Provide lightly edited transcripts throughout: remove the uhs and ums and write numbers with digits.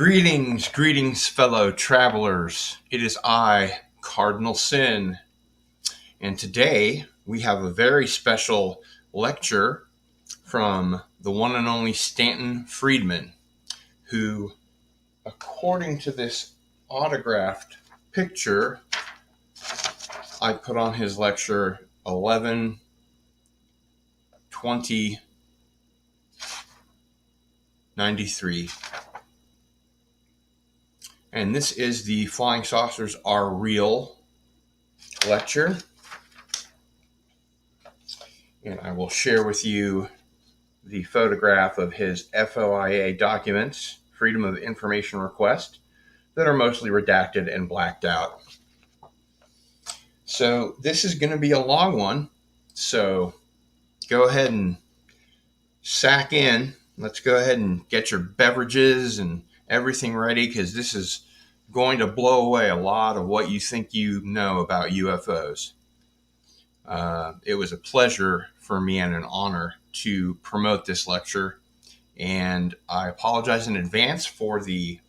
Greetings, greetings, fellow travelers. It is I, Cardinal Sin, and today we have a very special lecture from the one and only Stanton Friedman, who, according to this autographed picture I put on his lecture 11/20/93. And this is the Flying Saucers Are Real lecture. And I will share with you the photograph of his FOIA documents, Freedom of Information Request, that are mostly redacted and blacked out. So this is going to be a long one. So go ahead and sack in. Let's go ahead and get your beverages and everything ready, because this is going to blow away a lot of what you think you know about UFOs. It was a pleasure for me and an honor to promote this lecture, and I apologize in advance for the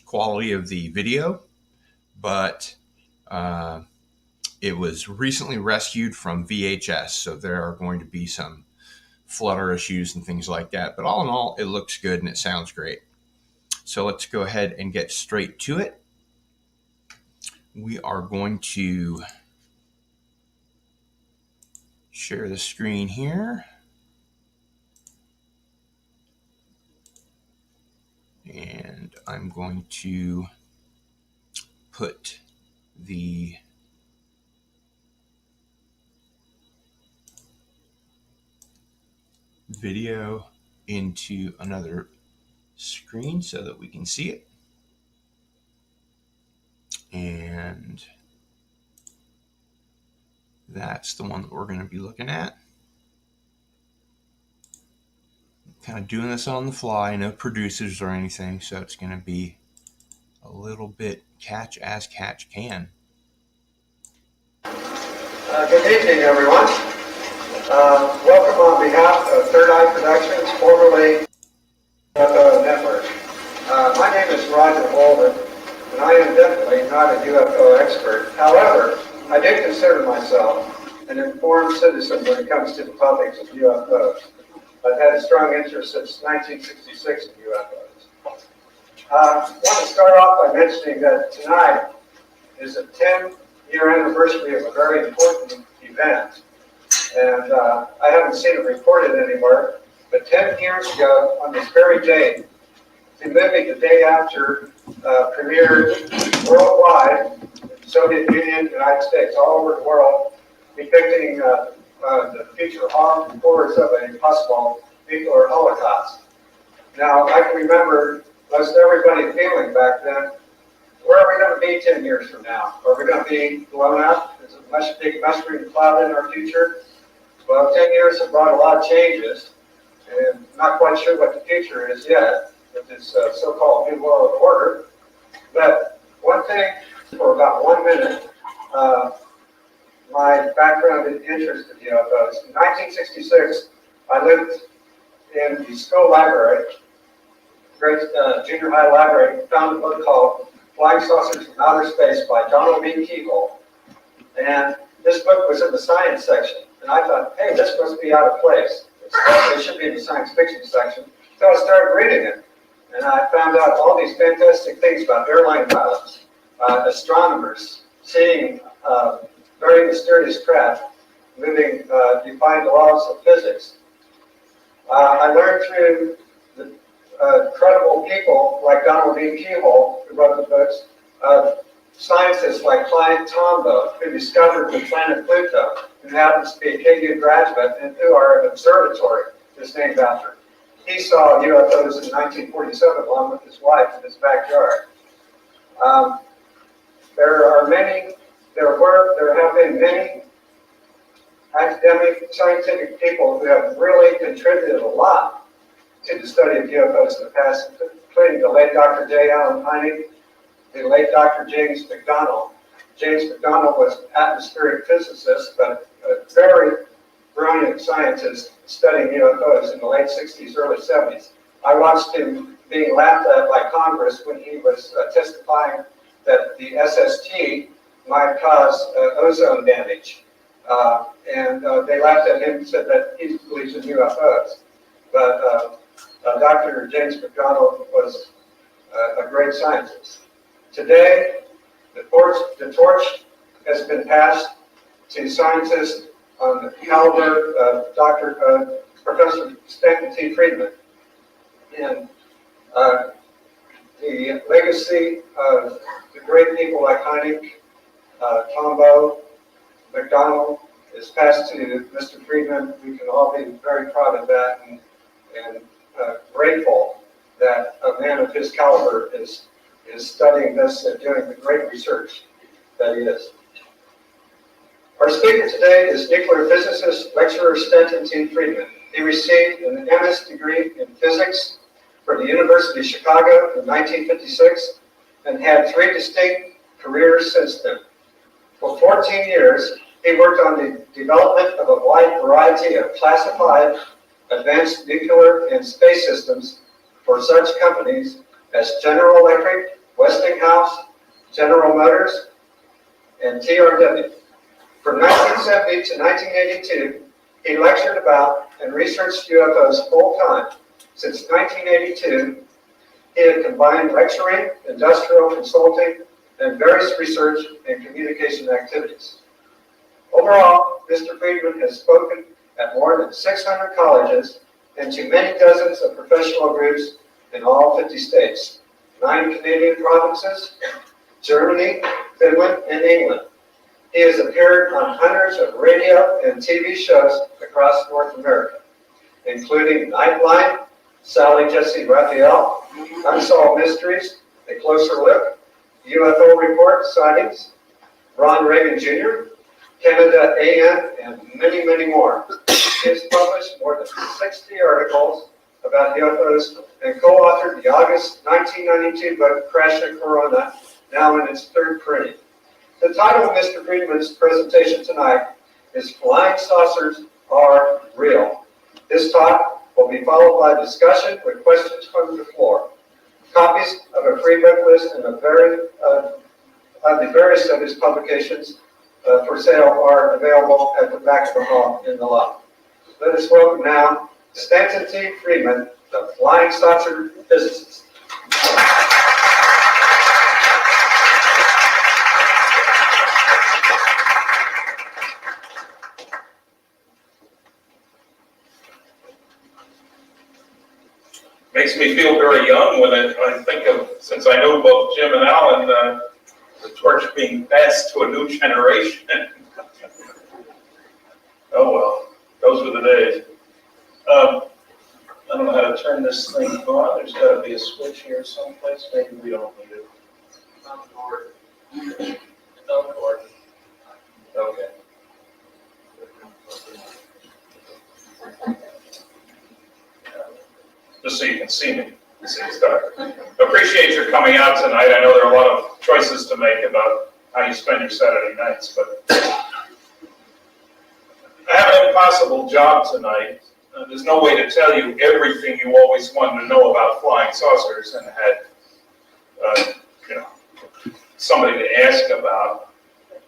quality of the video, but it was recently rescued from VHS, so there are going to be some flutter issues and things like that, but all in all, it looks good and it sounds great. So let's go ahead and get straight to it. We are going to share the screen here. And I'm going to put the video into another screen so that we can see it. And that's the one that we're going to be looking at. Kind of doing this on the fly, no producers or anything, so it's going to be a little bit catch as catch can. Good evening, everyone. Welcome on behalf of Third Eye Productions, formerly UFO Network. My name is Roger Holden, and I am definitely not a UFO expert. However, I do consider myself an informed citizen when it comes to the topics of UFOs. I've had a strong interest since 1966 in UFOs. I want to start off by mentioning that tonight is a 10-year anniversary of a very important event. And I haven't seen it reported anywhere, but 10 years ago, on this very day, the movie The Day After premiered worldwide, in Soviet Union, United States, all over the world, depicting the future horrors of a possible nuclear holocaust. Now, I can remember most everybody feeling back then, where are we going to be 10 years from now? Are we going to be blown up? Is a big mushroom cloud in our future? Well, 10 years have brought a lot of changes, and I'm not quite sure what the future is yet with this so-called New World Order. But one thing, for about 1 minute, my background and interest in UFOs. In 1966, I lived in the school library, great junior high library, found a book called Flying Saucers from Outer Space by Donald B. Kegel. And this book was in the science section. And I thought, hey, this must be out of place. It should be in the science fiction section. So I started reading it. And I found out all these fantastic things about airline pilots, astronomers, seeing very mysterious craft, moving, defying the laws of physics. I learned through the credible people like Donald B. Kegel, who wrote the books, scientists like Clyde Tombaugh, who discovered the planet Pluto, who happens to be a KU graduate and who our observatory is named after. He saw UFOs in 1947 along with his wife in his backyard. There have been many academic, scientific people who have really contributed a lot to the study of UFOs in the past, including the late Dr. J. Allen Hynek, the late Dr. James McDonald. James McDonald was an atmospheric physicist, but a very brilliant scientist studying UFOs in the late 60s, early 70s. I watched him being laughed at by Congress when he was testifying that the SST might cause ozone damage. And they laughed at him and said that he believes in UFOs. But Dr. James McDonald was a great scientist. Today, the torch has been passed to scientists on the caliber of Professor Stanton T. Friedman. And the legacy of the great people like Heineck, Tombaugh, McDonald is passed to Mr. Friedman. We can all be very proud of that and grateful that a man of his caliber is studying this and doing the great research that he is. Our speaker today is nuclear physicist, lecturer Stanton T. Friedman. He received an MS degree in physics from the University of Chicago in 1956 and had 3 distinct careers since then. For 14 years, he worked on the development of a wide variety of classified advanced nuclear and space systems for such companies as General Electric, Westinghouse, General Motors, and TRW. From 1970 to 1982, he lectured about and researched UFOs full-time. Since 1982, he had combined lecturing, industrial consulting, and various research and communication activities. Overall, Mr. Friedman has spoken at more than 600 colleges and to many dozens of professional groups in all 50 states, 9 Canadian provinces, Germany, Finland, and England. He has appeared on hundreds of radio and TV shows across North America, including Nightline, Sally Jesse Raphael, Unsolved Mysteries, A Closer Look, UFO Report Sightings, Ron Reagan Jr., Canada AM, and many, many more. He has published more than 60 articles about UFOs and co-authored the August 1992 book Crash and Corona, now in its 3rd printing. The title of Mr. Friedman's presentation tonight is Flying Saucers Are Real. This talk will be followed by discussion with questions from the floor. Copies of a free book list and the various of his publications for sale are available at the back of the hall in the lobby. Let us welcome now Stanton T. Friedman, the Flying Saucer Physicist. Makes me feel very young when I think of, since I know both Jim and Alan, the torch being passed to a new generation. Oh well, those were the days. I don't know how to turn this thing on. There's got to be a switch here someplace. Maybe we don't need it. Downward. Okay. Just so you can see me. Appreciate your coming out tonight. I know there are a lot of choices to make about how you spend your Saturday nights, but I have an impossible job tonight. There's no way to tell you everything you always wanted to know about flying saucers and had, somebody to ask about.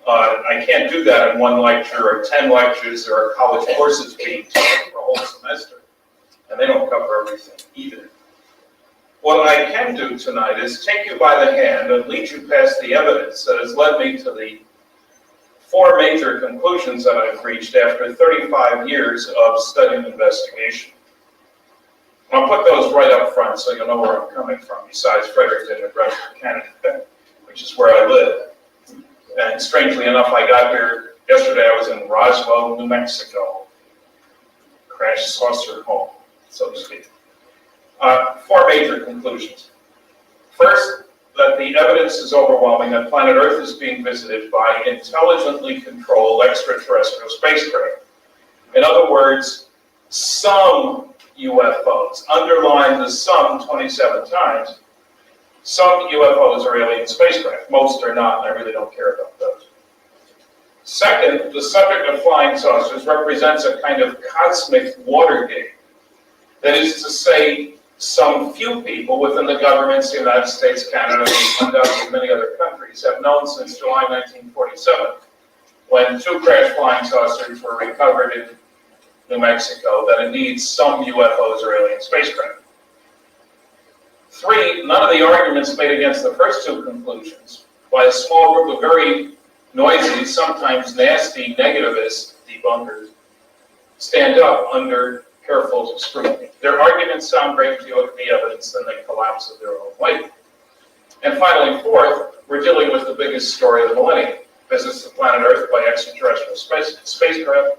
I can't do that in one lecture or 10 lectures. There are college courses being taught for a whole semester, and they don't cover everything either. What I can do tonight is take you by the hand and lead you past the evidence that has led me to the 4 major conclusions that I've reached after 35 years of study and investigation. I'll put those right up front so you'll know where I'm coming from, besides Fredericton, New Brunswick, Canada, which is where I live. And strangely enough, I got here yesterday. I was in Roswell, New Mexico. Crash saucer home, so to speak. 4 major conclusions. First, that the evidence is overwhelming that planet Earth is being visited by intelligently controlled extraterrestrial spacecraft. In other words, some UFOs, underline the sum 27 times, some UFOs are alien spacecraft. Most are not, and I really don't care about those. Second, the subject of flying saucers represents a kind of cosmic Watergate. That is to say, some few people within the governments, the United States, Canada, and undoubtedly many other countries have known since July 1947, when 2 crash flying saucers were recovered in New Mexico, that indeed some UFOs are alien spacecraft. 3, none of the arguments made against the first 2 conclusions by a small group of very noisy, sometimes nasty, negativist debunkers stand up under careful scrutiny. Their arguments sound great if you look at the evidence, then they collapse of their own weight. And finally, 4th, we're dealing with the biggest story of the millennium: visits to planet Earth by extraterrestrial spacecraft,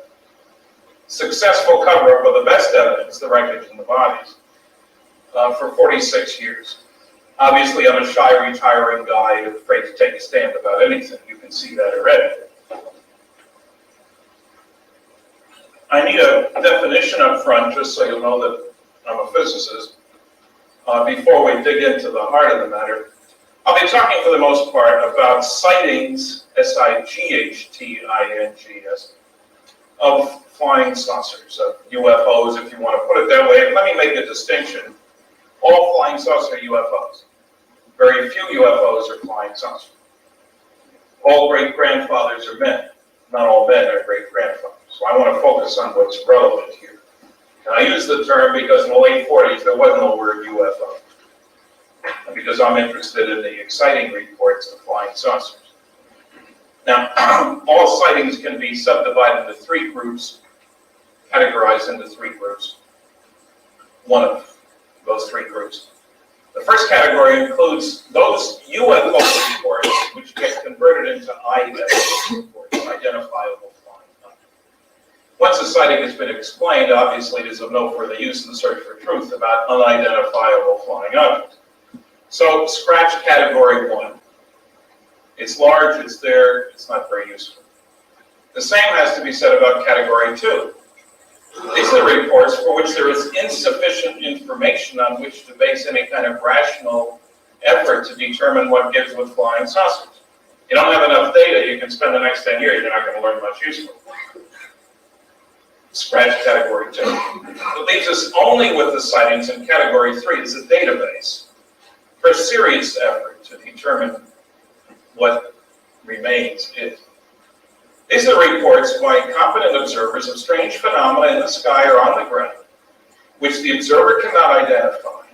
successful cover-up of the best evidence, the wreckage and the bodies, for 46 years. Obviously, I'm a shy, retiring guy afraid to take a stand about anything. You can see that already. I need a definition up front, just so you'll know that I'm a physicist, before we dig into the heart of the matter. I'll be talking for the most part about sightings, S-I-G-H-T-I-N-G-S, of flying saucers, of UFOs, if you want to put it that way. Let me make a distinction. All flying saucers are UFOs. Very few UFOs are flying saucers. All great-grandfathers are men. Not all men are great-grandfathers. So I want to focus on what's relevant here. And I use the term because in the late 40s, there was no word UFO. And because I'm interested in the exciting reports of flying saucers. Now, all sightings can be subdivided into 3 groups, categorized into 3 groups. One of those 3 groups. The first category includes those UFO reports which get converted into IDEX reports, identifiable flying objects. Once a sighting has been explained, obviously it is of no further use in the search for truth about unidentifiable flying objects. So scratch category 1. It's large, it's there, it's not very useful. The same has to be said about category 2. These are the reports for which there is insufficient information on which to base any kind of rational effort to determine what gives with flying saucers. You don't have enough data, you can spend the next 10 years, you're not going to learn much useful. Scratch category 2. It leaves us only with the sightings in category 3 as a database for serious effort to determine what remains is. These are reports by competent observers of strange phenomena in the sky or on the ground, which the observer cannot identify,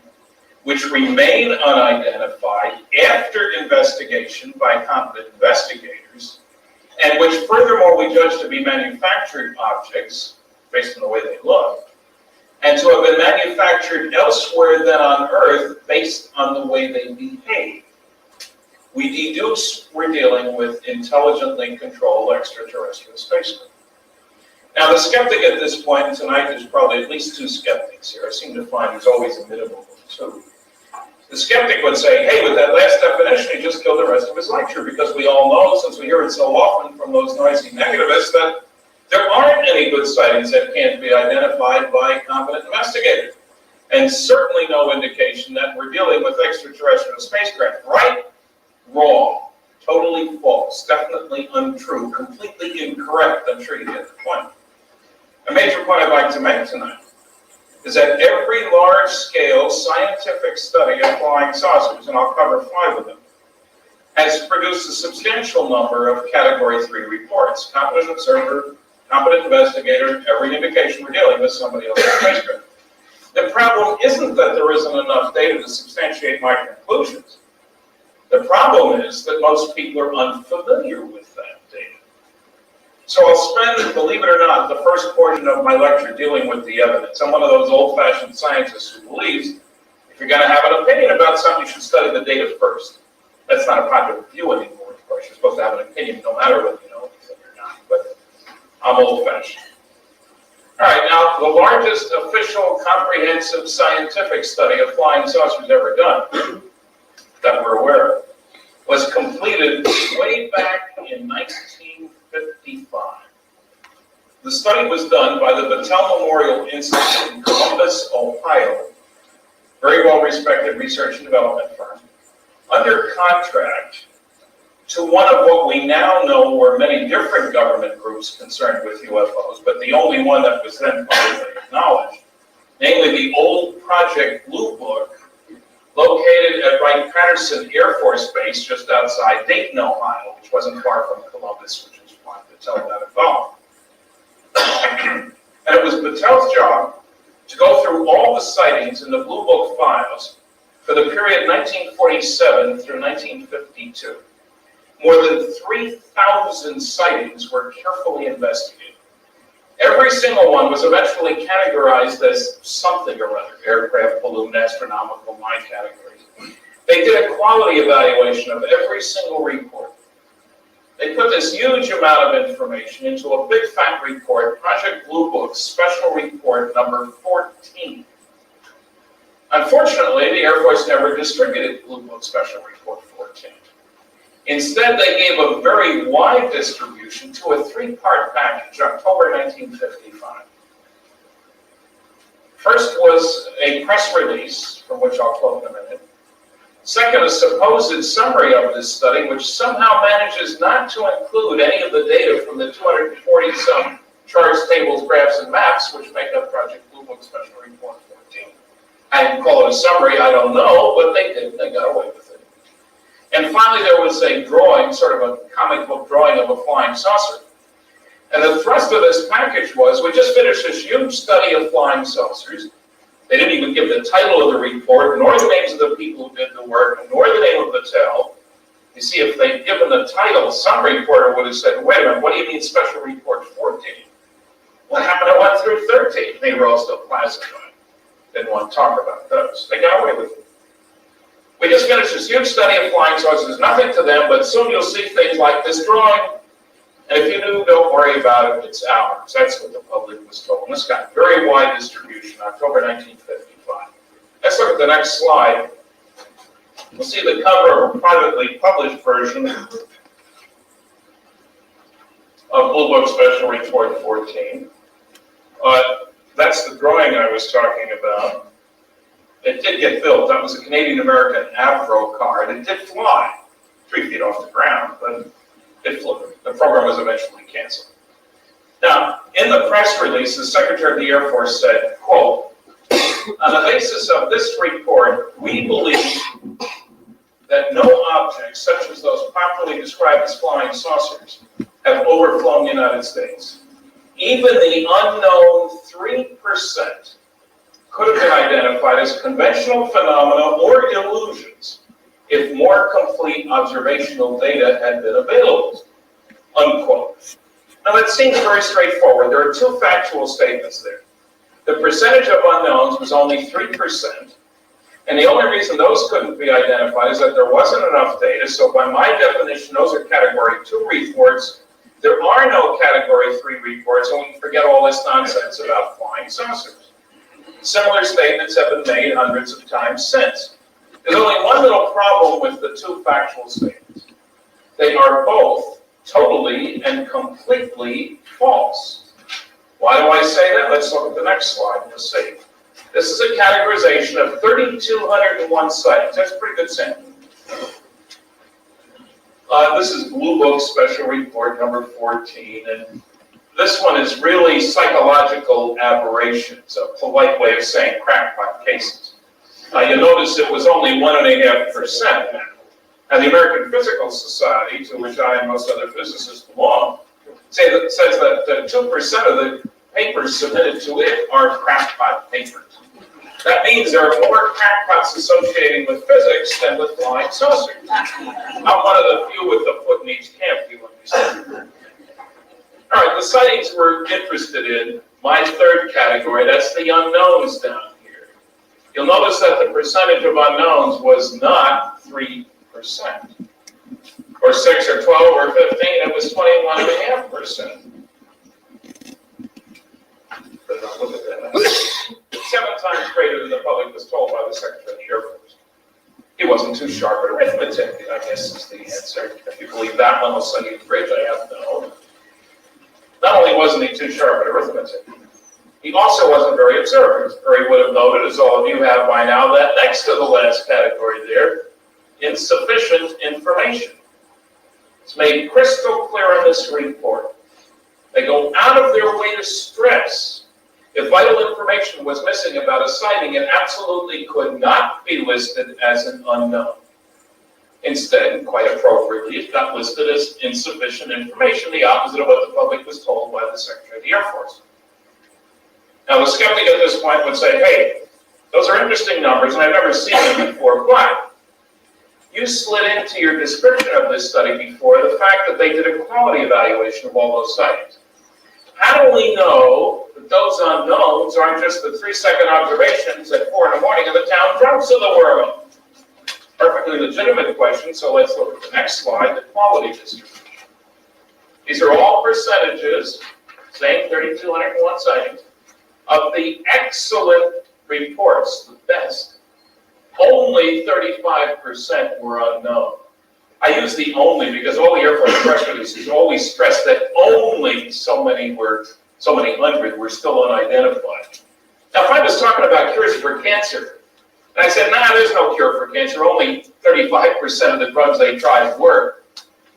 which remain unidentified after investigation by competent investigators, and which furthermore we judge to be manufactured objects based on the way they look, and to have been manufactured elsewhere than on Earth based on the way they behave. We deduce we're dealing with intelligently controlled extraterrestrial spacecraft. Now, the skeptic at this point, and tonight there's probably at least 2 skeptics here. I seem to find there's always a minimum of 2. The skeptic would say, hey, with that last definition, he just killed the rest of his lecture, because we all know, since we hear it so often from those noisy negativists, that there aren't any good sightings that can't be identified by competent investigators. And certainly no indication that we're dealing with extraterrestrial spacecraft, right? Wrong, totally false, definitely untrue, completely incorrect. I'm sure you get the point. A major point I'd like to make tonight is that every large-scale scientific study of flying saucers, and I'll cover 5 of them, has produced a substantial number of Category 3 reports. Competent observer, competent investigator, every indication we're dealing with somebody else's spacecraft. The problem isn't that there isn't enough data to substantiate my conclusions. The problem is that most people are unfamiliar with that data. So I'll spend, believe it or not, the first portion of my lecture dealing with the evidence. I'm one of those old-fashioned scientists who believes if you're going to have an opinion about something, you should study the data first. That's not a popular view anymore, of course. You're supposed to have an opinion no matter whether you know anything or not, but I'm old-fashioned. All right, now, the largest official comprehensive scientific study of flying saucers ever done that we're aware of was completed way back in 1955. The study was done by the Battelle Memorial Institute in Columbus, Ohio, very well-respected research and development firm, under contract to one of what we now know were many different government groups concerned with UFOs, but the only one that was then publicly acknowledged namely the old Project Blue Book, located at Wright-Patterson Air Force Base just outside Dayton, Ohio, which wasn't far from Columbus, which is why Battelle got involved. And it was Battelle's job to go through all the sightings in the Blue Book files for the period 1947 through 1952. More than 3,000 sightings were carefully investigated. Every single one was eventually categorized as something or other: aircraft, balloon, astronomical, my categories. They did a quality evaluation of every single report. They put this huge amount of information into a big fat report, Project Blue Book Special Report number 14. Unfortunately, the Air Force never distributed Blue Book Special Report 14. Instead, they gave a very wide distribution to a three-part package, October 1955. First was a press release, from which I'll quote in a minute. Second, a supposed summary of this study, which somehow manages not to include any of the data from the 240-some charts, tables, graphs, and maps, which make up Project Blue Book Special Report 14. I call it a summary, I don't know, but they did. They got away with it. And finally, there was a drawing, sort of a comic book drawing of a flying saucer. And the thrust of this package was, we just finished this huge study of flying saucers. They didn't even give the title of the report, nor the names of the people who did the work, nor the name of Battelle. You see, if they'd given the title, some reporter would have said, wait a minute, what do you mean Special Report 14? What happened to 1 through 13? They were all still classified. Didn't want to talk about those. They got away with it. We just finished this huge study of flying saucers, nothing to them, but soon you'll see things like this drawing. And if you do, don't worry about it, it's ours. That's what the public was told. And this got very wide distribution, October 1955. Let's look at the next slide. We'll see the cover of a privately published version of Blue Book Special Report 14. That's the drawing I was talking about. It did get built. That was a Canadian-American Avro car. And it did fly 3 feet off the ground, but it flew. The program was eventually canceled. Now, in the press release, the Secretary of the Air Force said, quote, on the basis of this report, we believe that no objects, such as those popularly described as flying saucers, have overflown the United States. Even the unknown 3% could have been identified as conventional phenomena or illusions if more complete observational data had been available, unquote. Now that seems very straightforward. There are two factual statements there. The percentage of unknowns was only 3%, and the only reason those couldn't be identified is that there wasn't enough data, so by my definition, those are Category 2 reports. There are no Category 3 reports, and we can forget all this nonsense about flying saucers. Similar statements have been made hundreds of times since. There's only one little problem with the two factual statements. They are both totally and completely false. Why do I say that? Let's look at the next slide and you'll see. This is a categorization of 3,201 sightings. That's a pretty good sample. This is Blue Book Special Report number 14, and this one is really psychological aberrations, a polite way of saying crackpot cases. You'll notice it was only 1.5%. And the American Physical Society, to which I and most other physicists belong, says that 2% of the papers submitted to it are crackpot papers. That means there are more crackpots associating with physics than with flying saucers. I'm one of the few with the foot in each camp, you understand. All right, the sightings we're interested in, my third category, that's the unknowns down here. You'll notice that the percentage of unknowns was not 3%, or 6 or 12 or 15, it was 21.5%. Look at that. 7 times greater than the public was told by the Secretary of the Air Force. He wasn't too sharp at arithmetic, I guess is the answer. If you believe that one, I'll send you the bridge, I have to know. Not only wasn't he too sharp at arithmetic, he also wasn't very observant, or he would have noted, as all of you have by now, that next to the last category there, insufficient information. It's made crystal clear in this report. They go out of their way to stress If vital information was missing about a sighting, it absolutely could not be listed as an unknown. Instead, quite appropriately, it got listed as insufficient information, the opposite of what the public was told by the Secretary of the Air Force. Now, the skeptic at this point would say, hey, those are interesting numbers, and I've never seen them before, but you slid into your description of this study before the fact that they did a quality evaluation of all those sightings. How do we know that those unknowns aren't just the 3-second observations at 4 in the morning and the town drunks of the world? Perfectly legitimate question, so let's look at the next slide, the quality distribution. These are all percentages, same 3,201 sightings, of the excellent reports, the best. Only 35% were unknown. I use the only because all the Air Force press releases always stress that only so many hundred were still unidentified. Now, if I was talking about cures for cancer, and I said, nah, there's no cure for cancer, only 35% of the drugs they tried work,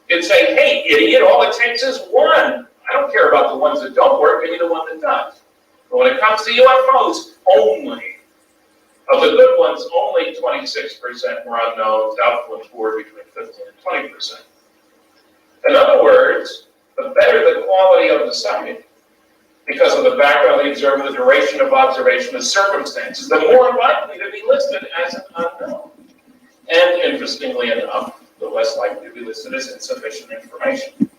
you'd say, hey, idiot, all it takes is one. I don't care about the ones that don't work, give me the one that does. But when it comes to UFOs, only. Of the good ones, only 26% were unknown, doubtful and poor between 15 and 20%. In other words, the better the quality of the sighting, because of the background of the observer, the duration of observation, the circumstances, the more likely to be listed as an unknown. And interestingly enough, the less likely to be listed as insufficient information.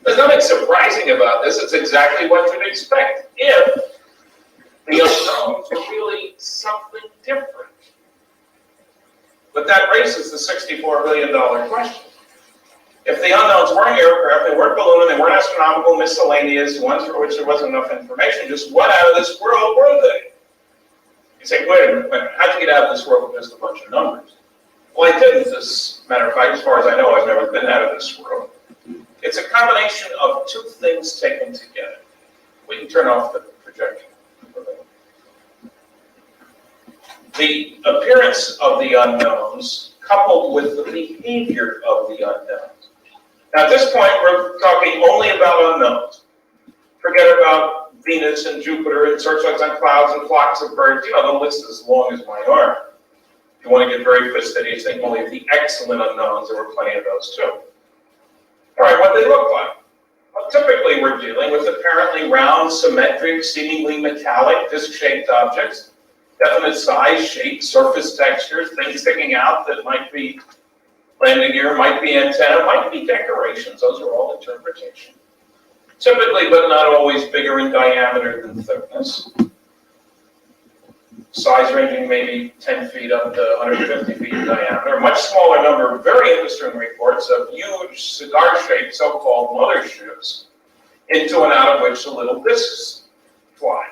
There's nothing surprising about this. It's exactly what you'd expect if the unknowns were really something different. But that raises the $64 billion question. If the unknowns weren't aircraft, they weren't balloon, they weren't astronomical, miscellaneous, ones for which there wasn't enough information, just what out of this world were they? You say, wait a minute, how'd you get out of this world with just a bunch of numbers? Well, I didn't, as a matter of fact, as far as I know, I've never been out of this world. It's a combination of two things taken together. We can turn off the projector. The appearance of the unknowns coupled with the behavior of the unknowns. Now, at this point, we're talking only about unknowns. Forget about Venus and Jupiter and searchlights on clouds and flocks of birds. You know, the list is as long as my arm. If you want to get very fastidious, think only of the excellent unknowns. There were plenty of those too. All right, what they look like? Well, typically, we're dealing with apparently round, symmetric, seemingly metallic, disc-shaped objects. Definite size, shape, surface textures, things sticking out that might be landing gear, might be antenna, might be decorations. Those are all interpretation. Typically, but not always, bigger in diameter than thickness. Size ranging maybe 10 feet up to 150 feet in diameter. A much smaller number of very interesting reports of huge cigar-shaped so-called motherships, into and out of which the little discs fly.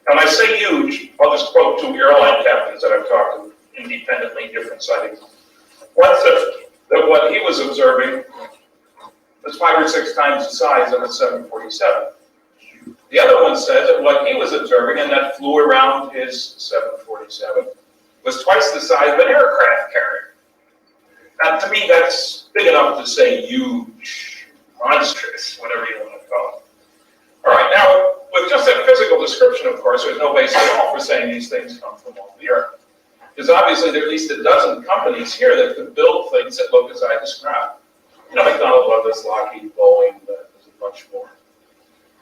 When I say huge, I'll just quote 2 airline captains that I've talked to independently, different sightings. One said that what he was observing was 5 or 6 times the size of a 747. The other one said that what he was observing, and that flew around his 747, was twice the size of an aircraft carrier. Now, to me, that's big enough to say huge, monstrous, whatever you want to call it. All right, now, with just that physical description, of course, there's no basis at all for saying these things come from off the Earth. Because obviously there are at least a dozen companies here that could build things that look as I described. You know, McDonnell Douglas, Lockheed, Boeing, there's a bunch more.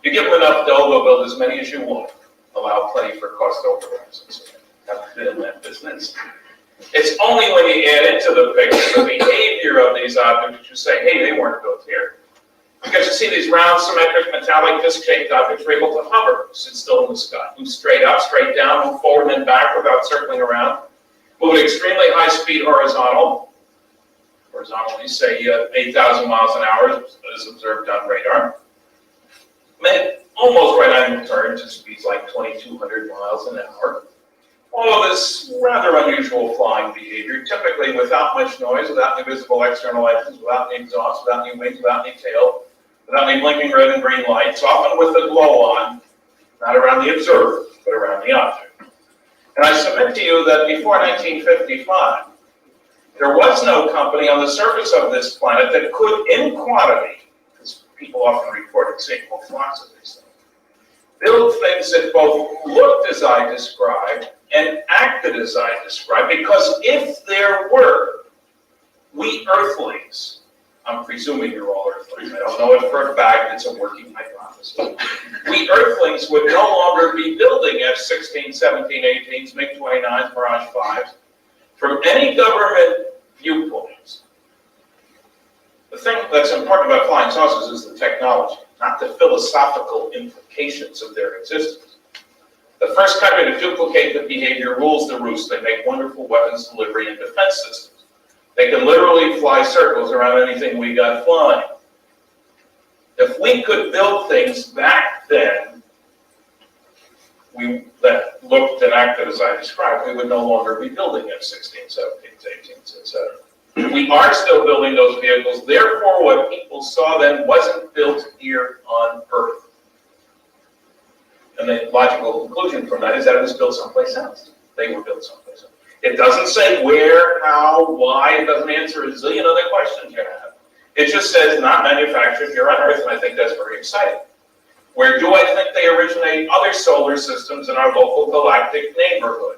You give them enough dough, they'll build as many as you want. Allow plenty for cost overruns and so on. Haven't been in that business. It's only when you add into the picture the behavior of these objects that you say, hey, they weren't built here. Because you see these round, symmetric, metallic, disc-shaped objects are able to hover, sit still in the sky, move straight up, straight down, move forward and back without circling around, move at extremely high speed horizontal. Horizontally, say 8,000 miles an hour is observed on radar. Make almost right-angle turns at speeds like 2,200 miles an hour. All of this rather unusual flying behavior, typically without much noise, without any visible external engines, without any exhaust, without any wings, without any tail, without any blinking red and green lights, often with a glow on, not around the observer, but around the object. And I submit to you that before 1955, there was no company on the surface of this planet that could, in quantity, because people often reported seeing whole flocks of these things, build things that both looked as I described and acted as I described, because if there were, we Earthlings, I'm presuming you're all Earthlings, I don't know it for a fact, it's a working hypothesis. We Earthlings would no longer be building F-16, 17, 18s, MiG-29s, Mirage 5s. From any government viewpoints, the thing that's important about flying saucers is the technology, not the philosophical implications of their existence. The first country to duplicate the behavior rules the roost. They make wonderful weapons delivery and defense systems. They can literally fly circles around anything we got flying. If we could build things back then that looked and acted as I described, we would no longer be building F-16, 17s, 18s, etc. We are still building those vehicles, therefore what people saw then wasn't built here on Earth. And the logical conclusion from that is that it was built someplace else. They were built someplace else. It doesn't say where, how, why. It doesn't answer a zillion other questions you have. It just says not manufactured here on Earth, and I think that's very exciting. Where do I think they originate? Other solar systems in our local galactic neighborhood.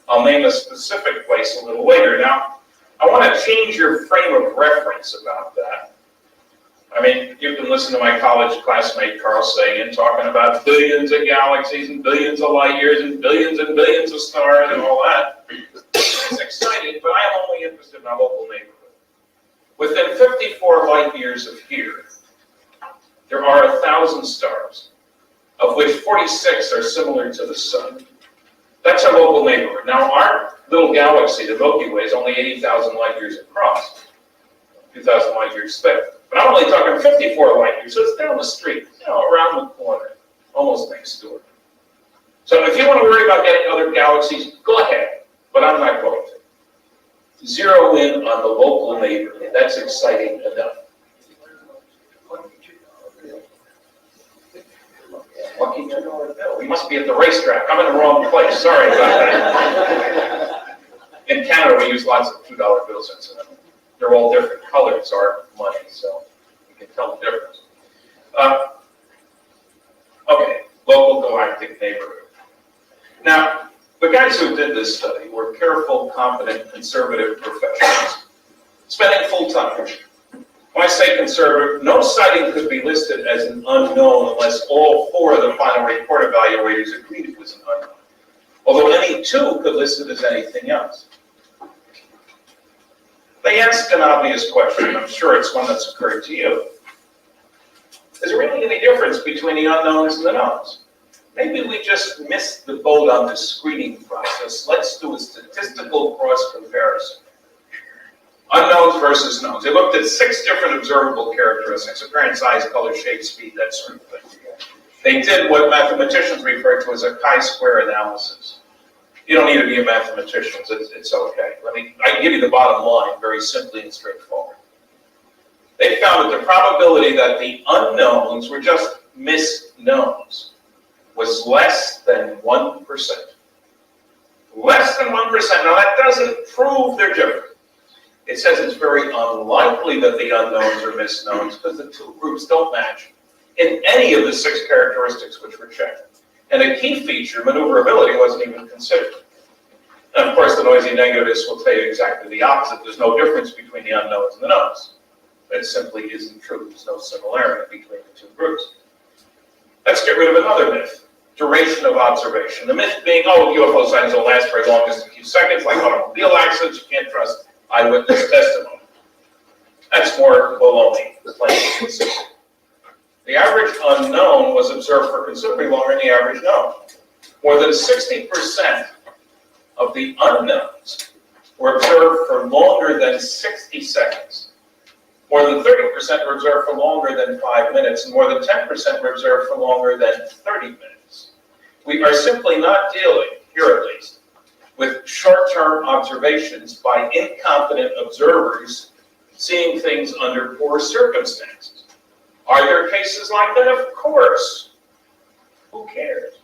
I'll name a specific place a little later. Now, I want to change your frame of reference about that. I mean, you can listen to my college classmate Carl Sagan talking about billions of galaxies and billions of light years and billions of stars and all that. It's exciting, but I am only interested in our local neighborhood. Within 54 light years of here, there are 1,000 stars, of which 46 are similar to the sun. That's our local neighborhood. Now, our little galaxy, the Milky Way, is only 80,000 light years across, 2,000 light years thick. But I'm only talking 54 light years, so it's down the street, around the corner, almost next door. So if you want to worry about getting other galaxies, go ahead, but I'm not going to. Zero in on the local neighborhood. That's exciting enough. Lucky $2 bill. We must be at the racetrack. I'm in the wrong place. Sorry about that. In Canada, we use lots of $2 bills, incidentally. They're all different colors, our money, so you can tell the difference. Okay, local galactic neighborhood. Now, the guys who did this study were careful, competent, conservative professionals, spending full time. When I say conservative, no sighting could be listed as an unknown unless all 4 of the final report evaluators agreed it was an unknown. Although any 2 could list it as anything else. They asked an obvious question. I'm sure it's one that's occurred to you. Is there really any difference between the unknowns and the knowns? Maybe we just missed the boat on the screening process. Let's do a statistical cross-comparison. Unknowns versus knowns. They looked at 6 different observable characteristics: appearance, size, color, shape, speed, that sort of thing. They did what mathematicians refer to as a chi-square analysis. You don't need to be a mathematician, it's okay. I can give you the bottom line very simply and straightforward. They found that the probability that the unknowns were just misknowns was less than 1%. Less than 1%. Now that doesn't prove they're different. It says it's very unlikely that the unknowns are misknowns because the 2 groups don't match in any of the 6 characteristics which were checked. And a key feature, maneuverability, wasn't even considered. And of course, the noisy negativists will tell you exactly the opposite. There's no difference between the unknowns and the knowns. That simply isn't true. There's no similarity between the 2 groups. Let's get rid of another myth. Duration of observation. The myth being, UFO sightings don't last very long, just a few seconds, like automobile accidents, you can't trust eyewitness testimony. That's more baloney, plain and simple. The average unknown was observed for considerably longer than the average known. More than 60% of the unknowns were observed for longer than 60 seconds. More than 30% were observed for longer than 5 minutes, and more than 10% were observed for longer than 30 minutes. We are simply not dealing, here at least, with short-term observations by incompetent observers seeing things under poor circumstances. Are there cases like that? Of course. Who cares?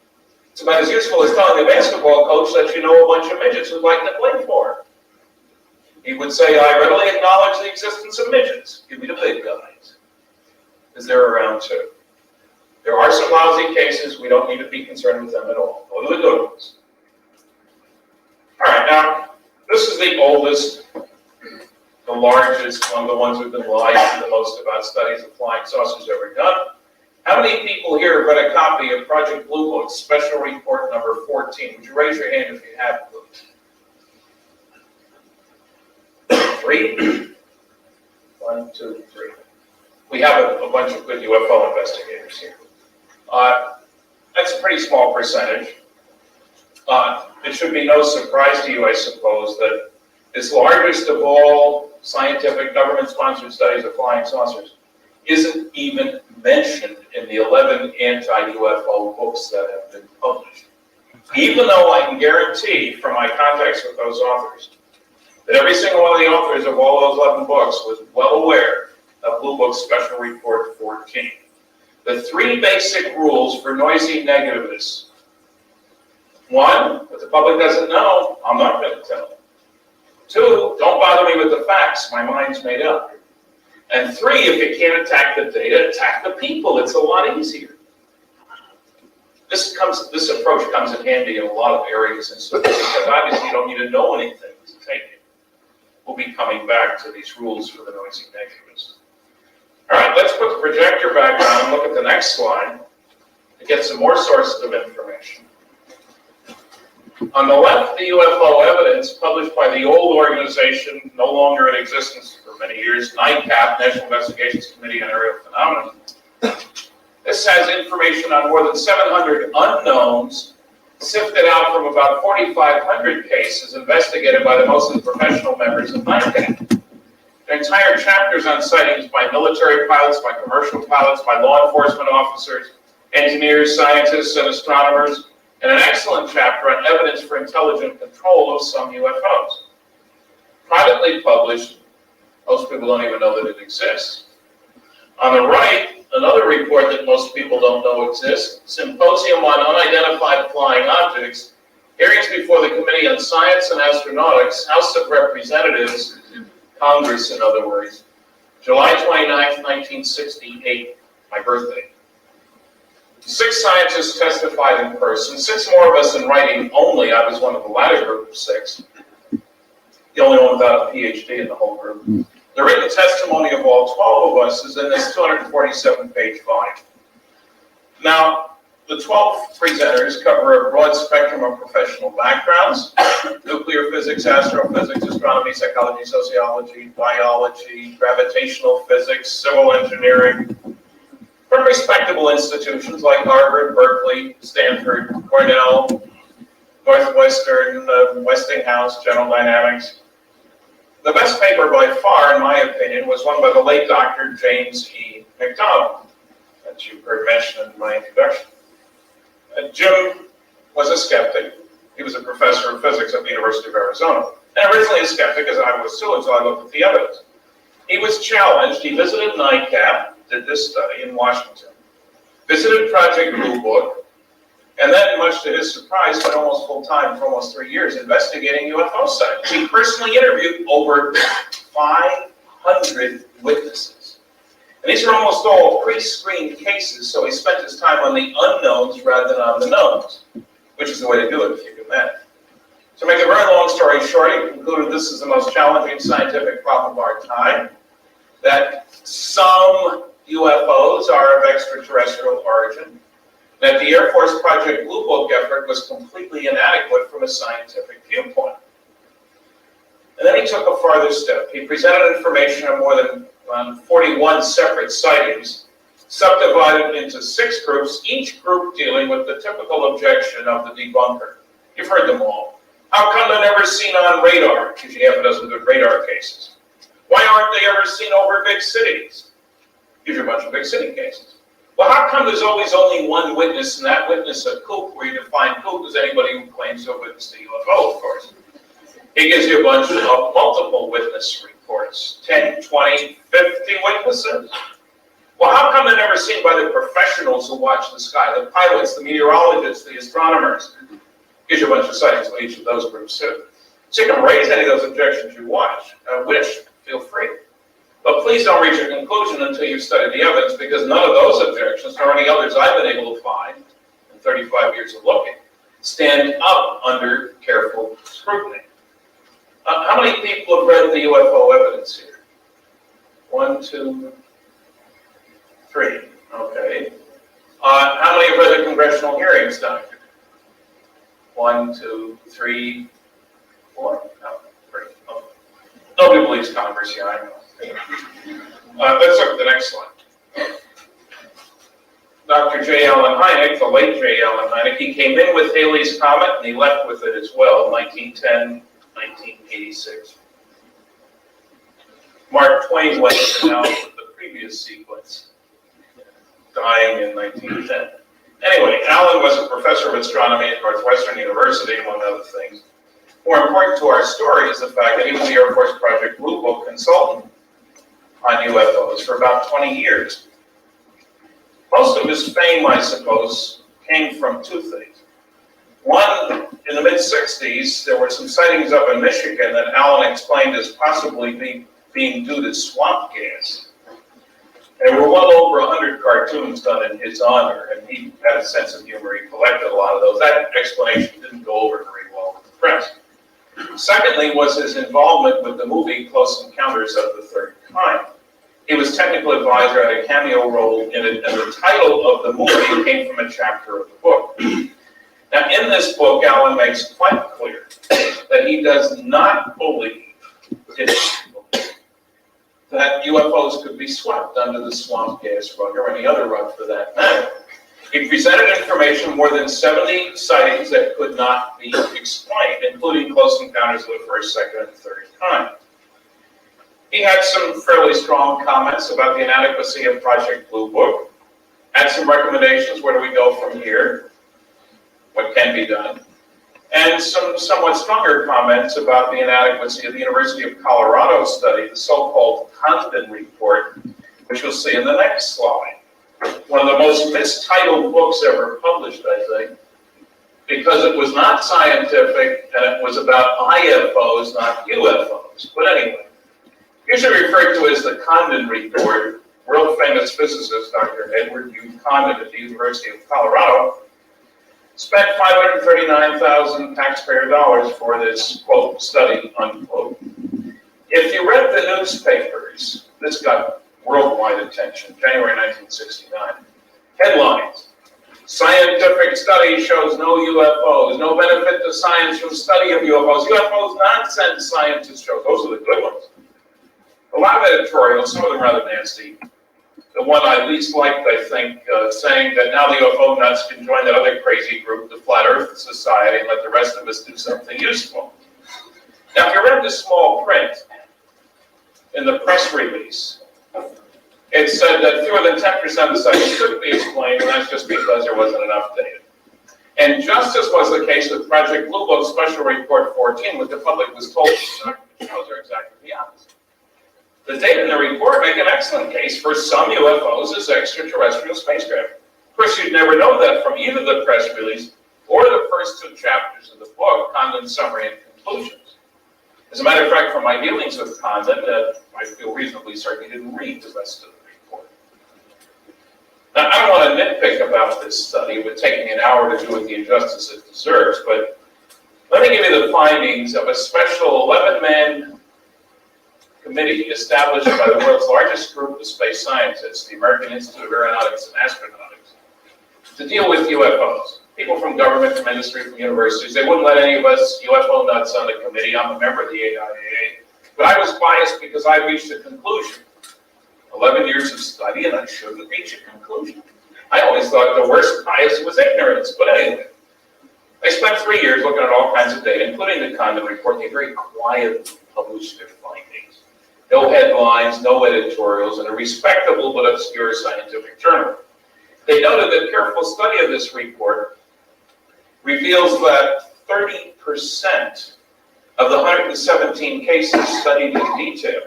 It's about as useful as telling a basketball coach that you know a bunch of midgets who'd like to play for him. He would say, I readily acknowledge the existence of midgets. Give me the big guys. Because they're around too. There are some lousy cases. We don't need to be concerned with them at all. Go to the good ones. All right, now, this is the oldest, the largest, one of the ones we've been lied to the most about studies of flying saucers ever done. How many people here have read a copy of Project Blue Book, Special Report number 14? Would you raise your hand if you have, please? 3? 1, 2, 3. We have a bunch of good UFO investigators here. That's a pretty small percentage. It should be no surprise to you, I suppose, that this largest of all scientific government-sponsored studies of flying saucers isn't even mentioned in the 11 anti-UFO books that have been published. Even though I can guarantee from my contacts with those authors that every single one of the authors of all those 11 books was well aware of Blue Book Special Report 14. The 3 basic rules for noisy negativeness. 1, if the public doesn't know, I'm not going to tell them. 2, don't bother me with the facts, my mind's made up. And 3, if you can't attack the data, attack the people. It's a lot easier. This approach comes in handy in a lot of areas and stuff, because obviously you don't need to know anything to take it. We'll be coming back to these rules for the noisy negativists. All right, let's put the projector back on and look at the next slide to get some more sources of information. On the left, the UFO evidence published by the old organization, no longer in existence for many years, NICAP, National Investigations Committee on Aerial Phenomena. This has information on more than 700 unknowns, sifted out from about 4,500 cases investigated by the mostly professional members of NICAP. There are entire chapters on sightings by military pilots, by commercial pilots, by law enforcement officers, engineers, scientists, and astronomers, and an excellent chapter on evidence for intelligent control of some UFOs. Privately published, most people don't even know that it exists. On the right, another report that most people don't know exists, Symposium on Unidentified Flying Objects, hearings before the Committee on Science and Astronautics, House of Representatives, Congress in other words, July 29th, 1968, my birthday. 6 scientists testified in person, 6 more of us in writing only. I was one of the latter group of 6. The only one without a PhD in the whole group. The written testimony of all 12 of us is in this 247-page volume. Now, the 12 presenters cover a broad spectrum of professional backgrounds: nuclear physics, astrophysics, astronomy, psychology, sociology, biology, gravitational physics, civil engineering, from respectable institutions like Harvard, Berkeley, Stanford, Cornell, Northwestern, Westinghouse, General Dynamics. The best paper by far, in my opinion, was one by the late Dr. James E. McDonald, that you heard mentioned in my introduction. Jim was a skeptic. He was a professor of physics at the University of Arizona. And originally a skeptic, as I was too, until I looked at the evidence. He was challenged. He visited NICAP, did this study in Washington, visited Project Blue Book, and then, much to his surprise, spent almost full time for almost 3 years investigating UFO sightings. He personally interviewed over 500 witnesses. And these are almost all pre-screened cases, so he spent his time on the unknowns rather than on the knowns, which is the way to do it if you can manage. To make a very long story short, he concluded this is the most challenging scientific problem of our time, that some UFOs are of extraterrestrial origin, that the Air Force Project Blue Book effort was completely inadequate from a scientific viewpoint. And then he took a farther step. He presented information on more than 41 separate sightings, subdivided into 6 groups, each group dealing with the typical objection of the debunker. You've heard them all. How come they're never seen on radar? Because you have a dozen good radar cases. Why aren't they ever seen over big cities? Gives you a bunch of big city cases. Well, how come there's always only one witness, and that witness a kook, where you define kook as anybody who claims to have witnessed a UFO, of course. He gives you a bunch of multiple witness reports, 10, 20, 50 witnesses. Well, how come they're never seen by the professionals who watch the sky, the pilots, the meteorologists, the astronomers? Gives you a bunch of sightings by each of those groups too. So you can raise any of those objections you wish, feel free. But please don't reach a conclusion until you've studied the evidence, because none of those objections, nor any others I've been able to find in 35 years of looking, stand up under careful scrutiny. How many people have read the UFO evidence here? 1, 2, 3. Okay. How many have read the congressional hearings document? 1, 2, 3, 4. No, 3. Oh. Nobody believes Congress. Yeah, I know. Let's look at the next slide. Dr. J. Allen Hynek, the late J. Allen Hynek, he came in with Halley's Comet and he left with it as well, 1910, 1986. Mark Twain went out with the previous sequence, dying in 1910. Anyway, Allen was a professor of astronomy at Northwestern University, among other things. More important to our story is the fact that he was the Air Force Project Blue Book consultant on UFOs for about 20 years. Most of his fame, I suppose, came from two things. One, in the mid-60s, there were some sightings up in Michigan that Allen explained as possibly being due to swamp gas. There were well over 100 cartoons done in his honor, and he had a sense of humor. He collected a lot of those. That explanation didn't go over very well with the press. Secondly was his involvement with the movie Close Encounters of the Third Kind. He was technical advisor, had a cameo role in it, and the title of the movie came from a chapter of the book. Now, in this book, Allen makes quite clear that he does not believe that UFOs could be swept under the swamp gas rug, or any other rug for that matter. He presented information more than 70 sightings that could not be explained, including close encounters of the first, second, and third kind. He had some fairly strong comments about the inadequacy of Project Blue Book, had some recommendations, where do we go from here, what can be done, and some somewhat stronger comments about the inadequacy of the University of Colorado study, the so-called Condon report, which you'll see in the next slide. One of the most mistitled books ever published, I think, because it was not scientific and it was about IFOs, not UFOs. But anyway, usually referred to as the Condon report. World famous physicist Dr. Edward U. Condon at the University of Colorado spent $539,000 taxpayer dollars for this, quote, study, unquote. If you read the newspapers, this got worldwide attention, January 1969. Headlines: scientific study shows no UFOs, no benefit to science from study of UFOs. UFOs nonsense, scientists show. Those are the good ones. A lot of editorials, some of them rather nasty. The one I least liked, I think, saying that now the UFO nuts can join that other crazy group, the Flat Earth Society, and let the rest of us do something useful. Now, if you read the small print in the press release, it said that fewer than 10% of the sightings couldn't be explained, and that's just because there wasn't enough data. And just as was the case with Project Blue Book Special Report 14, what the public was told, the shows are exactly the opposite. The data in the report make an excellent case for some UFOs as extraterrestrial spacecraft. Of course, you'd never know that from either the press release or the first two chapters of the book, Condon's summary and conclusions. As a matter of fact, from my dealings with Condon, I feel reasonably certain he didn't read the rest of the report. Now, I don't want to nitpick about this study. It would take me an hour to do it the injustice it deserves, but let me give you the findings of a special 11-man committee established by the world's largest group of space scientists, the American Institute of Aeronautics and Astronautics, to deal with UFOs. People from government, from industry, from universities. They wouldn't let any of us UFO nuts on the committee. I'm a member of the AIAA. But I was biased because I reached a conclusion. 11 years of study, and I shouldn't reach a conclusion. I always thought the worst bias was ignorance, but anyway. I spent 3 years looking at all kinds of data, including the Condon report. They very quietly published their findings. No headlines, no editorials, and a respectable but obscure scientific journal. They noted that careful study of this report reveals that 30% of the 117 cases studied in detail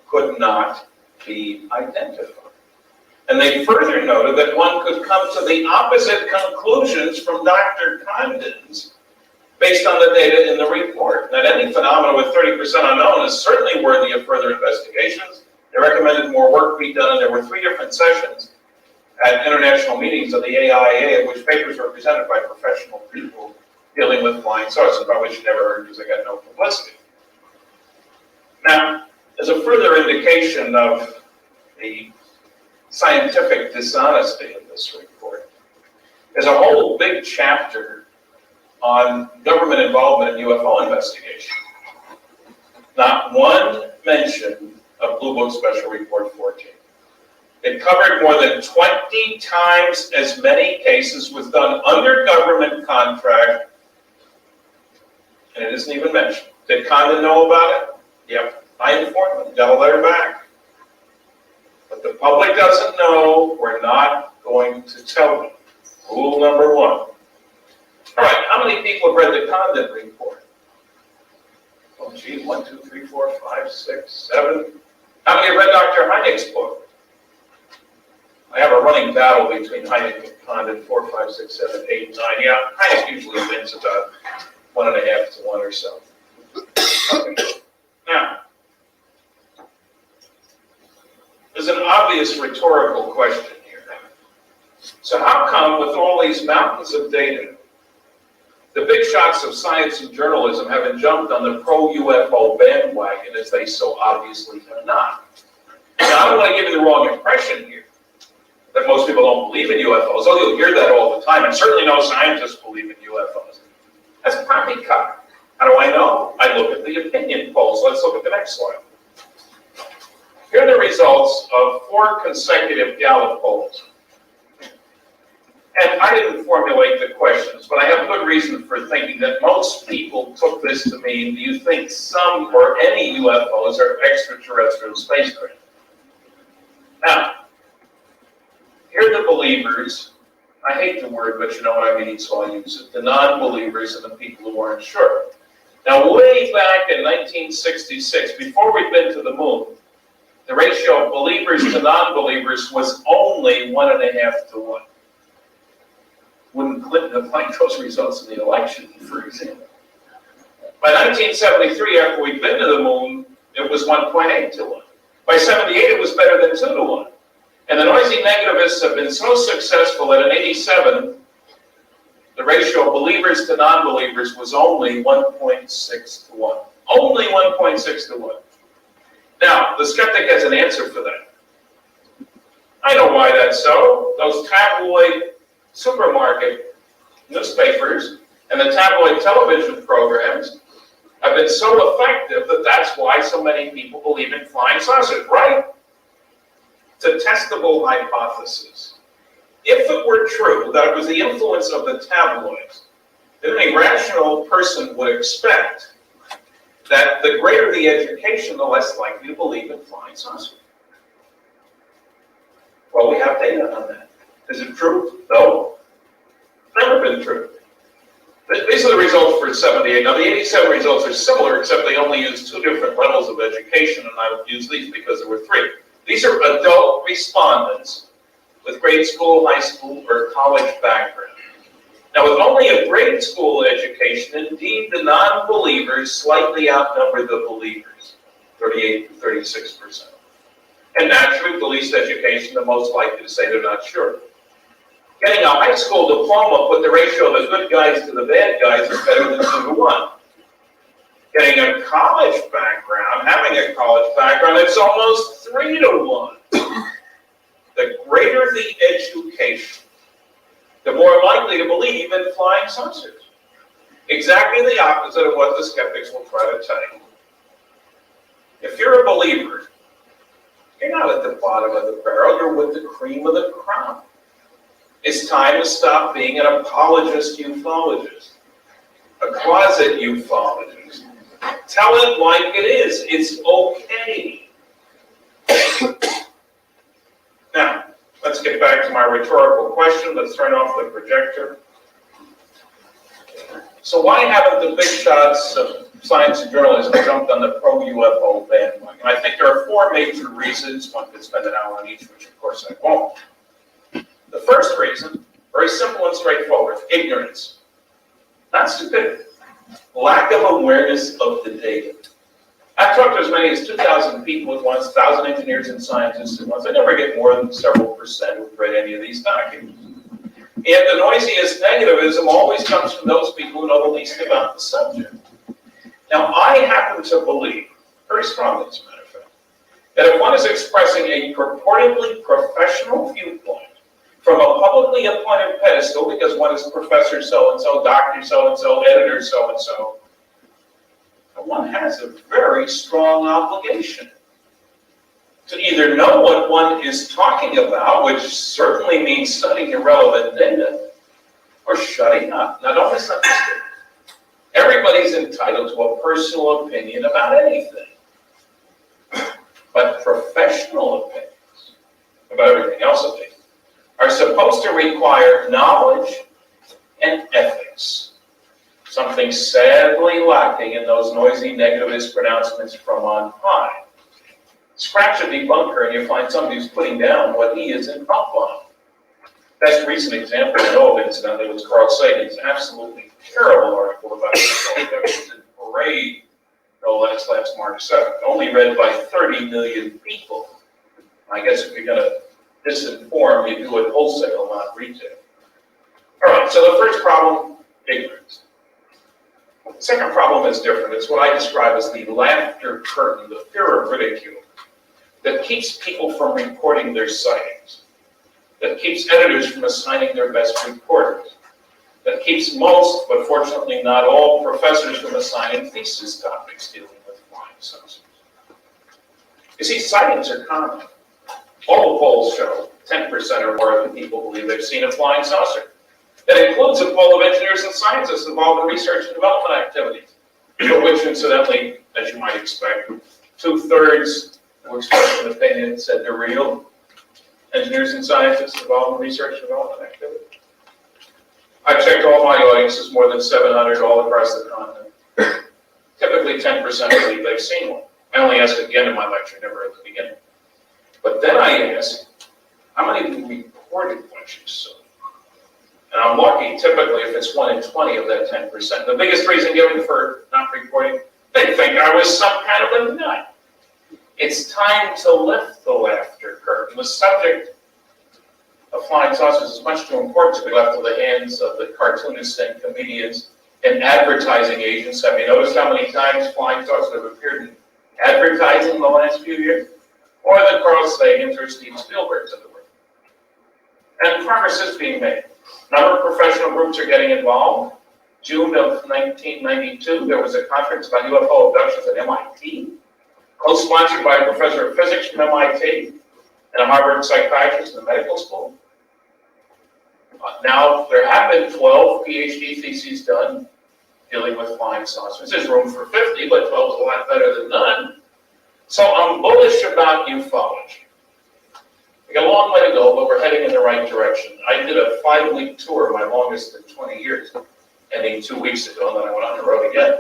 could not be identified. And they further noted that one could come to the opposite conclusions from Dr. Condon's based on the data in the report. That any phenomenon with 30% unknown is certainly worthy of further investigations, They recommended more work be done, and there were 3 different sessions at international meetings of the AIA, in which papers were presented by professional people dealing with flying saucers, about which you never heard because they got no publicity. Now, as a further indication of the scientific dishonesty in this report, there's a whole big chapter on government involvement in UFO investigation. Not one mention of Blue Book Special Report 14. It covered more than 20 times as many cases, was done under government contract, and it isn't even mentioned. Did Cardinal know about it? Yep, I informed them, got a letter back. But the public doesn't know, we're not going to tell them. Rule number 1. All right, how many people have read the Cardinal report? Oh, geez, 1, 2, 3, 4, 5, 6, 7. How many have read Dr. Hynek's book? I have a running battle between Hynek and Condon, 4, 5, 6, 7, 8, 9. Yeah, Hynek usually wins about 1.5 to 1 or so. Okay. Now, there's an obvious rhetorical question here. So how come, with all these mountains of data, the big shots of science and journalism haven't jumped on the pro-UFO bandwagon as they so obviously have not? Now, I don't want to give you the wrong impression here, that most people don't believe in UFOs, although you'll hear that all the time, and certainly no scientists believe in UFOs. That's poppycock. How do I know? I look at the opinion polls. Let's look at the next slide. Here are the results of 4 consecutive Gallup polls. And I didn't formulate the questions, but I have good reason for thinking that most people took this to mean, do you think some or any UFOs are extraterrestrial spacecraft? Now, here are the believers. I hate the word, but you know what I mean, so I'll use it. The non-believers and the people who aren't sure. Now, way back in 1966, before we'd been to the moon, the ratio of believers to non-believers was only 1.5 to 1. Wouldn't Clinton have liked those results in the election, for example? By 1973, after we'd been to the moon, it was 1.8 to 1. By 78, it was better than 2 to 1. And the noisy negativists have been so successful that in 87, the ratio of believers to non-believers was only 1.6 to 1. Only 1.6 to 1. Now, the skeptic has an answer for that. I know why that's so. Those tabloid supermarket newspapers and the tabloid television programs have been so effective that that's why so many people believe in flying saucers, right? It's a testable hypothesis. If it were true that it was the influence of the tabloids, then a rational person would expect that the greater the education, the less likely to believe in flying saucers. Well, we have data on that. Is it true? No. Never been true. These are the results for 78. Now, the 87 results are similar, except they only use 2 different levels of education, and I would use these because there were 3. These are adult respondents with grade school, high school, or college background. Now, with only a grade school education, indeed, the non-believers slightly outnumber the believers, 38 to 36%. And naturally, the least education, the most likely to say they're not sure. Getting a high school diploma with the ratio of the good guys to the bad guys is better than 2 to 1. Getting a college background, having a college background, it's almost 3 to 1. The greater the education, the more likely to believe in flying saucers. Exactly the opposite of what the skeptics will try to tell you. If you're a believer, you're not at the bottom of the barrel, you're with the cream of the crop. It's time to stop being an apologist ufologist, a closet ufologist. Tell it like it is. It's okay. Now, let's get back to my rhetorical question. Let's turn off the projector. So why haven't the big shots of science and journalism jumped on the pro-UFO bandwagon? I think there are 4 major reasons. One could spend an hour on each, which of course I won't. The first reason, very simple and straightforward, ignorance. Not stupidity. Lack of awareness of the data. I've talked to as many as 2,000 people at once, 1,000 engineers and scientists at once. I never get more than several percent who've read any of these documents. And the noisiest negativism always comes from those people who know the least about the subject. Now, I happen to believe, very strongly as a matter of fact, that if one is expressing a purportedly professional viewpoint from a publicly appointed pedestal because one is professor so-and-so, doctor so-and-so, editor so-and-so, one has a very strong obligation to either know what one is talking about, which certainly means studying irrelevant data, or shutting up. Now, don't misunderstand. Everybody's entitled to a personal opinion about anything. But professional opinions about everything else of it are supposed to require knowledge and ethics. Something sadly lacking in those noisy negativist pronouncements from on high. Scratch a debunker and you find somebody who's putting down what he isn't up on. Best recent example I know of, incidentally, was Carl Sagan's absolutely terrible article about the Fission parade, no less last March 7th, only read by 30 million people. I guess if you're going to disinform, you do it wholesale, not retail. All right, so the first problem, ignorance. The second problem is different. It's what I describe as the laughter curtain, the fear of ridicule, that keeps people from reporting their sightings, that keeps editors from assigning their best reporters, that keeps most, but fortunately not all, professors from assigning thesis topics dealing with flying saucers. You see, sightings are common. All the polls show 10% or more of the people believe they've seen a flying saucer. That includes a poll of engineers and scientists involved in research and development activities, for which, incidentally, as you might expect, 2/3 who expressed an opinion said they're real. Engineers and scientists involved in research and development activities. I've checked all my audiences, more than 700 all across the continent. Typically 10% believe they've seen one. I only ask again in my lecture, never at the beginning. But then I ask, how many of you reported what you saw? And I'm lucky, typically, if it's 1 in 20 of that 10%. The biggest reason given for not reporting, they think I was some kind of a nut. It's time to lift the laughter curtain. The subject of flying saucers is much too important to be left in the hands of the cartoonists and comedians and advertising agents. Have you noticed how many times flying saucers have appeared in advertising in the last few years? Or the Carl Sagans or Steve Spielbergs of the world. And progress is being made. A number of professional groups are getting involved. June of 1992, there was a conference about UFO abductions at MIT, co-sponsored by a professor of physics from MIT and a Harvard psychiatrist in the medical school. Now, there have been 12 PhD theses done dealing with flying saucers. There's room for 50, but 12 is a lot better than none. So I'm bullish about ufology. We got a long way to go, but we're heading in the right direction. I did a 5-week tour, my longest in 20 years, ending 2 weeks ago, and then I went on the road again.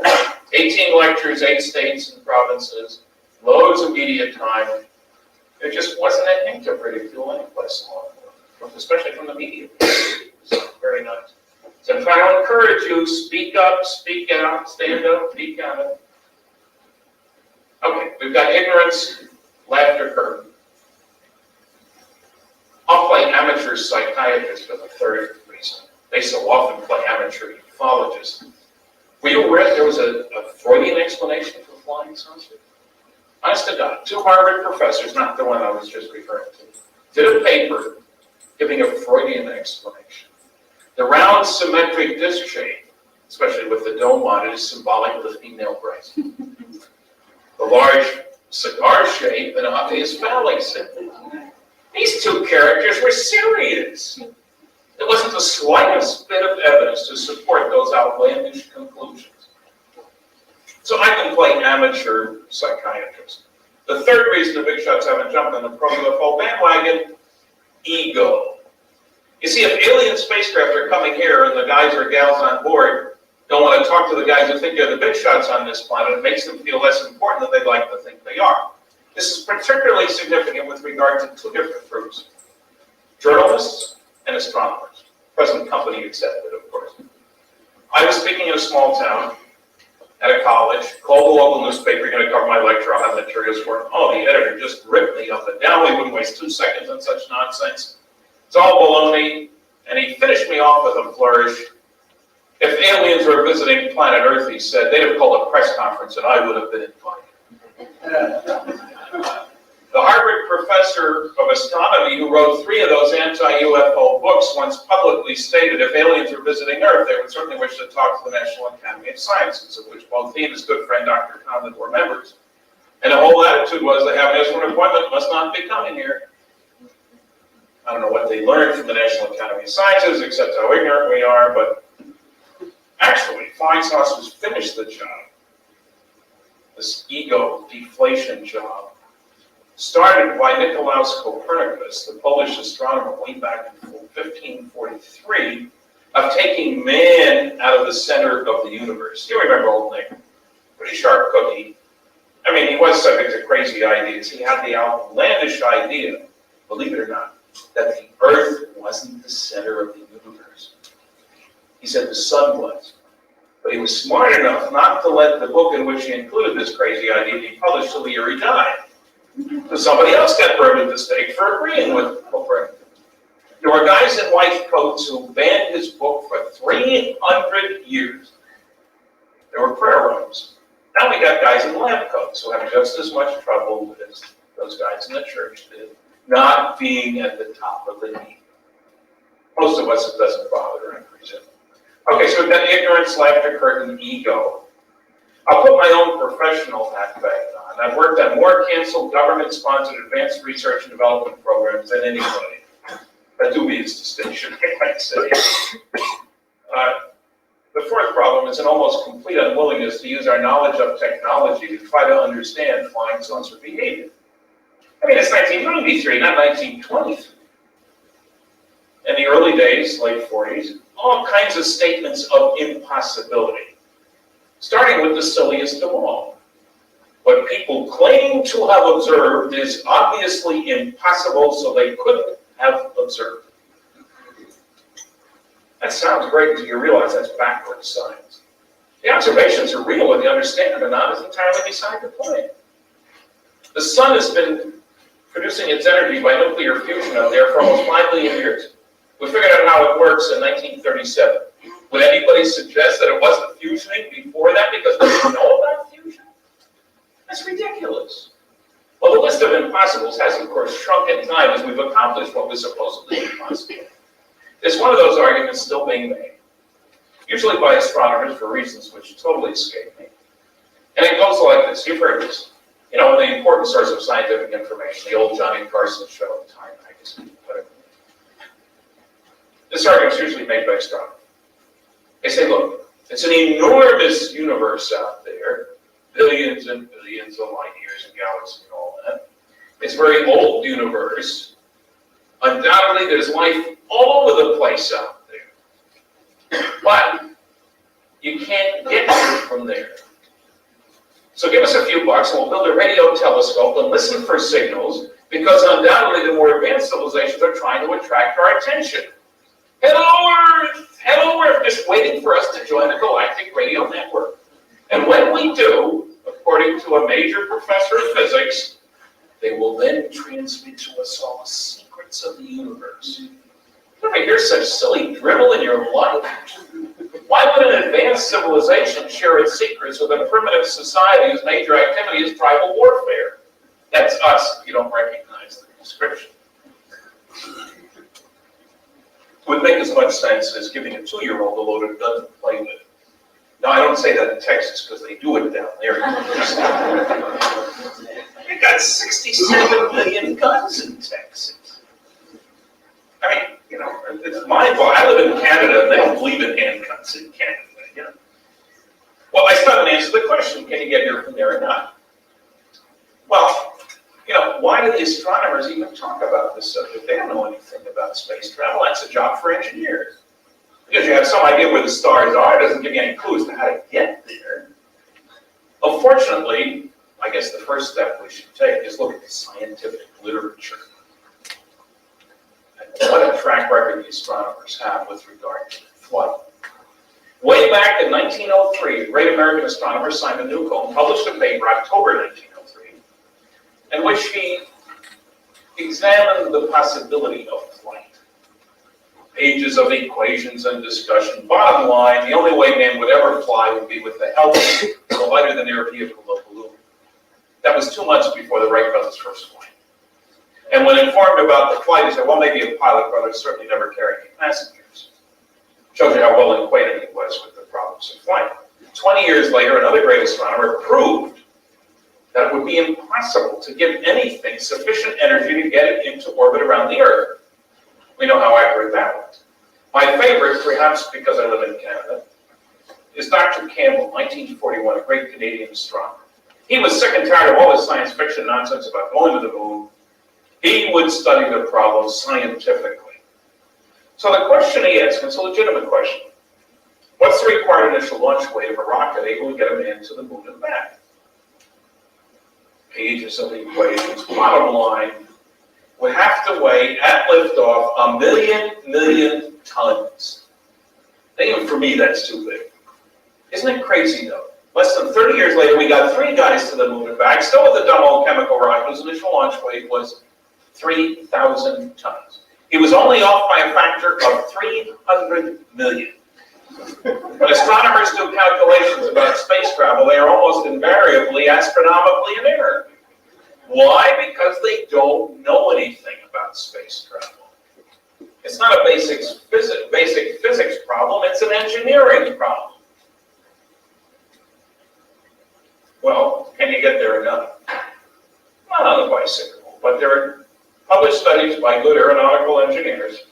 18 lectures, 8 states and provinces, loads of media time. There just wasn't a hint of ridicule anyplace along the way, especially from the media. So, very nice. So I'm trying to encourage you, speak up, speak out, stand up, speak out. Okay, we've got ignorance, laughter curtain. I'll play amateur psychiatrist for the third reason. They so often play amateur ufologists. Were you aware there was a Freudian explanation for flying saucers? Honest to God, 2 Harvard professors, not the one I was just referring to, did a paper giving a Freudian explanation. The round symmetric disc shape, especially with the dome on it, is symbolic of the female breast. The large cigar shape and obvious phallic symbol. These 2 characters were serious. There wasn't the slightest bit of evidence to support those outlandish conclusions. So I can play amateur psychiatrist. The third reason the big shots haven't jumped on the pro-UFO bandwagon, ego. You see, if alien spacecraft are coming here and the guys or gals on board don't want to talk to the guys who think they're the big shots on this planet, it makes them feel less important than they'd like to think they are. This is particularly significant with regard to 2 different groups, journalists and astronomers, present company accepted, of course. I was speaking in a small town at a college, called the local newspaper, you're gonna cover my lecture, I'll have materials for it. Oh, the editor just ripped me up and down, we wouldn't waste 2 seconds on such nonsense. It's all baloney, and he finished me off with a flourish. If aliens were visiting planet Earth, he said, they'd have called a press conference and I would have been invited. The Harvard professor of astronomy who wrote 3 of those anti-UFO books once publicly stated if aliens were visiting Earth, they would certainly wish to talk to the National Academy of Sciences, of which both he and his good friend Dr. Cardinal were members. And the whole attitude was they have an an appointment, must not be coming here. I don't know what they learned from the National Academy of Sciences, except how ignorant we are, but actually, flying saucers finished the job. This ego deflation job, started by Nicolaus Copernicus, the Polish astronomer, way back in 1543, of taking man out of the center of the universe. You remember old Nick, pretty sharp cookie. I mean, he was subject to crazy ideas. He had the outlandish idea, believe it or not, that the Earth wasn't the center of the universe. He said the sun was. But he was smart enough not to let the book in which he included this crazy idea be published till the year he died. So somebody else got burned at the stake for agreeing with Copernicus. There were guys in white coats who banned his book for 300 years. There were prayer rooms. Now we got guys in lab coats who have just as much trouble as those guys in the church did, not being at the top of the heap. Most of us, it doesn't bother, I presume. Okay, so we've got ignorance, laughter curtain, ego. I'll put my own professional hat back on. I've worked on more canceled government-sponsored advanced research and development programs than anybody. A dubious distinction, I might say. The fourth problem is an almost complete unwillingness to use our knowledge of technology to try to understand flying saucer behavior. I mean, it's 1993, not 1923. In the early days, late 40s, all kinds of statements of impossibility, starting with the silliest of all. What people claim to have observed is obviously impossible, so they couldn't have observed. That sounds great until you realize that's backwards science. The observations are real, whether you understand it or not is entirely beside the point. The sun has been producing its energy by nuclear fusion out there for almost 5 million years. We figured out how it works in 1937. Would anybody suggest that it wasn't fusioning before that because we didn't know about fusion? That's ridiculous. Well, the list of impossibles has, of course, shrunk in time as we've accomplished what was supposedly impossible. It's one of those arguments still being made, usually by astronomers for reasons which totally escape me. And it goes like this. You've heard this. You know, the important source of scientific information, the old Johnny Carson show, Time magazine, whatever. This argument is usually made by astronomers. They say, look, it's an enormous universe out there, billions and billions of light years and galaxies and all that. It's a very old universe. Undoubtedly, there's life all over the place out there. But you can't get it from there. So give us a few bucks and we'll build a radio telescope and listen for signals, because undoubtedly the more advanced civilizations are trying to attract our attention. Hello Earth, just waiting for us to join the galactic radio network. And when we do, according to a major professor of physics, they will then transmit to us all the secrets of the universe. You ever hear such silly drivel in your life? Why would an advanced civilization share its secrets with a primitive society whose major activity is tribal warfare? That's us, if you don't recognize the description. It would make as much sense as giving a 2-year-old a loaded gun to play with. Now, I don't say that in Texas because they do it down there. They got 67 million guns in Texas. I mean, you know, it's mind-blowing. I live in Canada and they don't believe in handguns in Canada, you know. Well, I still haven't answered the question, can you get here from there or not? Well, you know, why do the astronomers even talk about this subject? They don't know anything about space travel. That's a job for engineers. Because you have some idea where the stars are, it doesn't give you any clues to how to get there. Unfortunately, I guess the first step we should take is look at the scientific literature. And what a track record the astronomers have with regard to flight. Way Way back in 1903, the great American astronomer Simon Newcomb published a paper, October 1903, in which he examined the possibility of flight. Pages of equations and discussion. Bottom line, the only way man would ever fly would be with the help of a lighter-than-air vehicle, a balloon. That was 2 months before the Wright brothers' first flight. And when informed about the flight, he said, well, maybe a pilot, but I'd certainly never carry any passengers. Shows you how well acquainted he was with the problems of flight. 20 years later, another great astronomer proved that it would be impossible to give anything sufficient energy to get it into orbit around the Earth. We know how accurate that was. My favorite, perhaps because I live in Canada, is Dr. Campbell, 1941, a great Canadian astronomer. He was sick and tired of all this science fiction nonsense about going to the moon. He would study the problem scientifically. So the question he asked, and it's a legitimate question, what's the required initial launch weight of a rocket able to get a man to the moon and back? Pages of equations. Bottom line, would have to weigh at liftoff 1 million tons. Even for me, that's too big. Isn't it crazy, though? Less than 30 years later, we got 3 guys to the moon and back, still with the dumb old chemical rocket whose initial launch weight was 3,000 tons. He was only off by a factor of 300 million. When astronomers do calculations about space travel, they are almost invariably astronomically in error. Why? Because they don't know anything about space travel. It's not a basic physics problem, it's an engineering problem. Well, can you get there enough? Not on a bicycle, but there are published studies by good aeronautical engineers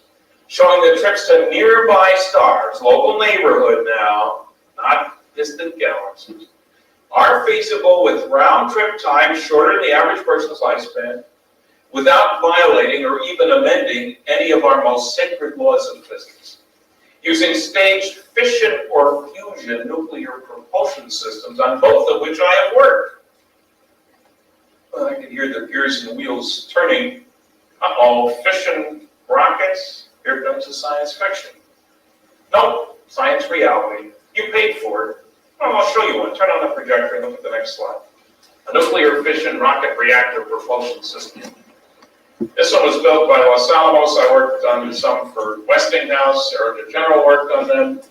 showing that trips to nearby stars, local neighborhood now, not distant galaxies, are feasible with round-trip time shorter than the average person's lifespan, without violating or even amending any of our most sacred laws of physics. Using staged fission or fusion nuclear propulsion systems, on both of which I have worked. Well, I can hear the gears and wheels turning. Uh-oh, fission rockets? Here comes the science fiction. Nope, science reality. You paid for it. Well, I'll show you one. Turn on the projector and look at the next slide. A nuclear fission rocket reactor propulsion system. This one was built by Los Alamos. I worked on some for Westinghouse. Sarah General worked on them.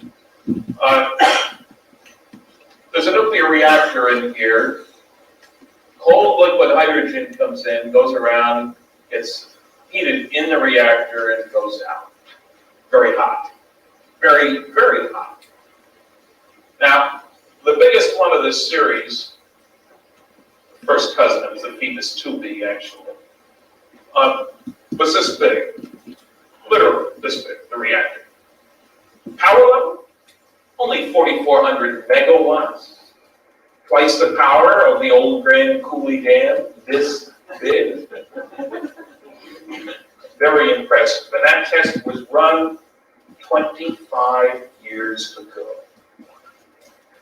There's a nuclear reactor in here. Cold liquid hydrogen comes in, goes around, gets heated in the reactor, and goes out. Very hot. Very, very hot. Now, the biggest one of this series, first cousin, it was the Phoebus 2B actually, was this big. Literally this big, the reactor. Power level? Only 4,400 megawatts. Twice the power of the old Grand Coulee Dam. This big. Very impressive. And that test was run 25 years ago.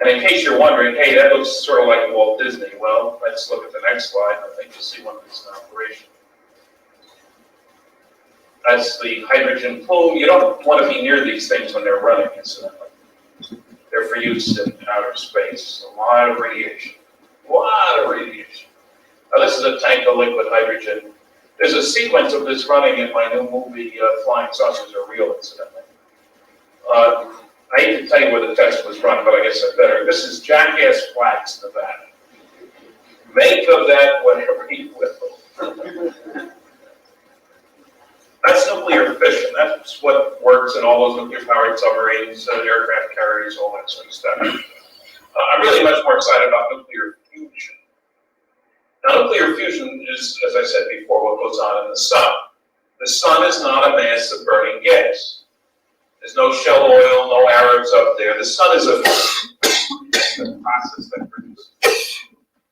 And in case you're wondering, hey, that looks sort of like Walt Disney. Well, let's look at the next slide. I think you'll see one of these in operation. That's the hydrogen plume. You don't want to be near these things when they're running, incidentally. They're for use in outer space. A lot of radiation. A lot of radiation. Now, this is a tank of liquid hydrogen. There's a sequence of this running in my new movie, Flying Saucers Are Real, incidentally. I hate to tell you where the test was run, but I guess I better. This is Jackass Flats, Nevada. Make of that whatever you will. That's nuclear fission. That's what works in all those nuclear-powered submarines, aircraft carriers, all that sort of stuff. I'm really much more excited about nuclear fusion. Now, nuclear fusion is, as I said before, what goes on in the sun. The sun is not a mass of burning gas. There's no Shell Oil, no Arabs up there. The sun is a process that produces.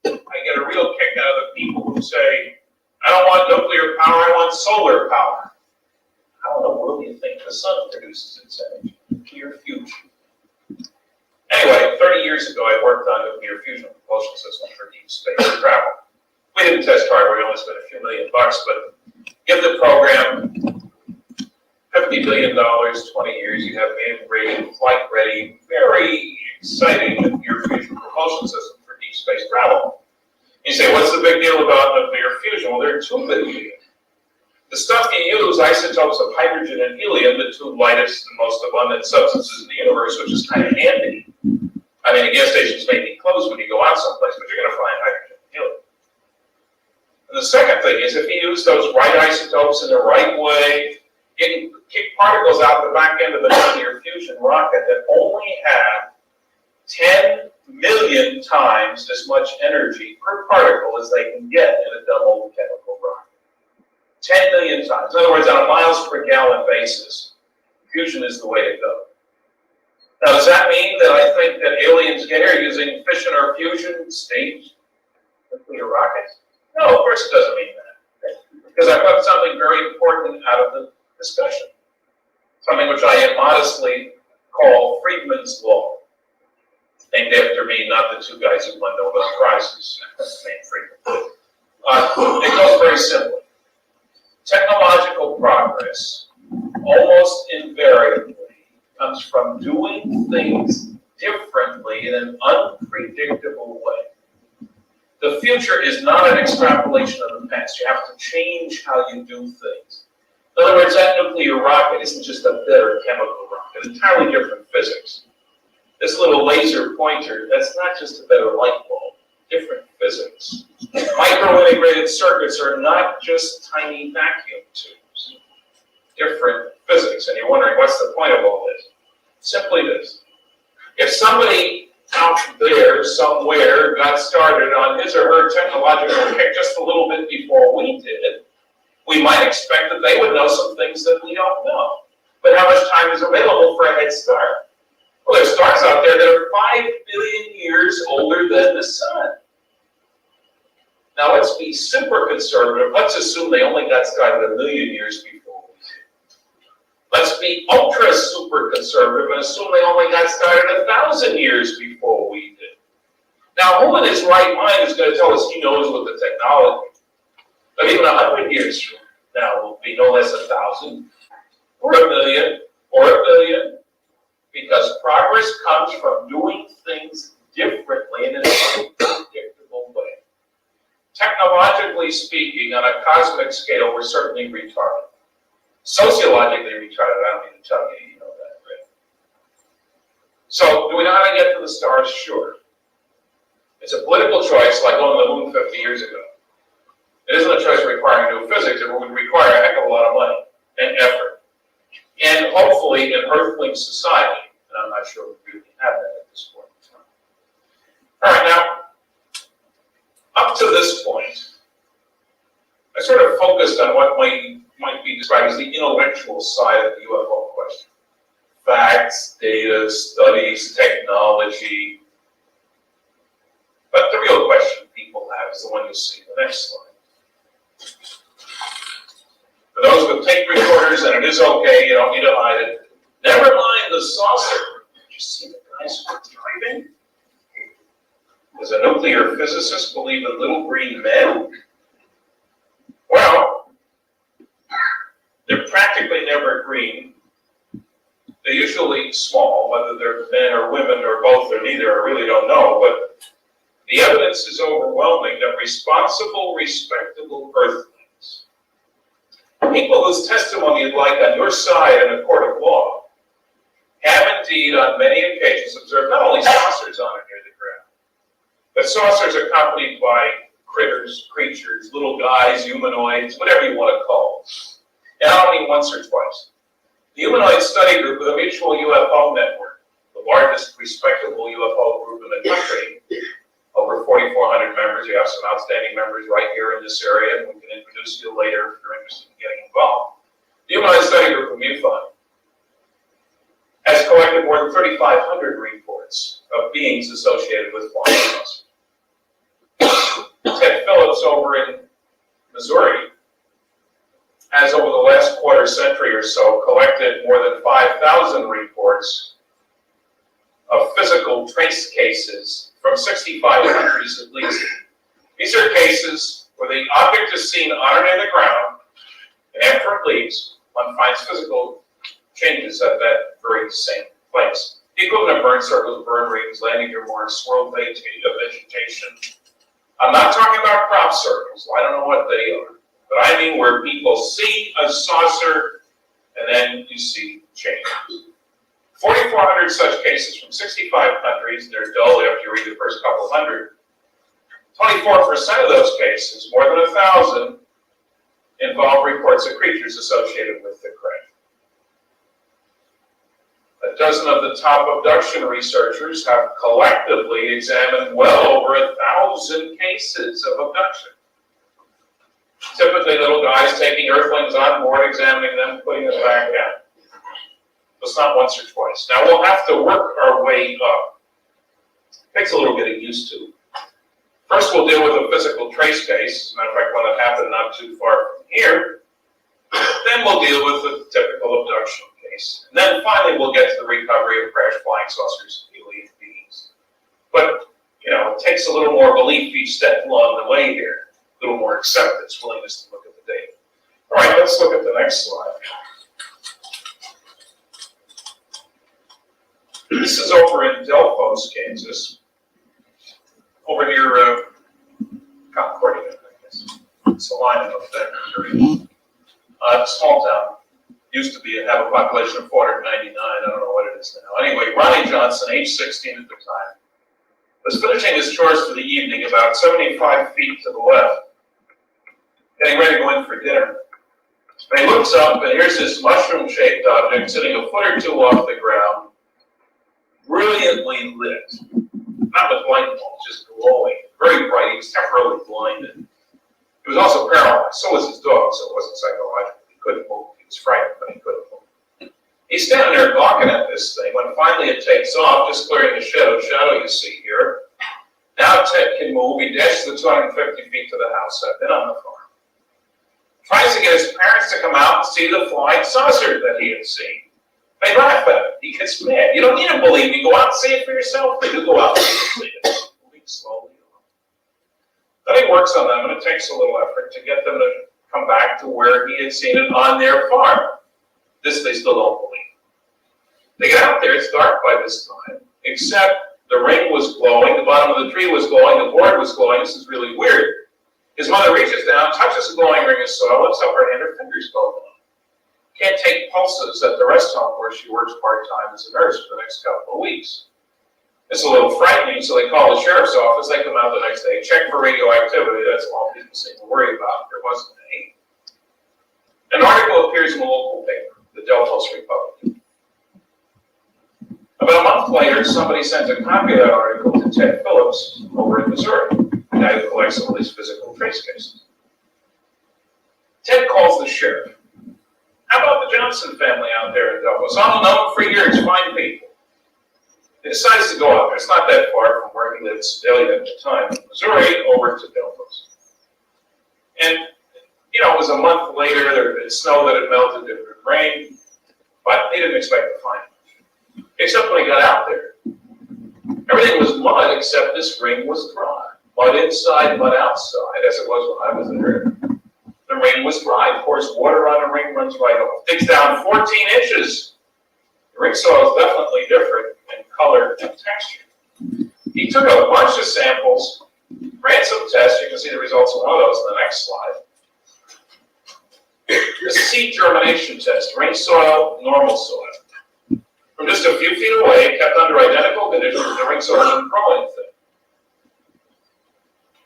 I get a real kick out of the people who say, I don't want nuclear power, I want solar power. How in the world do you think the sun produces its energy? Nuclear fusion. Anyway, 30 years ago, I worked on nuclear fusion propulsion systems for deep space travel. We didn't test hardware, we only spent a few $1 million, but give the program $50 $50 billion, 20 years, you have man-ready, flight-ready, very exciting nuclear fusion propulsion system for deep space travel. You say, what's the big deal about nuclear fusion? Well, there are two big deals. The stuff you use, isotopes of hydrogen and helium, the two lightest and most abundant substances in the universe, which is kind of handy. I mean, the gas stations may be closed when you go out someplace, but you're going to find hydrogen and helium. And the second thing is, if you use those right isotopes in the right way, you can kick particles out the back end of the nuclear fusion rocket that only have 10 million times as much energy per particle as they can get in a double chemical rocket. 10 million times. In other words, on a miles per gallon basis, fusion is the way to go. Now, does that mean that I think that aliens get here using fission or fusion staged nuclear rockets? No, of course it doesn't mean that. Because I left something very important out of the discussion. Something which I modestly call Friedman's Law. Named after me, not the two guys who won Nobel Prizes. Named Friedman. It goes very simply. Technological progress almost invariably comes from doing things differently in an unpredictable way. The future is not an extrapolation of the past. You have to change how you do things. In other words, that nuclear rocket isn't just a better chemical rocket, entirely different physics. This little laser pointer, that's not just a better light bulb, different physics. Micro-integrated circuits are not just tiny vacuum tubes. Different physics. And you're wondering, what's the point of all this? Simply this. If somebody out there, somewhere, got started on his or her technological kick just a little bit before we did, we might expect that they would know some things that we don't know. But how much time is available for a head start? Well, there's stars out there that are 5 billion years older than the sun. Now, let's be super conservative. Let's assume they only got started 1 million years before we did. Let's be ultra super conservative and assume they only got started 1,000 years before we did. Now, who in his right mind is going to tell us he knows what the technology is? But even 100 years from now will be no less 1,000, or 1 million, or 1 billion, because progress comes from doing things differently in an unpredictable way. Technologically speaking, on a cosmic scale, we're certainly retarded. Sociologically retarded, I don't need to tell you, you know that, right? So, do we know how to get to the stars? Sure. It's a political choice, like going to the moon 50 years ago. It isn't a choice requiring new physics. It would require a heck of a lot of money and effort. And hopefully an Earthling society. And I'm not sure we really have that at this point in time. All right, now, up to this point, I sort of focused on what might be described as the intellectual side of the UFO question. Facts, data, studies, technology. But the real question people have is the one you'll see in the next slide. For those with tape recorders, and it is okay, you don't need to hide it. Never mind the saucer. Did you see the guys who were driving? Does a nuclear physicist believe in little green men? Well, they're practically never green. They're usually small, whether they're men or women or both or neither, I really don't know, but the evidence is overwhelming that responsible, respectable Earthlings, people whose testimony is like on your side in a court of law, have indeed on many occasions observed not only saucers on or near the ground, but saucers accompanied by critters, creatures, little guys, humanoids, whatever you want to call them. And not only once or twice. The Humanoid Study Group, with a mutual UFO network, the largest respectable UFO group in the country, over 4,400 members. You have some outstanding members right here in this area, and we can introduce you later if you're interested in getting involved. The Humanoid Study Group from UFO has collected more than 3,500 reports of beings associated with flying saucers. Ted Phillips over in Missouri has, over the last quarter century or so, collected more than 5,000 reports of physical trace cases from 65 countries at least. These are cases where the object is seen on or near the ground, and after it leaves, one finds physical changes at that very same place. The equivalent of burn circles, burn rings, landing gear marks, swirled vegetation. I'm not talking about crop circles. I don't know what they are. But I mean where people see a saucer and then you see changes. 4,400 such cases from 65 countries. They're dull after you read the first couple hundred. 24% of those cases, more than 1,000, involve reports of creatures associated with the crash. A dozen of the top abduction researchers have collectively examined well over 1,000 cases of abduction. Typically little guys taking earthlings on board, examining them, putting them back out. It's not once or twice. Now we'll have to work our way up. Takes a little getting used to. First we'll deal with a physical trace case. As a matter of fact, one that happened not too far from here. Then we'll deal with the typical abduction case. And then finally we'll get to the recovery of crashed flying saucers and alien beings. But, you know, it takes a little more belief each step along the way here. A little more acceptance, willingness to look at the data. All right, let's look at the next slide. This is over in Delphos, Kansas. Over near Concordia, I guess. It's a line up there. Small town. Used to have a population of 499. I don't know what it is now. Anyway, Ronnie Johnson, age 16 at the time, was finishing his chores for the evening about 75 feet to the left, getting ready to go in for dinner. And he looks up, and here's this mushroom-shaped object sitting a foot or two off the ground, brilliantly lit. Not with light bulbs, just glowing, very bright. He was temporarily blinded. He was also paralyzed. So was his dog, so it wasn't psychological. He couldn't move. He was frightened, but he couldn't move. He's standing there gawking at this thing when finally it takes off, just clearing the shadow you see here. Now Ted can move. He dashes the 250 feet to the house. I've been on the farm. Tries to get his parents to come out and see the flying saucer that he had seen. They laugh at him. He gets mad. You don't need to believe me. Go out and see it for yourself. They do go out and see it. Moving slowly on. Then he works on them, and it takes a little effort to get them to come back to where he had seen it on their farm. This they still don't believe. They get out there. It's dark by this time, except the ring was glowing. The bottom of the tree was glowing. The board was glowing. This is really weird. His mother reaches down, touches the glowing ring of soil, lifts up her hand, her fingers go down. Can't take pulses at the rest home where she works part-time as a nurse for the next couple of weeks. It's a little frightening, so they call the sheriff's office. They come out the next day, check for radioactivity. That's all people seem to worry about. There wasn't any. An article appears in the local paper, the Delphos Republican. About a month later, somebody sends a copy of that article to Ted Phillips over in Missouri, the guy who collects all these physical trace cases. Ted calls the sheriff. How about the Johnson family out there in Delphos? I've known them for years, fine people. He decides to go out there. It's not that far from where he lived at the time, in Missouri, over to Delphos. And, you know, it was a month later. There had been snow that had melted, there had been rain, but he didn't expect to find much. Except when he got out there. Everything was mud except this ring was dry. Mud inside, mud outside, as it was when I was there. The ring was dry, pours water on the ring, runs right off. Digs down 14 inches. The ring soil is definitely different in color and texture. He took a bunch of samples, ran some tests. You can see the results of one of those in the next slide. This is seed germination test, ring soil, normal soil. From just a few feet away, kept under identical conditions, the ring soil didn't grow anything.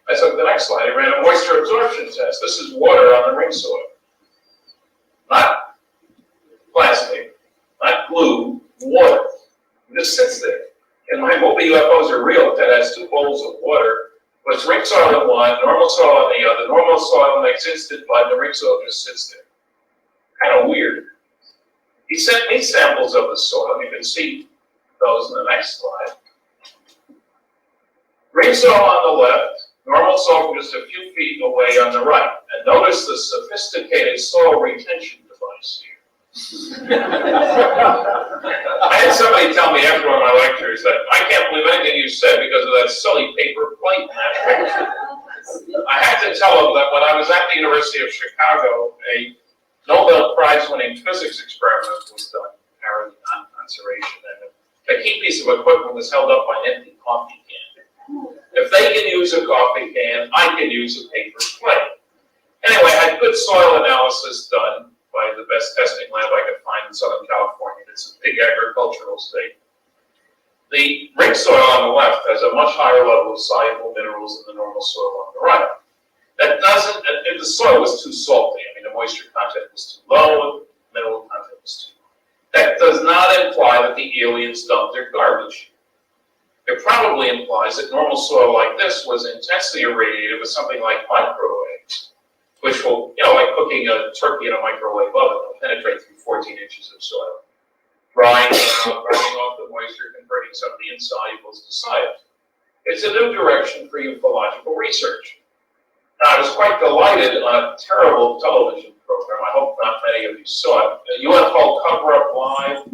I took the next slide. I ran a moisture absorption test. This is water on the ring soil. Not plastic, not glue, water. It just sits there. In my movie, UFOs Are Real, that has two bowls of water. But it's ring soil in one, normal soil in the other. Normal soil makes instant mud, the ring soil just sits there. Kind of weird. He sent me samples of the soil. You can see those in the next slide. Ring soil on the left. Normal soil from just a few feet away on the right. And notice the sophisticated soil retention device here. I had somebody tell me after one of my lectures that I can't believe anything you said because of that silly paper plate in that picture. I had to tell them that when I was at the University of Chicago, a Nobel Prize winning physics experiment was done. of equipment was held up by an empty coffee can. If they can use a coffee can, I can use a paper plate. Anyway, I had good soil analysis done by the best testing lab I could find in Southern California. It's a big agricultural state. The ring soil on the left has a much higher level of soluble minerals than the normal soil on the right. That doesn't, and the soil was too salty. I mean, the moisture content was too low, mineral content was too low. That does not imply that the aliens dumped their garbage. It probably implies that normal soil like this was intensely irradiated with something like microwaves, which will, like cooking a turkey in a microwave oven, will penetrate through 14 inches of soil, drying off the moisture, converting some of the insolubles to solutes. It's a new direction for ufological research. Now, I was quite delighted on a terrible television program, I hope not many of you saw it, a UFO cover-up live,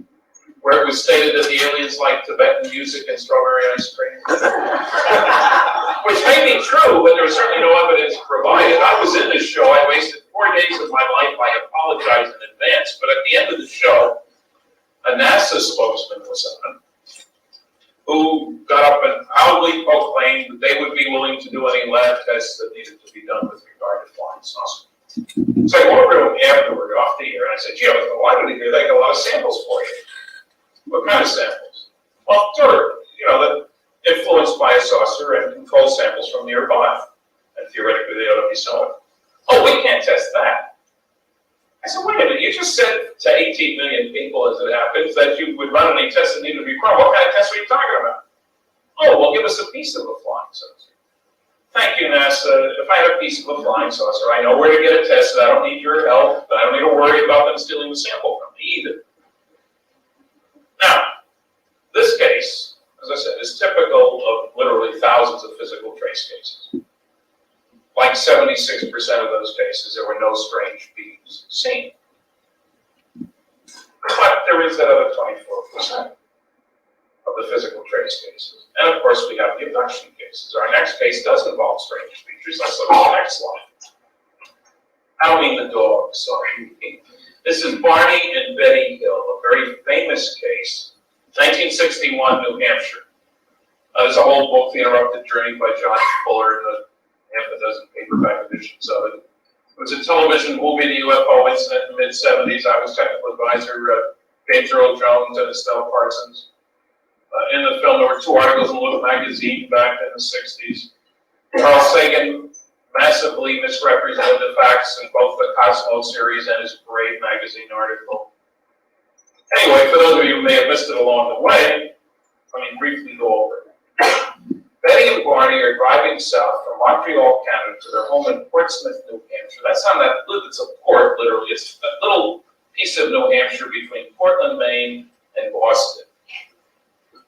where it was stated that the aliens like Tibetan music and strawberry ice cream. Which may be true, but there was certainly no evidence provided. I was in this show, I wasted 4 days of my life, I apologize in advance, but at the end of the show, a NASA spokesman was on, who got up and proudly proclaimed that they would be willing to do any lab tests that needed to be done with regard to flying saucers. So I went over to him afterward, off the air, and I said, gee, I was delighted to hear they got a lot of samples for you. What kind of samples? Well, dirt, that influenced by a saucer and control samples from nearby. And theoretically, they ought to be similar. Oh, we can't test that. I said, wait a minute, you just said to 18 million people as it happens that you would run any tests that needed to be run. What kind of tests are you talking about? Oh, well, give us a piece of a flying saucer. Thank you, NASA. If I had a piece of a flying saucer, I know where to get it tested. I don't need your help. I don't need to worry about them stealing the sample from me either. Now, this case, as I said, is typical of literally thousands of physical trace cases. Like 76% of those cases, there were no strange beings seen. But there is that other 24% of the physical trace cases. And of course, we have the abduction cases. Our next case does involve strange features. Let's look at the next slide. I don't mean the dog, sorry. This is Barney and Betty Hill, a very famous case, 1961, New Hampshire. There's a whole book, The Interrupted Journey by John Fuller, and half a dozen paperback editions of it. It was a television movie, The UFO Incident, in the mid-70s. I was technical advisor, James Earl Jones and Estelle Parsons. In the film, there were 2 articles in Look magazine back in the 60s. Carl Sagan massively misrepresented the facts in both the Cosmos series and his Parade magazine article. Anyway, for those of you who may have missed it along the way, let me briefly go over it. Betty and Barney are driving south from Montreal, Canada, to their home in Portsmouth, New Hampshire. That's on that, it's a port, literally. It's a little piece of New Hampshire between Portland, Maine, and Boston.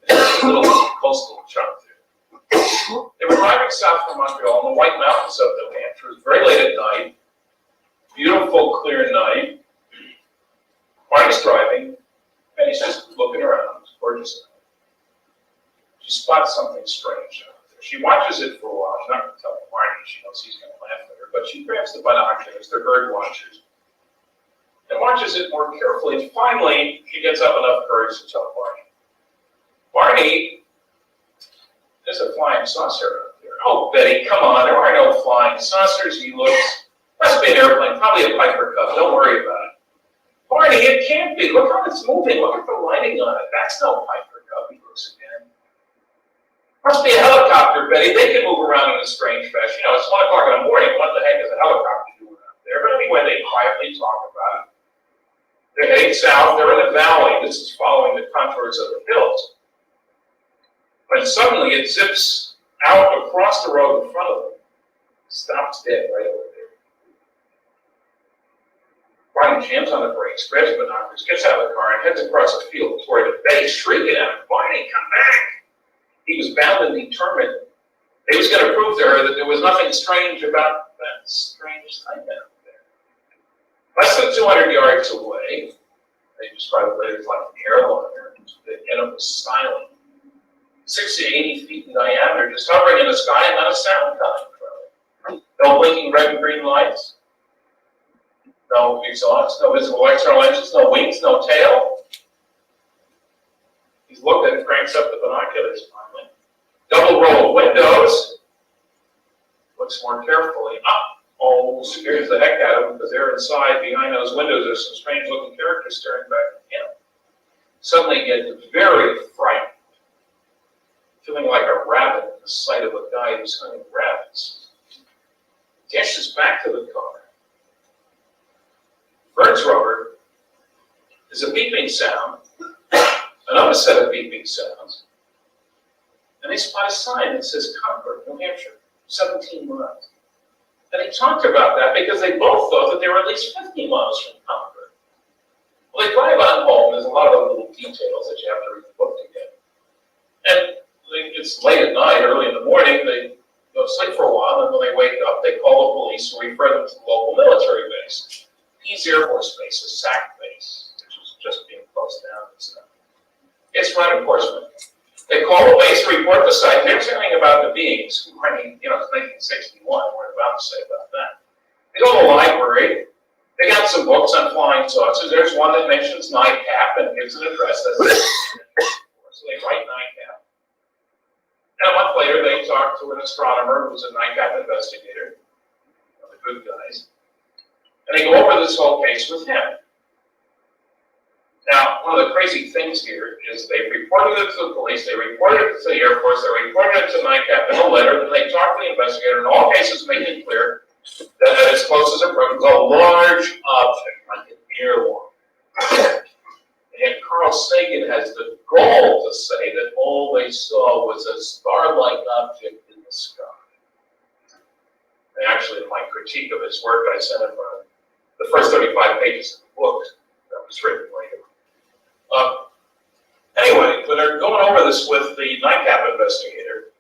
It's a little coastal chunk there. They were driving south from Montreal in the White Mountains of New Hampshire. It was very late at night, beautiful, clear night. Barney's driving, and he's just looking around. It's gorgeous. She spots something strange out there. She watches it for a while. She's not going to tell Barney. She knows he's going to laugh at her. But she grabs the binoculars, they're bird watchers, and watches it more carefully. And finally, she gets up enough courage to tell Barney. Barney, there's a flying saucer out there. Oh, Betty, come on. There are no flying saucers. He looks. Must be an airplane, probably a Piper Cub. Don't worry about it. Barney, it can't be. Look how it's moving. Look at the lighting on it. That's no Piper Cub. He looks again. Must be a helicopter, Betty. They can move around in a strange fashion. It's 1 o'clock in the morning. What the heck is a helicopter doing out there? But anyway, they quietly talk about it. They're heading south. They're in a valley. This is following the contours of the hills. But suddenly it zips out across the road in front of them. Stops dead right over there. Barney jams on the brakes, grabs binoculars, gets out of the car, and heads across the field toward it. Betty's shrieking at him, Barney, come back! He was bound and determined. He was going to prove to her that there was nothing strange about that strange thing out there. Less than 200 yards away, they described it as like an airliner, and it was silent. 60 to 80 feet in diameter, just hovering in the sky and not a sound coming from it. No blinking red and green lights, no exhaust, no visible external engines, no wings, no tail. He's looked at it for cranks up the binoculars finally. Double row of windows. Looks more carefully. Oh, scares the heck out of him because they're inside. Behind those windows, there's some strange looking characters staring back at him. Suddenly he gets very frightened, feeling like a rabbit at the sight of a guy who's hunting rabbits. Dashes back to the car. Bird's rubber is a beeping sound, another set of beeping sounds, and they spot a sign that says Concord, New Hampshire, 17 miles. And they talked about that because they both thought that they were at least 50 miles from Concord. Well, they drive on home. There's a lot of little details that you have to read the book to get. And it's late at night, early in the morning. They go to sleep for a while, and when they wake up, they call the police and refer them to the local military base. Pease Air Force Base, a SAC base, which is just being closed down. It's right enforcement. They call the base, report the site. They're saying about the beings. I mean, it's 1961. We're about to say about that. They go to the library. They got some books on flying saucers. There's one that mentions NICAP and gives an address. That's so they write NICAP. And a month later, they talk to an astronomer who's a NICAP investigator, one of the good guys. And they go over this whole case with him. Now, one of the crazy things here is they reported it to the police, they reported it to the Air Force, they reported it to NICAP in a letter, and they talked to the investigator, in all cases making clear that at as close as approaches a large object, like an earworm. And Carl Sagan has the gall to say that all they saw was a star-like object in the sky. And actually, in my critique of his work, I sent him the first 35 pages of the book that was written later. Anyway, when they're going over this with the NICAP investigator,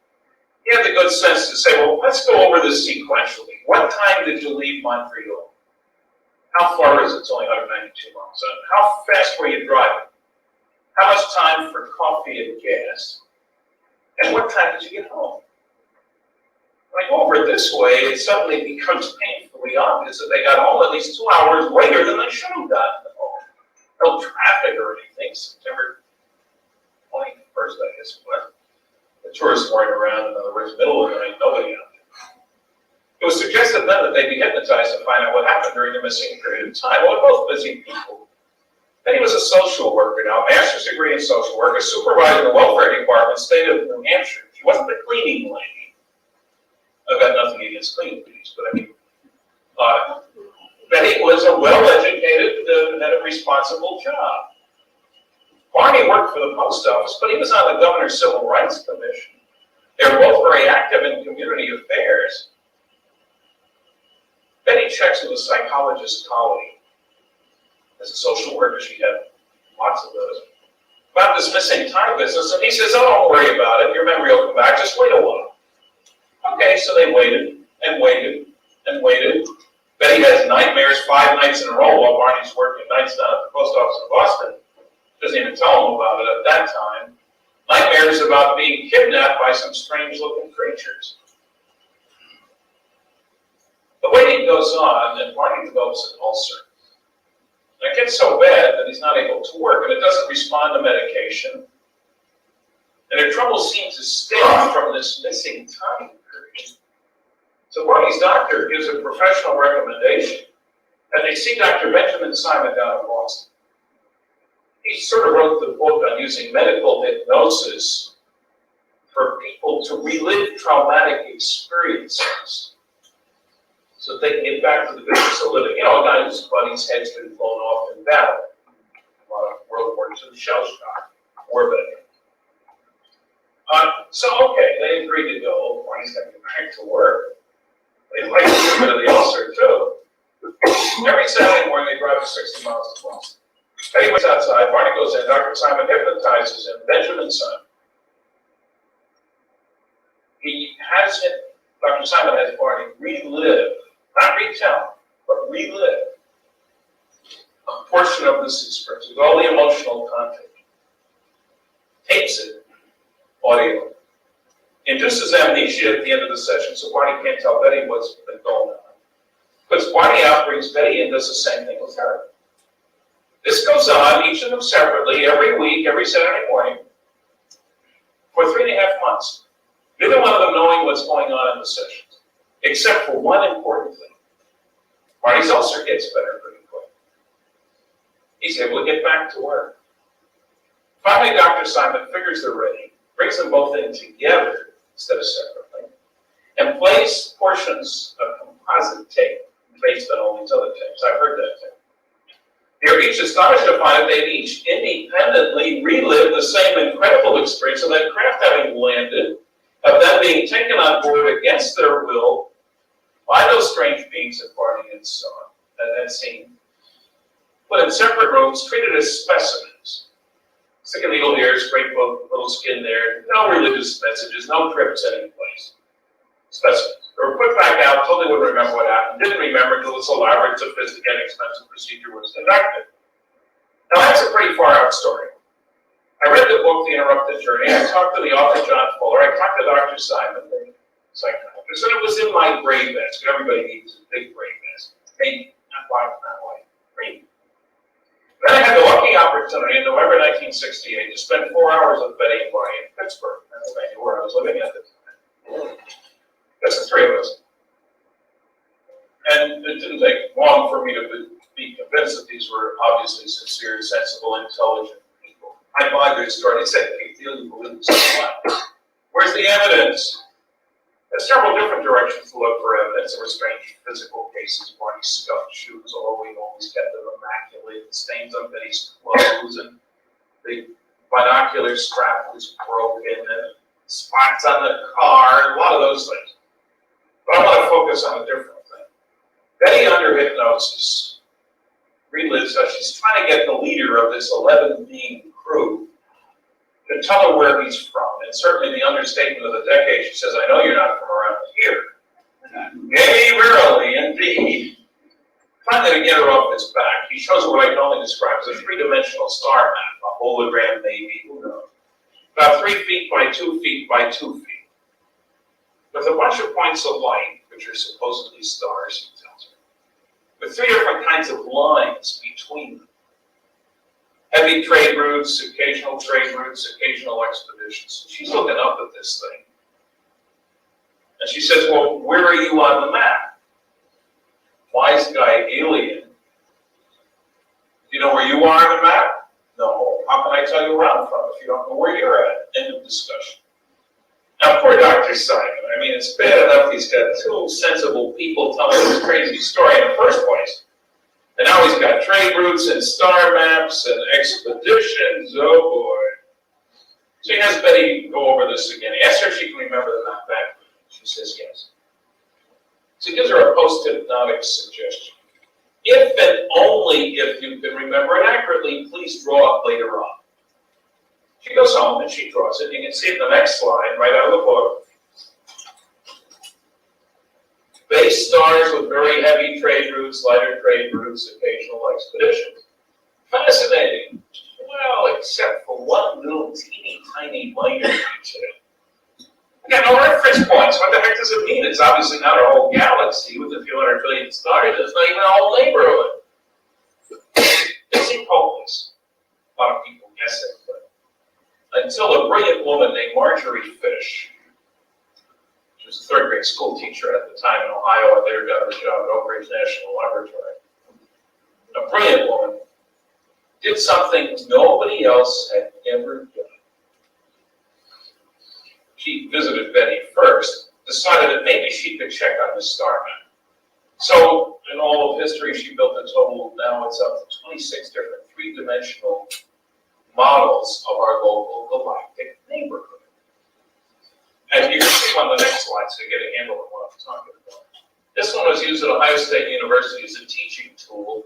he had the good sense to say, well, let's go over this sequentially. What time did you leave Montreal? How far is it? It's only 192 miles. So how fast were you driving? How much time for coffee and gas? And what time did you get home? When I go over it this way, it suddenly becomes painfully obvious that they got home at least 2 hours later than they should have gotten home. No traffic or anything. September 21st, I guess, but the tourists weren't around. In other words, middle of the night, nobody out there. It was suggested then that they be hypnotized to find out what happened during the missing period of time. Well, they're both busy people. Then he was a social worker now, a master's degree in social work, a supervisor in the welfare department, state of New Hampshire. She wasn't a cleaning lady. I've got nothing against cleaning ladies, but I mean, Betty was a well-educated and had a responsible job. Barney worked for the post office, but he was on the Governor's Civil Rights Commission. They were both very active in community affairs. Betty checks with a psychologist colleague. As a social worker, she had lots of those. About this missing time business, and he says, oh, don't worry about it. Your memory will come back. Just wait a while. Okay, so they waited and waited and waited. Betty has nightmares 5 nights in a row while Barney's working nights down at the post office in Boston. Doesn't even tell him about it at that time. Nightmares about being kidnapped by some strange-looking creatures. The waiting goes on, and Barney develops an ulcer. And it gets so bad that he's not able to work, and it doesn't respond to medication. And their trouble seems to stem from this missing time period. So Barney's doctor gives a professional recommendation, and they see Dr. Benjamin Simon down in Boston. He sort of wrote the book on using medical hypnosis for people to relive traumatic experiences so they can get back to the business of living. You know, a guy whose buddy's head's been blown off in battle. A lot of World War II shell shock, war veteran. Okay, they agreed to go. Barney's got to get back to work. They like to get rid of the ulcer, too. Every Saturday morning, they drive 60 miles to Boston. Betty waits outside. Barney goes in. Dr. Simon hypnotizes him. Benjamin's son. He has him. Dr. Simon has Barney relive, not retell, but relive a portion of this experience with all the emotional content. Tapes it, audio. Induces amnesia at the end of the session, so Barney can't tell Betty what's been going on. Puts Barney out, brings Betty in, does the same thing with her. This goes on, each of them separately, every week, every Saturday morning. for 3.5 months. Neither one of them knowing what's going on in the sessions, except for one important thing. Barney's ulcer gets better pretty quick. He's able to get back to work. Finally, Dr. Simon figures they're ready, brings them both in together instead of separately, and plays portions of composite tape based on all these other tapes. I've heard that tape. They're each astonished to find that they've each independently relived the same incredible experience of that craft having landed, of them being taken on board against their will by those strange beings that Barney had seen, put in separate rooms, treated as specimens. Stick in needle here, scrape little skin there, no religious messages, no trips anyplace. Specimens. They were put back out, totally wouldn't remember what happened, didn't remember until this elaborate, sophisticated, expensive procedure was conducted. Now that's a pretty far out story. I read the book, The Interrupted Journey. I talked to the author, John Fuller. I talked to Dr. Simon, the psychiatrist, and it was in my gray vest. Everybody needs a big gray vest. Maybe, not black, not white, green. Then I had the lucky opportunity in November 1968 to spend 4 hours with Betty and Barney in Pittsburgh, Pennsylvania, where I was living at the time. That's the three of us. And it didn't take long for me to be convinced that these were obviously sincere, sensible, intelligent people. I buy their story. They said, "Big deal, you believe so what? Where's the evidence?" There's several different directions to look for evidence. There were strange physical cases. Barney's scuffed shoes, always kept them immaculate, stains on Betty's clothes, and the binocular strap was broken, and spots on the car, a lot of those things. But I want to focus on a different thing. Betty, under hypnosis, relives how she's trying to get the leader of this 11-being crew to tell her where he's from. And certainly the understatement of the decade, she says, "I know you're not from around here." Yea, verily, indeed. Finally, to get her off his back, he shows her what I can only describe as a three-dimensional star map, a hologram maybe, who knows. About 3 feet by 2 feet by 2 feet. With a bunch of points of light, which are supposedly stars, he tells her. With 3 different kinds of lines between them. Heavy trade routes, occasional expeditions. She's looking up at this thing. And she says, "Well, where are you on the map?" Wise guy, alien. "Do you know where you are on the map?" "No. How can I tell you where I'm from if you don't know where you're at?" End of discussion. Now, poor Dr. Simon. I mean, it's bad enough he's got 2 sensible people telling this crazy story in the first place. And now he's got trade routes and star maps and expeditions. Oh boy. So he has Betty go over this again. He asks her if she can remember the map back. She says yes. So he gives her a post-hypnotic suggestion. If and only if you can remember it accurately, please draw it later on. She goes home and she draws it. You can see it in the next slide, right out of the book. Base stars with very heavy trade routes, lighter trade routes, occasional expeditions. Fascinating. Well, except for one little teeny tiny minor detail. Again, no reference points. What the heck does it mean? It's obviously not a whole galaxy with a few hundred billion stars. It's not even a whole neighborhood. It seemed hopeless. A lot of people guessing, but until a brilliant woman named Marjorie Fish, she was a 3rd grade school teacher at the time in Ohio, and later got her job at Oak Ridge National Laboratory. A brilliant woman did something nobody else had ever done. She visited Betty first, decided that maybe she could check on the star map. So, in all of history, she built a total, now it's up to 26 different 3-dimensional models of our local galactic neighborhood. And you can see on the next slide so you get a handle on what I'm talking about. This one was used at Ohio State University as a teaching tool.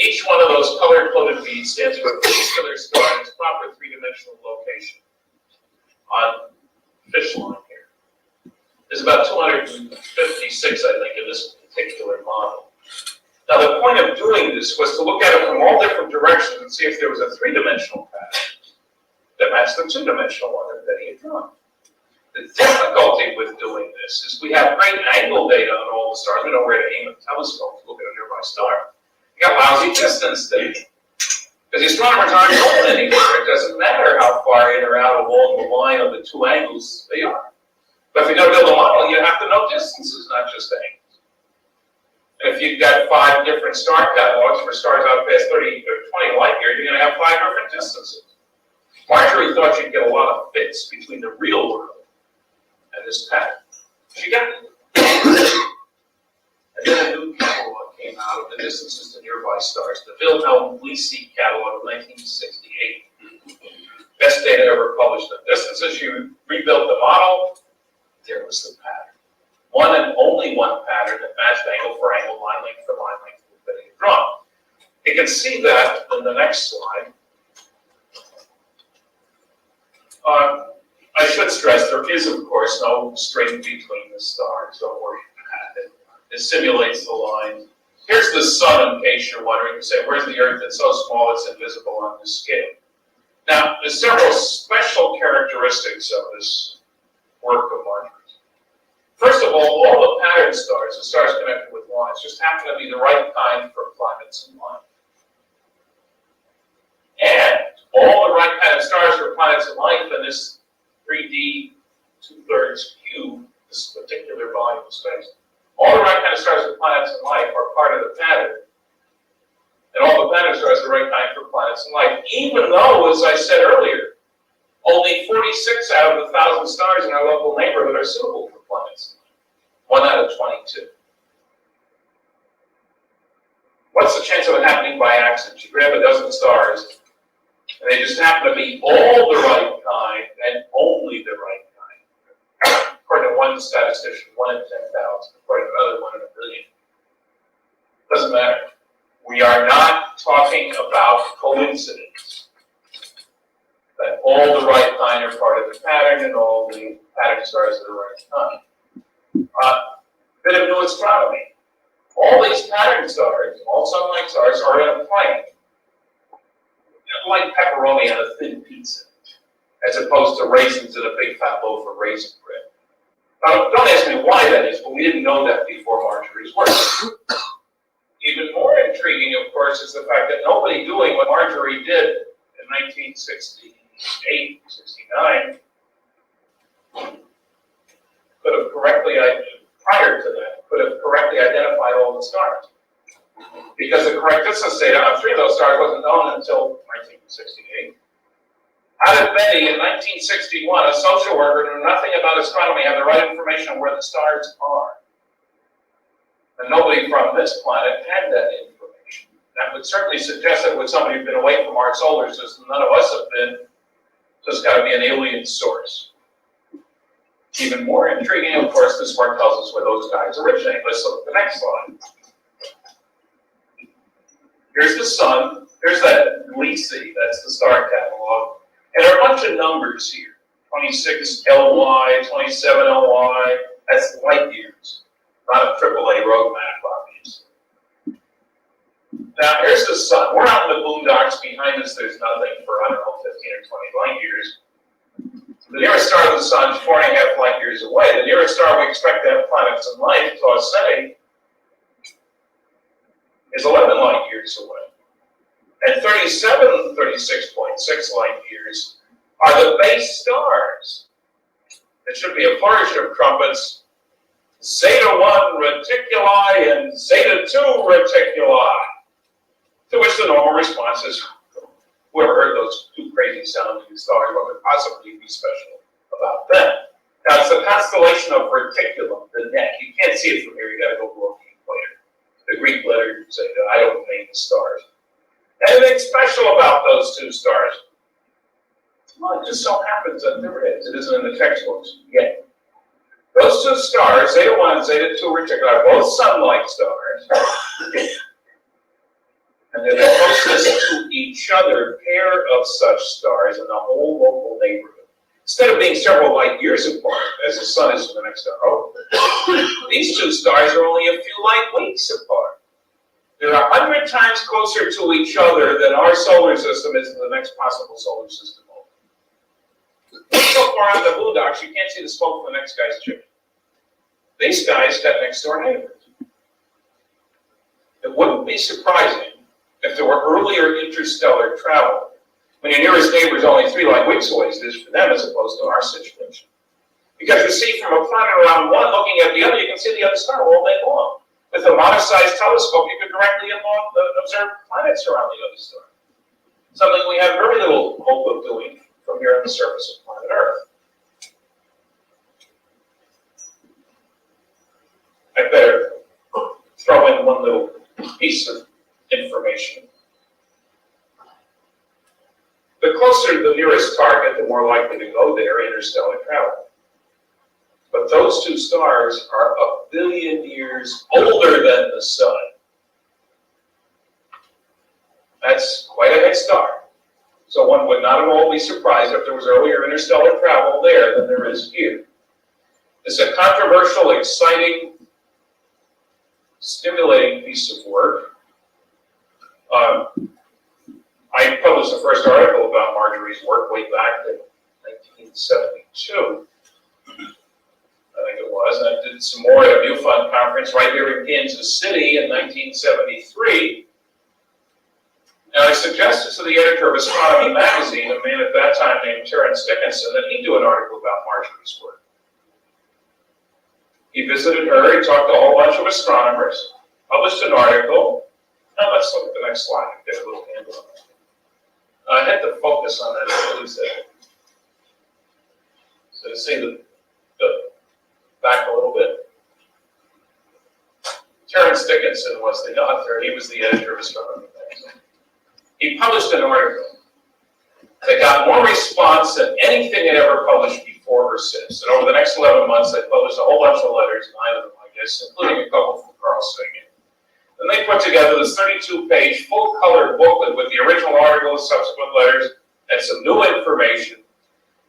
Each one of those color-coded beads stands for a particular star in its proper 3-dimensional location on Fission here. There's about 256, I think, in this particular model. Now, the point of doing this was to look at it from all different directions and see if there was a 3-dimensional pattern that matched the 2-dimensional one that he had drawn. The difficulty with doing this is we have great angle data on all the stars. We know where to aim a telescope to look at a nearby star. You got lousy distance data. Because Because astronomers aren't going anywhere. It doesn't matter how far in or out along the line of the two angles they are. But if you're going to build a model, you have to know distances, not just angles. And if you've got 5 different star catalogs for stars out past 30 or 20 light years, you're going to have 5 different distances. Marjorie thought you'd get a lot of fits between the real world and this pattern. She got it. And then a new catalog came out of the distances to nearby stars, the Wilhelm Lisi catalog of 1968. Best data ever published on distances. She rebuilt the model. There was the pattern. One and only one pattern that matched angle for angle, line length for line length that he had drawn. You can see that in the next slide. I should stress there is, of course, no string between the stars. Don't worry about it. It simulates the lines. Here's the sun, in case you're wondering. You say, where's the Earth? It's so small it's invisible on this scale. Now, there's several special characteristics of this work of Marjorie's. First of all the pattern stars, the stars connected with lines, just happen to be the right kind for planets and life. And all the right kind of stars for planets and life in this 3D 2/3 cube, this particular volume of space, all the right kind of stars for planets and life are part of the pattern. And all the pattern stars are the right kind for planets and life, even though, as I said earlier, only 46 out of the 1,000 stars in our local neighborhood are suitable for planets. 1 out of 22. What's the chance of it happening by accident? You grab a dozen stars, and they just happen to be all the right kind and only the right kind. According to one statistician, 1 in 10,000. According to another, 1 in a billion. Doesn't matter. We are not talking about coincidence. That all the right kind are part of the pattern and all the pattern stars are the right kind. Bit of new astronomy. All these pattern stars, all sun-like stars, are in a plane. Like pepperoni on a thin pizza, as opposed to raisins in a big fat loaf of raisin bread. Now, don't ask me why that is, but we didn't know that before Marjorie's work. Even more intriguing, of course, is the fact that nobody doing what Marjorie did in 1968, 69 could have correctly, prior to that, could have correctly identified all the stars. Because the correct distance data on 3 of those stars wasn't known until 1968. How did Betty in 1961, a social worker who knew nothing about astronomy, have the right information on where the stars are? And nobody from this planet had that information. That would certainly suggest that with somebody who's been away from our solar system, none of us have been, so it's got to be an alien source. Even more intriguing, of course, this work tells us where those guys originate. Let's look at the next slide. Here's the sun. There's that Lisi, that's the star catalog. And there are a bunch of numbers here. 26 LY, 27 LY, that's light years. Not a AAA roadmap, obviously. Now, here's the sun. We're out in the boondocks. Behind us, there's nothing for, I don't know, 15 or 20 light years. The nearest star to the sun is 4.5 light years away. The nearest star we expect to have planets and life, say, is 11 light years away. And 36.6 light years are the base stars. It should be a flourish of trumpets. Zeta 1 reticuli and Zeta 2 reticuli. To which the normal response is, whoever heard those 2 crazy sounding stars, what could possibly be special about them? Now, it's the constellation of reticulum, the neck. You can't see it from here, you gotta go below the equator. The Greek letter Zeta, I don't name the stars. Anything special about those 2 stars? Well, it just so happens that there is. It isn't in the textbooks yet. Those 2 stars, Zeta 1 and Zeta 2 reticuli, are both sun-like stars. And they're the closest to each other pair of such stars in the whole local neighborhood. Instead of being several light years apart, as the sun is from the next star over, these 2 stars are only a few light weeks apart. They're 100 times closer to each other than our solar system is to the next possible solar system over. So far out in the boondocks, you can't see the smoke from the next guy's chimney. These guys got next door neighbors. It wouldn't be surprising if there were earlier interstellar travel, when your nearest neighbor is only 3 light weeks away, it is for them as opposed to our situation. Because you see, from a planet around one looking at the other, you can see the other star all day long. With a modest-sized telescope, you could directly observe planets around the other star. Something we have very little hope of doing from here on the surface of planet Earth. I better throw in one little piece of information. The closer to the nearest target, the more likely to go there interstellar travel. But those 2 stars are 1 billion years older than the Sun. That's quite a head start. So one would not at all be surprised if there was earlier interstellar travel there than there is here. It's a controversial, exciting, stimulating piece of work. I published the first article about Marjorie's work way back in 1972. I think it was, and I did some more at a MUFON conference right here in Kansas City in 1973. And I suggested to the editor of Astronomy magazine, a man at that time named Terence Dickinson, that he do an article about Marjorie's work. He visited her, he talked to a whole bunch of astronomers, published an article. Now let's look at the next slide and get a little handle on that. I had to focus on that, please. So see the back a little bit. Terence Dickinson was the author. He was the editor of Astronomy magazine. He published an article that got more response than anything it ever published before or since. And over the next 11 months, they published a whole bunch of letters, 9 of them, I guess, including a couple from Carl Sagan. Then they put together this 32-page, full-color booklet with the original article, subsequent letters, and some new information.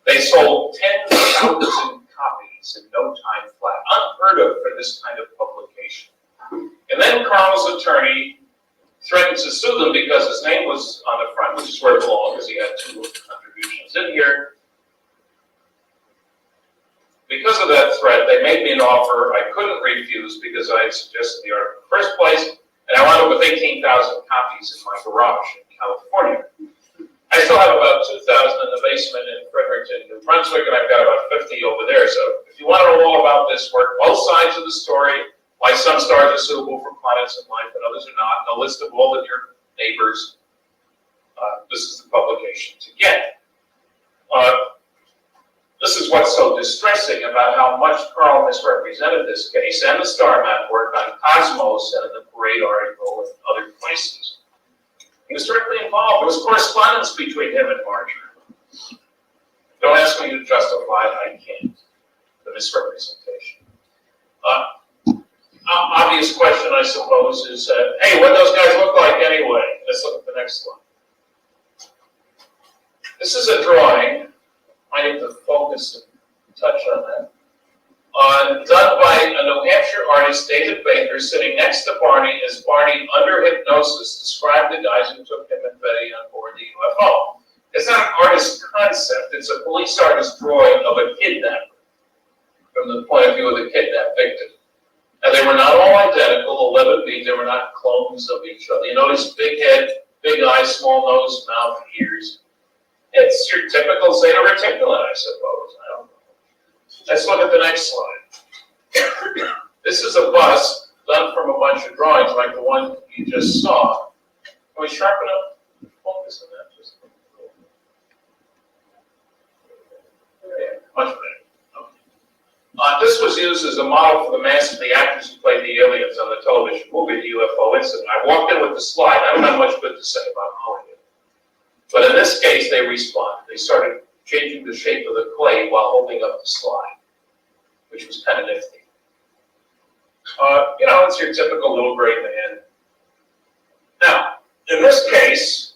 They sold 10,000 copies in no time flat, unheard of for this kind of publication. And then Carl's attorney threatened to sue them because his name was on the front, which is where it belonged, because he had 2 contributions in here. Because of that threat, they made me an offer I couldn't refuse because I had suggested the article in the first place, and I wound up with 18,000 copies in my garage in California. I still have about 2,000 in the basement in Fredericton, New Brunswick, and I've got about 50 over there. So if you want to know all about this work, both sides of the story, why some stars are suitable for planets and life and others are not, and a list of all of your neighbors, this is the publication to get. This is what's so distressing about how much Carl misrepresented this case and the star map work on Cosmos and in the Parade article and other places. He was directly involved. There was correspondence between him and Marjorie. Don't ask me to justify it, I can't. The misrepresentation. Obvious question, I suppose, is, hey, what do those guys look like anyway? Let's look at the next one. This is a drawing. I need to focus and touch on that. Done by a New Hampshire artist, David Baker, sitting next to Barney as Barney, under hypnosis, described the guys who took him and Betty on board the UFO. It's not an artist concept. It's a police artist drawing of a kidnapper from the point of view of the kidnapped victim. And they were not all identical, 11 being they were not clones of each other. You notice big head, big eyes, small nose, mouth, ears. It's your typical zeta reticulate, I suppose. I don't know. Let's look at the next slide. This is a bust done from a bunch of drawings like the one you just saw. Can we sharpen up the focus on that? Just yeah, much better. This was used as a model for the mask of the actors who played the aliens on the television movie, The UFO Incident. I walked in with the slide. I don't have much good to say about Hollywood. But in this case, they responded. They started changing the shape of the clay while holding up the slide, which was kind of nifty. You know, it's your typical little gray man. Now, in this case,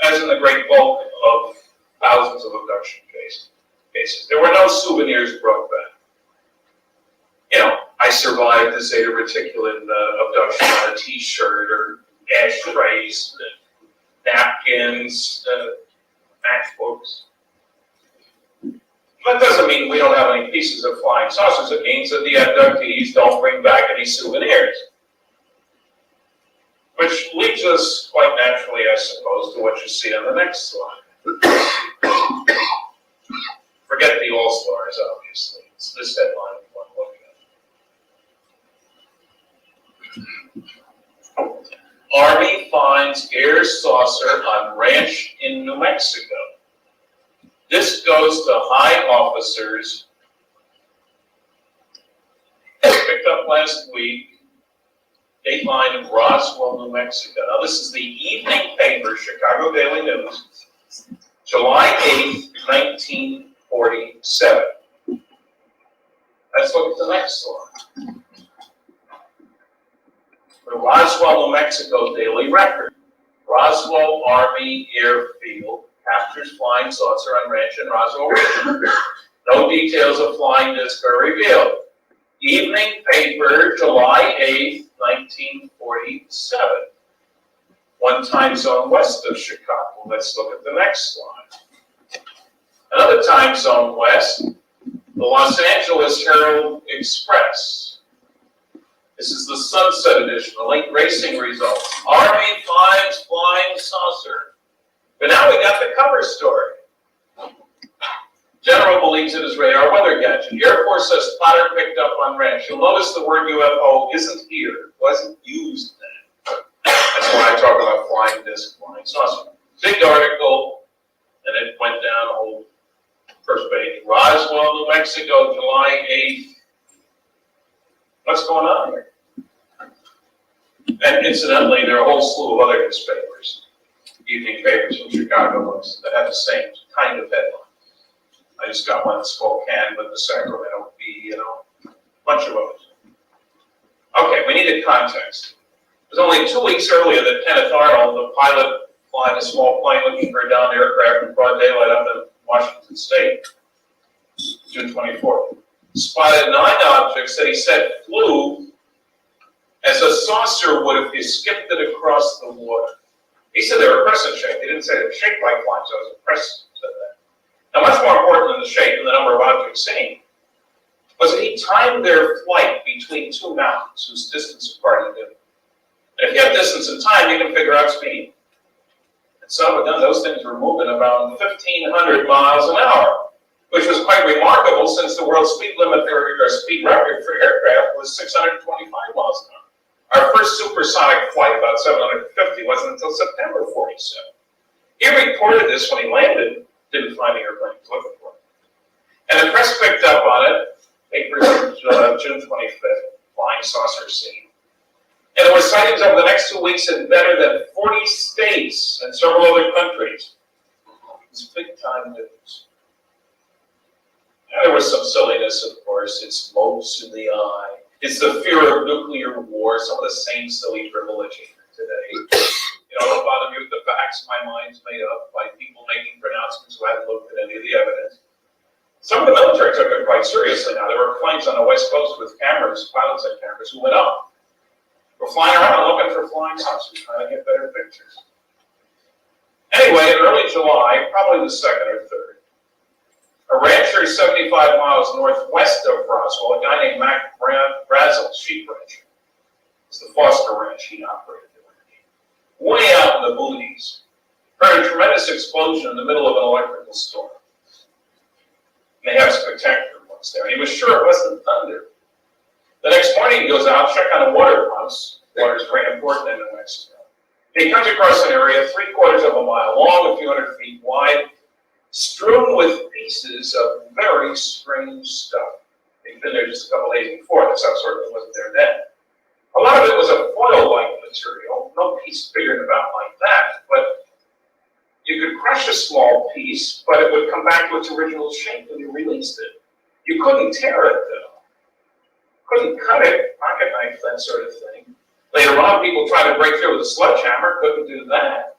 as in the great bulk of thousands of abduction cases, there were no souvenirs brought back. You know, I survived the zeta reticulate abduction on a T-shirt or ashtrays, napkins, matchbooks. That doesn't mean we don't have any pieces of flying saucers. It means that the abductees don't bring back any souvenirs. Which leads us quite naturally, I suppose, to what you see on the next slide. Forget the all-stars, obviously. It's this headline we want to look at. Army finds air saucer on ranch in New Mexico. This goes to high officers. Picked up last week. Dateline in Roswell, New Mexico. Now, this is the evening paper, Chicago Daily News, July 8th, 1947. Let's look at the next slide. The Roswell, New Mexico Daily Record. Roswell Army Airfield captures flying saucer on ranch in Roswell region. No details of flying disc are revealed. Evening paper, July 8th, 1947. One time zone west of Chicago. Let's look at the next slide. Another time zone west, the Los Angeles Herald Express. This is the Sunset Edition, the late racing results. Army finds flying saucer. But now we got the cover story. General believes it is radar weather gadget. Air Force says spotter picked up on ranch. You'll notice the word UFO isn't here. It wasn't used then. That's why I talk about flying disc, flying saucer. Big article, and it went down the whole first page. Roswell, New Mexico, July 8th. What's going on here? And incidentally, there are a whole slew of other newspapers, evening papers from Chicago that have the same kind of headline. I just got one in Spokane with the Sacramento Bee, a bunch of others. Okay, we needed context. It was only 2 weeks earlier that Kenneth Arnold, the pilot flying a small plane looking for a downed aircraft in broad daylight up in Washington State, June 24th, spotted 9 objects that he said flew as a saucer would if you skipped it across the water. He said they were crescent shaped. He didn't say they were shaped like flying saucers. Crescent said that. Now, much more important than the shape and the number of objects seen was that he timed their flight between 2 mountains whose distance apart he knew. And if you have distance and time, you can figure out speed. And so those things were moving about 1,500 miles an hour, which was quite remarkable since the world speed limit or speed record for aircraft was 625 miles an hour. Our first supersonic flight, about 750, wasn't until September 47. He reported this when he landed. Didn't find the airplane he was looking for. And the press picked up on it. Papers June 25th, flying saucer scene. And there were sightings over the next 2 weeks in better than 40 states and several other countries. It's big time news. Now, there was some silliness, of course. It's motes in the eye. It's the fear of nuclear war. Some of the same silly privilege today. Don't bother me with the facts. My mind's made up by people making pronouncements who haven't looked at any of the evidence. Some of the military took it quite seriously now. There were planes on the West Coast with cameras, pilots had cameras, who went up. We're flying around looking for flying saucers, trying to get better pictures. Anyway, in early July, probably the 2nd or 3rd, a rancher 75 miles northwest of Roswell, a guy named Mac Brazel, sheep rancher. It's the Foster Ranch he operated. Way out in the boonies, heard a tremendous explosion in the middle of an electrical storm. They have spectacular ones there. And he was sure it wasn't thunder. The next morning he goes out, check on the water pumps. Water is very important in New Mexico. He comes across an area 3/4 of a mile long, a few hundred feet wide, strewn with pieces of very strange stuff. He'd been there just a couple days before. The stuff certainly wasn't there then. A lot of it was a foil-like material, no piece figured about like that, but you could crush a small piece, but it would come back to its original shape when you released it. You couldn't tear it, though. Couldn't cut it, pocket knife, that sort of thing. Later on, people tried to break through with a sledgehammer, couldn't do that.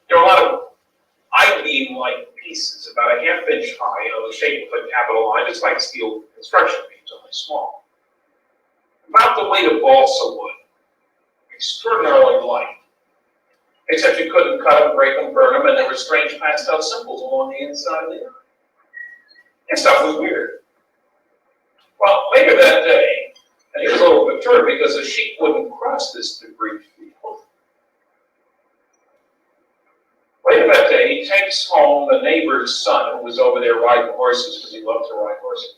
There were a lot of I-beam-like pieces, about a half-inch high, the shape of a capital I, just like steel construction beams, only small. About the weight of balsa wood. Extraordinarily light. Except you couldn't cut them, break them, burn them, and there were strange passed out symbols along the inside of the earth. This stuff was weird. Well, later that day, and he was a little perturbed because the sheep wouldn't cross this debris field. Later that day, he takes home the neighbor's son who was over there riding horses because he loved to ride horses.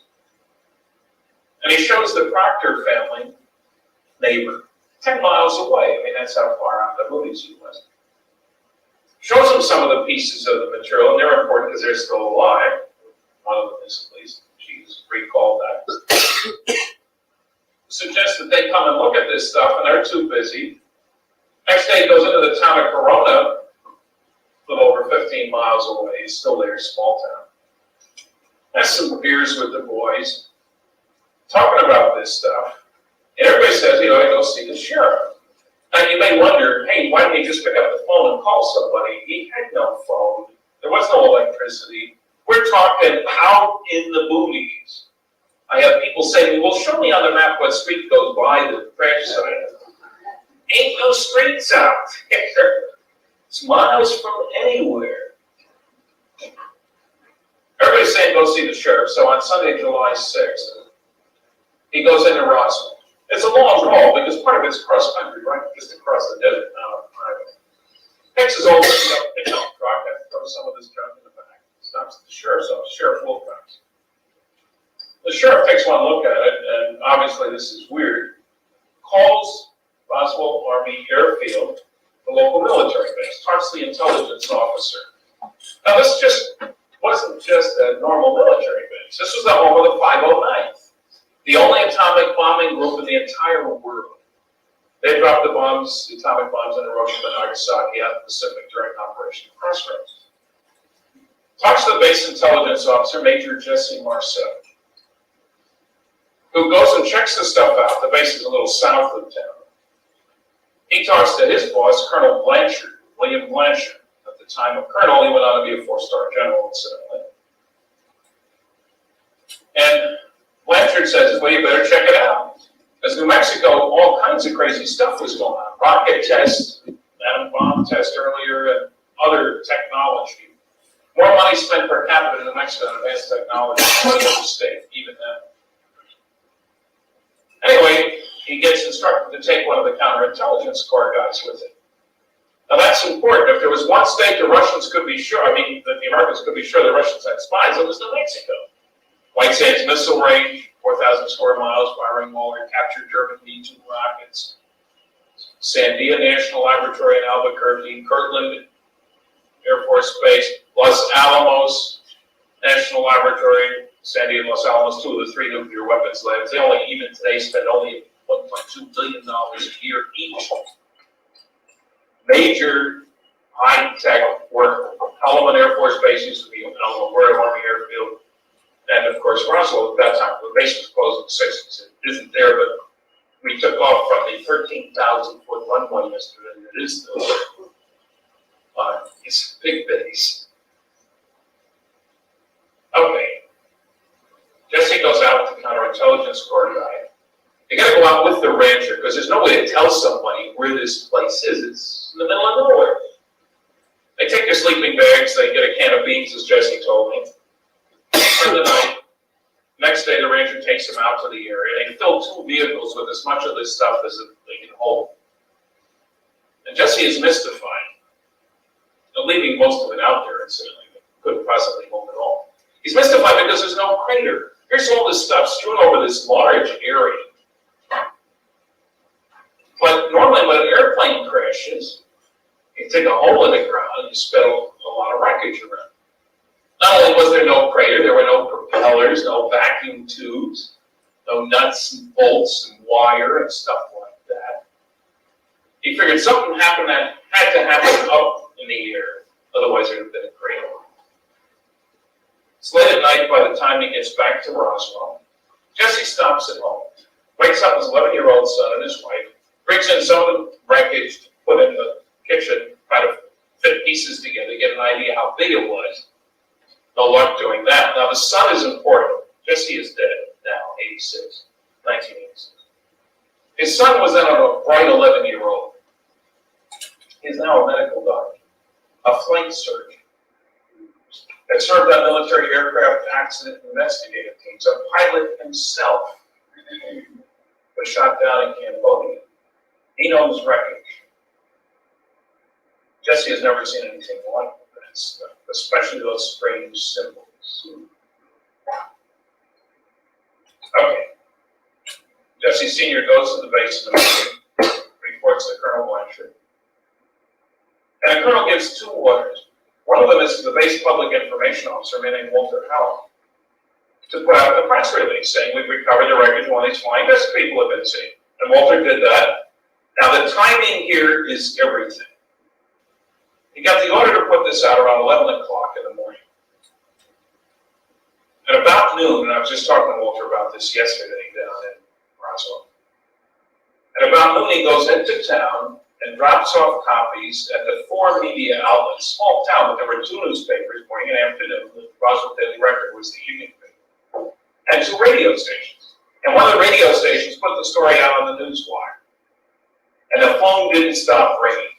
And he shows the Proctor family neighbor 10 miles away. I mean, that's how far out the movies he was. Shows them some of the pieces of the material, and they're important because they're still alive. One of them is at least. She's recalled that. Suggests that they come and look at this stuff, and they're too busy. Next day, he goes into the town of Corona, a little over 15 miles away. He's still there, small town. Has some beers with the boys, talking about this stuff. And everybody says, you know, go see the sheriff. Now, you may wonder, hey, why didn't he just pick up the phone and call somebody? He had no phone. There was no electricity. We're talking out in the boonies. I have people saying, well, show me on the map what street goes by the crash site. Ain't no streets out there. It's miles from anywhere. Everybody's saying go see the sheriff. So on Sunday, July 6th, he goes into Roswell. It's a long haul because part of it's cross country, right? Just across the desert now. Takes his old pickup truck and throws some of this junk in the back. Stops at the sheriff's office, Sheriff Wilcox. The sheriff takes one look at it, and obviously this is weird. Calls Roswell Army Airfield, the local military base, talks to the intelligence officer. Now this wasn't just a normal military base. This was the home of the 509th. The only atomic bombing group in the entire world. They dropped the atomic bombs in Hiroshima and Nagasaki out of the Pacific during Operation Crossroads. Talks to the base intelligence officer, Major Jesse Marcel, who goes and checks the stuff out. The base is a little south of town. He talks to his boss, Colonel Blanchard, William Blanchard. At the time of Colonel, he went on to be a 4-star general, incidentally. And Blanchard says, well, you better check it out. Because New Mexico, all kinds of crazy stuff was going on. Rocket tests, atom bomb test earlier, and other technology. More money spent per capita in New Mexico on advanced technology than any other state, even then. Anyway, he gets instructed to take one of the counterintelligence corps guys with him. Now that's important. If there was one state the Russians could be sure, that the Americans could be sure the Russians had spies, it was New Mexico. White Sands missile range, 4,000 square miles, firing Waller, captured German B-2 rockets. Sandia National Laboratory in Albuquerque, Kirtland Air Force Base, Los Alamos National Laboratory, Sandia and Los Alamos, 2 of the 3 nuclear weapons labs. They only, even today, spend only $1.2 billion a year each. Major high-tech work. Helmand Air Force Base used to be LaGuardia Army Airfield. And of course, Roswell, at that time, the base was closed in the 60s. It isn't there, but we took off from the 13,000-foot runway yesterday. It is still there. It's a big base. Okay. Jesse goes out with the counterintelligence corps guy. You gotta go out with the rancher, because there's no way to tell somebody where this place is. It's in the middle of nowhere. They take their sleeping bags, they get a can of beans, as Jesse told me. For the night. Next day, the ranger takes them out to the area. They fill 2 vehicles with as much of this stuff as they can hold. And Jesse is mystified. They're leaving most of it out there, incidentally. They couldn't possibly hold it all. He's mystified because there's no crater. Here's all this stuff strewn over this large area. But normally when an airplane crashes, you take a hole in the ground and you spill a lot of wreckage around. Not only was there no crater, there were no propellers, no vacuum tubes, no nuts and bolts and wire and stuff like that. He figured something happened that had to happen up in the air, otherwise there would have been a crater. It's late at night by the time he gets back to Roswell. Jesse stops at home, wakes up his 11-year-old son and his wife, brings in some of the wreckage to put in the kitchen, try to fit pieces together, get an idea how big it was. No luck doing that. Now the son is important. Jesse is dead now, 1986. His son was then a bright 11-year-old. He's now a medical doctor, a flight surgeon. That served on military aircraft accident investigative teams. A pilot himself was shot down in Cambodia. He knows wreckage. Jesse has never seen anything like this, especially those strange symbols. Okay. Jesse Sr. goes to the base of the mission, reports to Colonel Blanchard. And the colonel gives two orders. One of them is to the base public information officer, a man named Walter Howell, to put out the press release saying we've recovered the wreckage of one of these flying disc people have been seen. And Walter did that. Now the timing here is everything. He got the order to put this out around 11 o'clock in the morning. At about noon, and I was just talking to Walter about this yesterday down in Roswell. At about noon, he goes into town and drops off copies at the 4 media outlets, small town, but there were 2 newspapers, morning and afternoon. The Roswell Daily Record was the evening paper, and 2 radio stations. And one of the radio stations put the story out on the news wire. And the phone didn't stop ringing.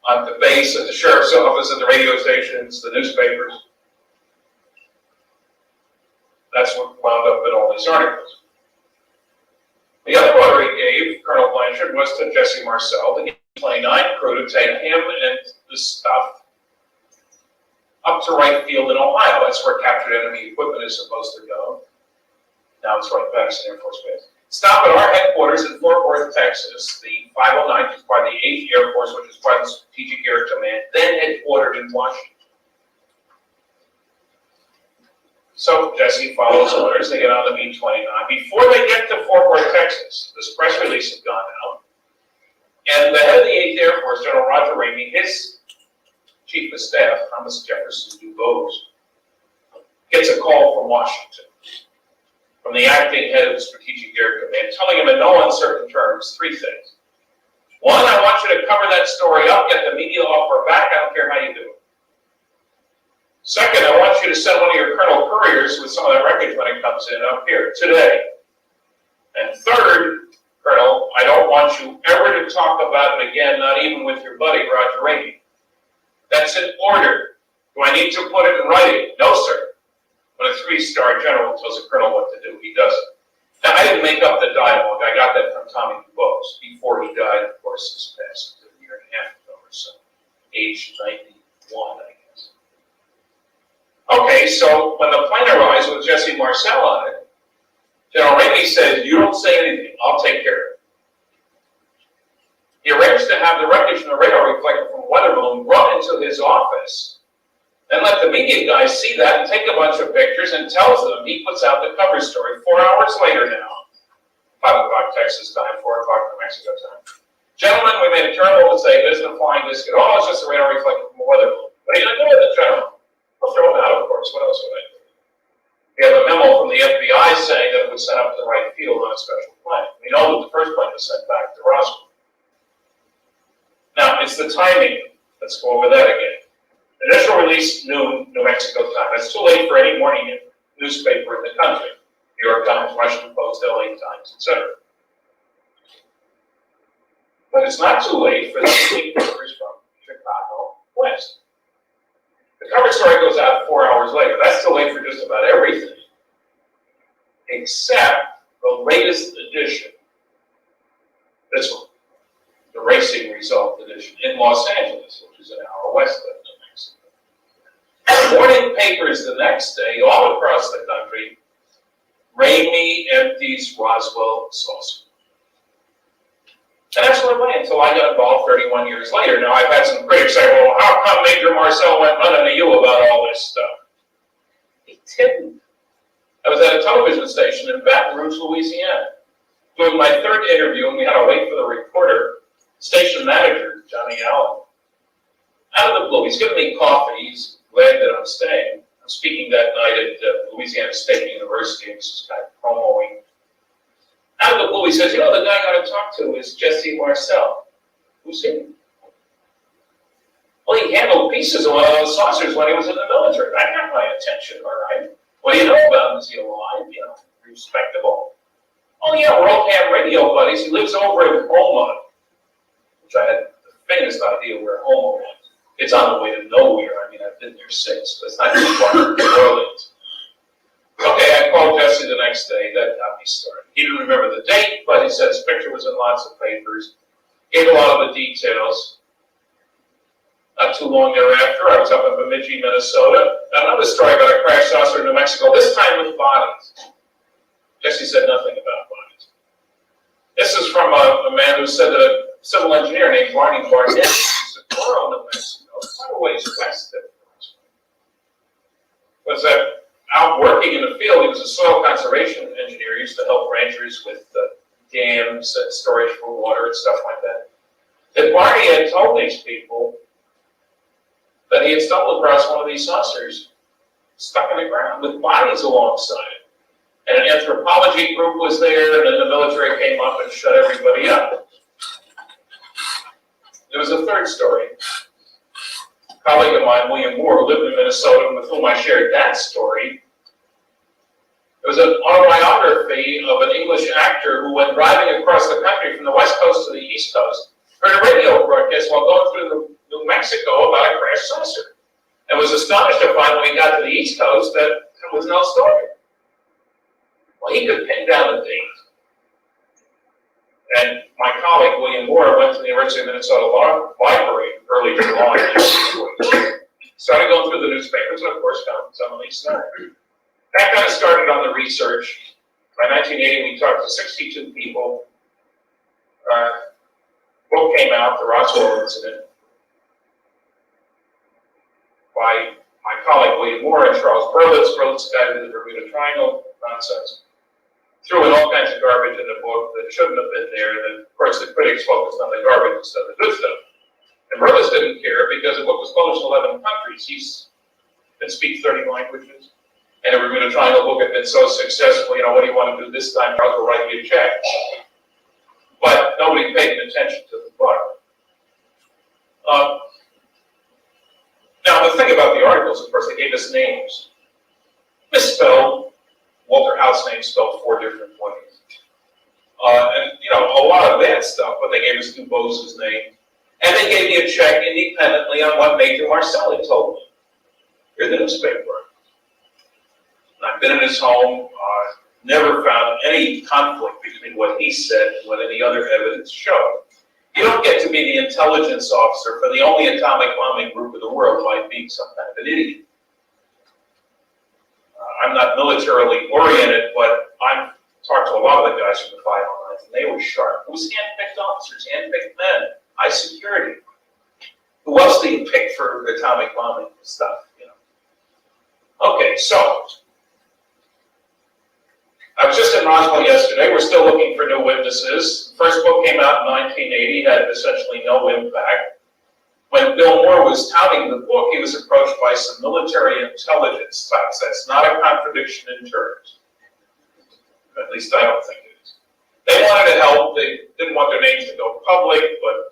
On the base, at the sheriff's office, at the radio stations, the newspapers. That's what wound up in all these articles. The other order he gave, Colonel Blanchard, was to Jesse Marcel, the Plane 9 crew, to take him and the stuff up to Wright Field in Ohio. That's where captured enemy equipment is supposed to go. Now it's Wright Patterson Air Force Base. Stop at our headquarters in Fort Worth, Texas. The 509th is part of the 8th Air Force, which is part of the Strategic Air Command, then headquartered in Washington. So Jesse follows orders. They get on the B-29. Before they get to Fort Worth, Texas, this press release had gone out. And the head of the 8th Air Force, General Roger Ramey, his chief of staff, Thomas Jefferson DuBose, gets a call from Washington, from the acting head of the Strategic Air Command, telling him in no uncertain terms 3 things. 1, I want you to cover that story up, get the media off our back, I don't care how you do it. 2nd, I want you to send one of your colonel couriers with some of that wreckage when it comes in up here today. And 3rd, Colonel, I don't want you ever to talk about it again, not even with your buddy, Roger Ramey. That's an order. Do I need to put it in writing? No, sir. When a 3-star general tells a colonel what to do, he does it. Now, I didn't make up the dialogue. I got that from Tommy DuBose before he died, of course, this past year and a half ago or so, age 91, I guess. Okay, so when the plane arrives with Jesse Marcel on it, General Ramey says, you don't say anything, I'll take care of it. He arranged to have the wreckage and the radar reflector from a weather balloon brought into his office and let the media guys see that and take a bunch of pictures and tells them he puts out the cover story 4 hours later now. 5 o'clock Texas time, 4 o'clock New Mexico time. Gentlemen, we made a terrible mistake. It isn't a flying disc at all. It's just a radar reflector from a weather balloon. What are you going to do with it, General? I'll throw it out, of course. What else would I do? We have a memo from the FBI saying that it was sent up to the right field on a special plane. We know that the first plane was sent back to Roswell. Now, it's the timing. Let's go over that again. Initial release, noon, New Mexico time. That's too late for any morning newspaper in the country. New York Times, Washington Post, LA Times, etc. But it's not too late for the newspapers from Chicago West. The cover story goes out 4 hours later. That's too late for just about everything, except the latest edition. This one, the Racing Result edition in Los Angeles, which is an hour west of New Mexico. The morning papers the next day, all across the country, Ramey empties Roswell saucer. And that's what it went until I got involved 31 years later. Now, I've had some critics say, well, how come Major Marcel went running to you about all this stuff? He didn't. I was at a television station in Baton Rouge, Louisiana, doing my 3rd interview, and we had to wait for the reporter, station manager, Johnny Allen. Out of the blue, he's giving me coffee. He's glad that I'm staying. I'm speaking that night at Louisiana State University, and this is kind of promoting. Out of the blue, he says, you know, the guy I got to talk to is Jesse Marcel. Who's he? Well, he handled pieces of one of those saucers when he was in the military. That got my attention, all right. What do you know about him? Is he alive? You know, respectable. Oh, yeah, we're all ham radio buddies. He lives over in Houma, which I had the faintest idea where Houma was. It's on the way to nowhere. I mean, I've been there since, but it's not too far from New Orleans. Okay, I called Jesse the next day. That got me started. He didn't remember the date, but he said his picture was in lots of papers. Gave a lot of the details. Not too long thereafter, I was up in Bemidji, Minnesota. Another story about a crash saucer in New Mexico, this time with bodies. Jesse said nothing about bodies. This is from a man who said that a civil engineer named Barney in New Mexico, quite a ways west of was out working in the field. He was a soil conservation engineer. He used to help ranchers with dams and storage for water and stuff like that. That Barney had told these people that he had stumbled across one of these saucers stuck in the ground with bodies alongside it. And an anthropology group was there, and then the military came up and shut everybody up. There was a third story. A colleague of mine, William Moore, who lived in Minnesota, with whom I shared that story. It was an autobiography of an English actor who, when driving across the country from the West Coast to the East Coast, heard a radio broadcast while going through New Mexico about a crashed saucer, and was astonished to find when he got to the East Coast that there was no story. Well, he could pin down the date. And my colleague, William Moore, went to the University of Minnesota Library early July. Started going through the newspapers and, of course, found some of these stories. That kind of started on the research. By 1980, we talked to 62 people. Book came out, the Roswell Incident, by my colleague William Moore and Charles Berlitz. Berlitz guided the Bermuda Triangle nonsense. Threw in all kinds of garbage in the book that shouldn't have been there. And of course, the critics focused on the garbage instead of the good stuff. And Berlitz didn't care because the book was published in 11 countries. He can speak 30 languages. And the Bermuda Triangle book had been so successful, what do you want to do this time? Charles will write you a check. But nobody paid attention to the book. Now, the thing about the articles, of course, they gave us names. Misspelled. Walter House name spelled 4 different ways. And, a lot of bad stuff, but they gave us Dubos's name. And they gave me a check independently on what Major Marcelli told me. You're the newspaper. I've been in his home, never found any conflict between what he said and what any other evidence showed. You don't get to be the intelligence officer for the only atomic bombing group in the world by being some kind of an idiot. I'm not militarily oriented, but I've talked to a lot of the guys from the 509th, and they were sharp. It was hand-picked officers, hand-picked men, high security. Who else do you pick for atomic bombing stuff, Okay, so I was just in Roswell yesterday. We're still looking for new witnesses. The first book came out in 1980, had essentially no impact. When Bill Moore was touting the book, he was approached by some military intelligence types. That's not a contradiction in terms. At least I don't think it is. They wanted to help. They didn't want their names to go public, but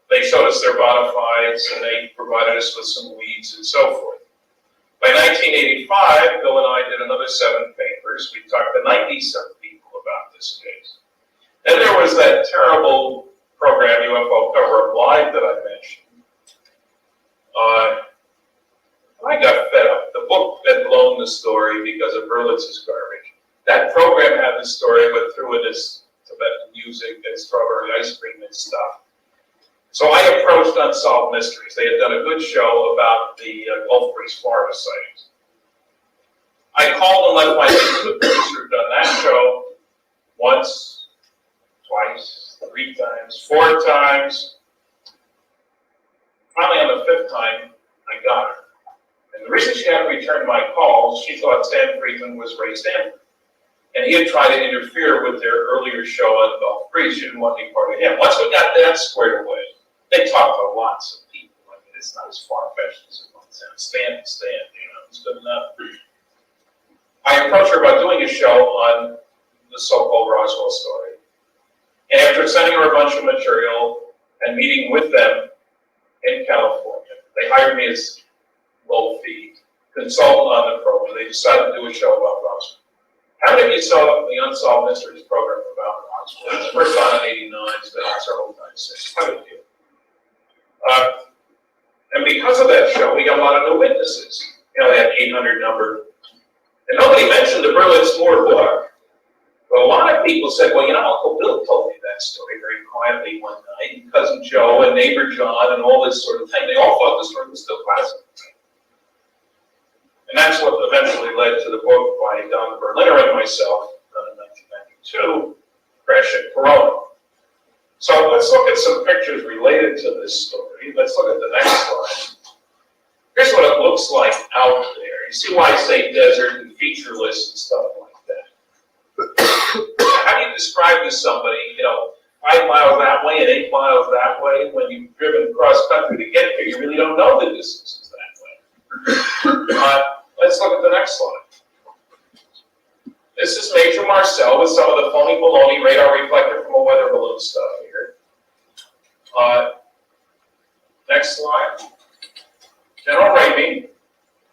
they showed us their bona fides, and they provided us with some leads and so forth. By 1985, Bill and I did another 7 papers. We talked to 90-some people about this case. Then there was that terrible program, UFO Cover-Up Live, that I mentioned. I got fed up. The book had blown the story because of Berlitz's garbage. That program had the story, but threw in this Tibetan music and strawberry ice cream and stuff. So I approached Unsolved Mysteries. They had done a good show about the Gulf Breeze, Florida sightings. I called and left my name to the producer who'd done that show once, twice, 3 times, 4 times. Finally, on the 5th time, I got her. And the reason she hadn't returned my calls, she thought Stan Friedman was Ray Stanford. And he had tried to interfere with their earlier show on Gulf Breeze. She didn't want any part of him. Once we got that squared away, they talked to lots of people. I mean, it's not as far-fetched as it might sound. Stan, it's good enough. I approached her about doing a show on the so-called Roswell story. And after sending her a bunch of material and meeting with them in California, they hired me as low-fee consultant on the program. They decided to do a show about Roswell. How many of you saw the Unsolved Mysteries program about Roswell? It's first on in '89, it's been on several times since. Quite a few. And because of that show, we got a lot of new witnesses. They had 800 number. And nobody mentioned the Berlitz Moore book. But a lot of people said, well, Uncle Bill told me that. that story very quietly one night. And Cousin Joe and neighbor John and all this sort of thing, they all thought the story was still classified. And that's what eventually led to the book by Don Berliner and myself, done in 1992, Crash at Corona. So let's look at some pictures related to this story. Let's look at the next slide. Here's what it looks like out there. You see why I say desert and featureless and stuff like that. How do you describe to somebody, 5 miles that way and 8 miles that way, when you've driven cross country to get there? You really don't know the distances that way. Let's look at the next slide. This is Major Marcel with some of the phony baloney radar reflector from a weather balloon stuff here. Next slide. General Ramey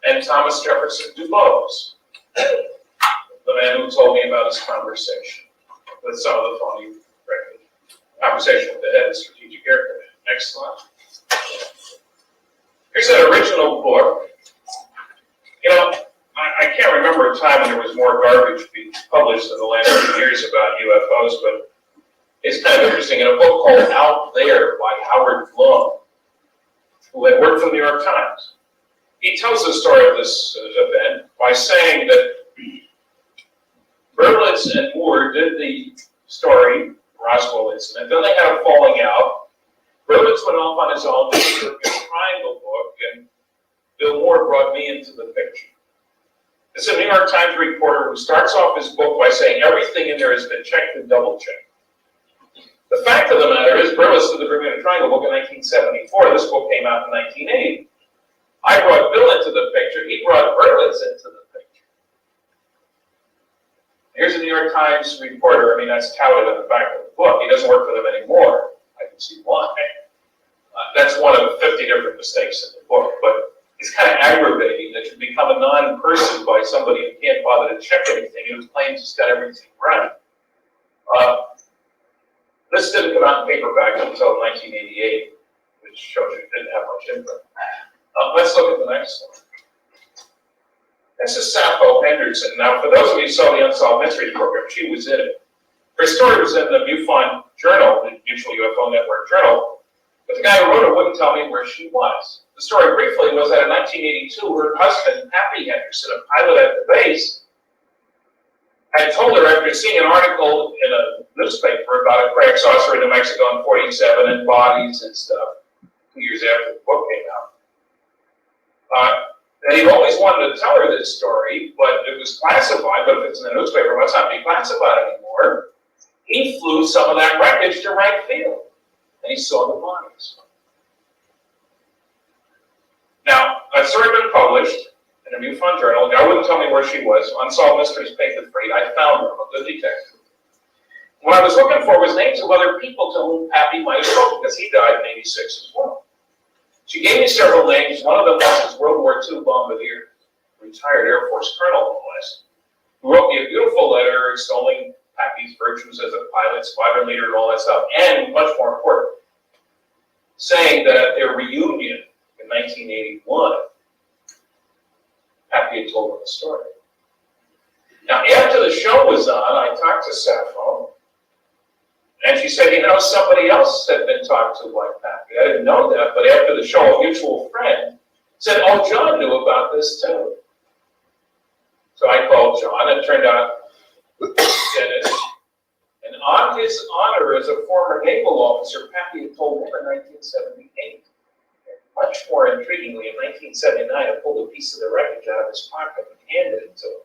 and Thomas Jefferson Dubose, the man who told me about his conversation with some of the phony record. Conversation with the head of Strategic Air Command. Next slide. Here's an original book. I can't remember a time when there was more garbage being published in the last few years about UFOs, but it's kind of interesting. In a book called Out There by Howard Blum, who had worked for the New York Times, he tells the story of this event by saying that Berlitz and Moore did the story, Roswell Incident, then they had a falling out. Berlitz went off on his own, did a triangle book, and Bill Moore brought me into the picture. It's a New York Times reporter who starts off his book by saying everything in there has been checked and double-checked. The fact of the matter is, Berlitz did the Bermuda Triangle book in 1974. This book came out in 1980. I brought Bill into the picture. He brought Berlitz into the picture. Here's a New York Times reporter. I mean, that's touted on the back of the book. He doesn't work for them anymore. I can see why. That's one of 50 different mistakes in the book, but it's kind of aggravating that you become a non-person by somebody who can't bother to check anything and who claims he's got everything right. This didn't come out in paperback until 1988, which shows you it didn't have much input. Let's look at the next one. This is Sampo Henderson. Now, for those of you who saw the Unsolved Mysteries program, she was in it. Her story was in the MUFON Journal, the Mutual UFO Network Journal, but the guy who wrote it wouldn't tell me where she was. The story briefly was that in 1982, her husband, Happy Henderson, a pilot at the base, had told her after seeing an article in a newspaper about a cracked saucer in New Mexico in 47 and bodies and stuff, 2 years after the book came out, that he'd always wanted to tell her this story, but it was classified, but if it's in the newspaper, it must not be classified anymore. He flew some of that wreckage to right field, and he saw the bodies. Now, that's already been published in a MUFON Journal. I wouldn't tell me where she was. Unsolved Mysteries Paid with Freight. I found her. I'm a good detective. What I was looking for was names of other people to whom Pappy might have spoken, because he died in 86 as well. She gave me several names. One of them was his World War II bombardier, retired Air Force colonel, no less, who wrote me a beautiful letter extolling Pappy's virtues as a pilot, squadron leader, and all that stuff, and much more important, saying that at their reunion in 1981, Happy had told him the story. Now, after the show was on, I talked to Sappho, and she said, somebody else had been talked to like Happy. I didn't know that, but after the show, a mutual friend said, oh, John knew about this too. So I called John, and it turned out he did it. And on his honor as a former naval officer, Pappy had told him in 1978. Much more intriguingly, in 1979, I pulled a piece of the wreckage out of his pocket and handed it to him.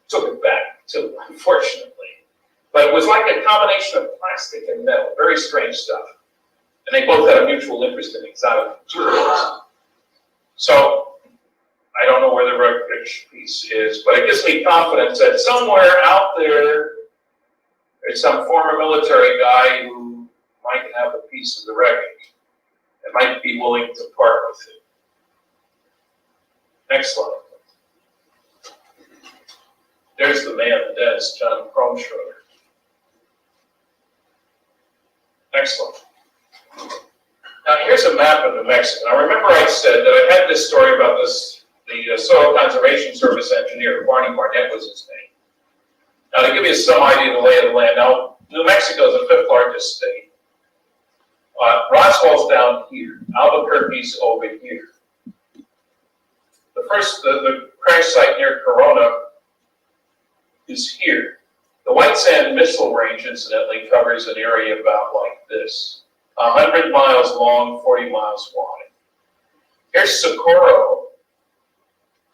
Took it back, too, unfortunately. But it was like a combination of plastic and metal, very strange stuff. And they both had a mutual interest in exotic materials. So, I don't know where the wreckage piece is, but it gives me confidence that somewhere out there, there's some former military guy who might have a piece of the wreckage and might be willing to part with it. Next slide. There's the man at the desk, John Kromschroeder. Next slide. Now here's a map of New Mexico. Now remember I said that I had this story about this, the Soil Conservation Service engineer, Barney was his name. Now to give you some idea of the lay of the land, now New Mexico is the 5th largest state. Roswell's down here. Albuquerque's over here. The crash site near Corona is here. The White Sand Missile Range, incidentally, covers an area about like this. 100 miles long, 40 miles wide. Here's Socorro.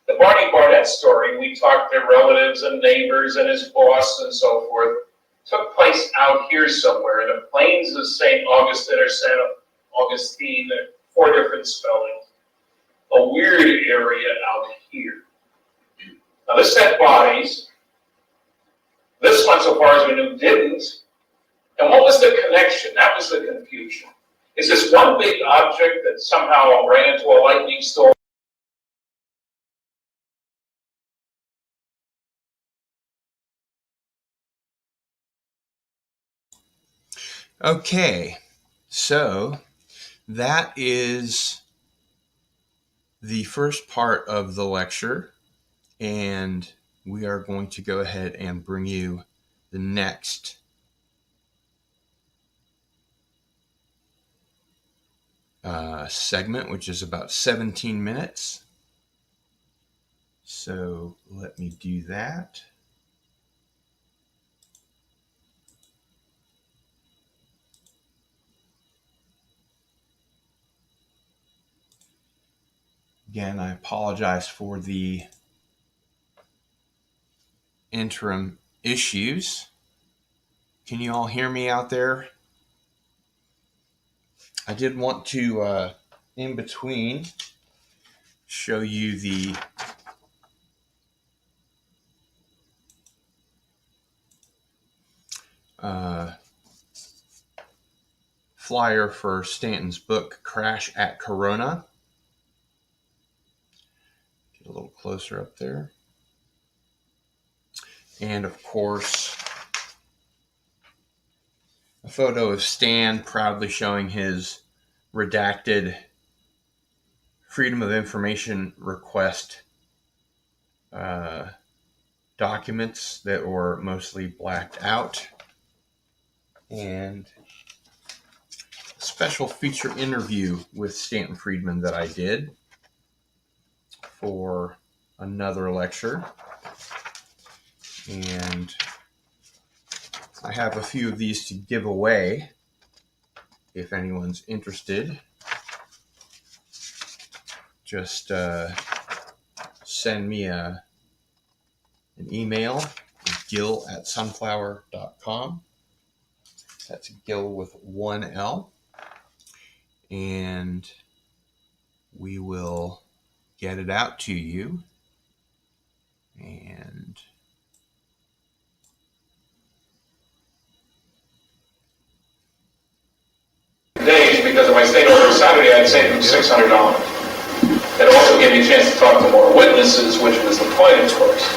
The Barney Barnett story, we talked to relatives and neighbors and his boss and so forth, took place out here somewhere in the plains of St. Augustine or St. Augustine, 4 different spellings. A weird area out here. Now this had bodies. This one, so far as we knew, didn't. And what was the connection? That was the confusion. Is this one big object that somehow ran into a lightning storm? Okay, so that is the first part of the lecture, and we are going to go ahead and bring you the next segment, which is about 17 minutes. So let me do that. Again, I apologize for the interim issues. Can you all hear me out there? I did want to, in between, show you the flyer for Stanton's book, Crash at Corona. Get a little closer up there. And of course, a photo of Stan proudly showing his redacted Freedom of Information request documents that were mostly blacked out. And a special feature interview with Stanton Friedman that I did for another lecture. And I have a few of these to give away if anyone's interested. Just send me an email, gil@sunflower.com. That's Gil with 1 L. And we will get it out to you. And days, because if I stayed over Saturday, I'd save them $600. It also gave me a chance to talk to more witnesses, which was the point, of course.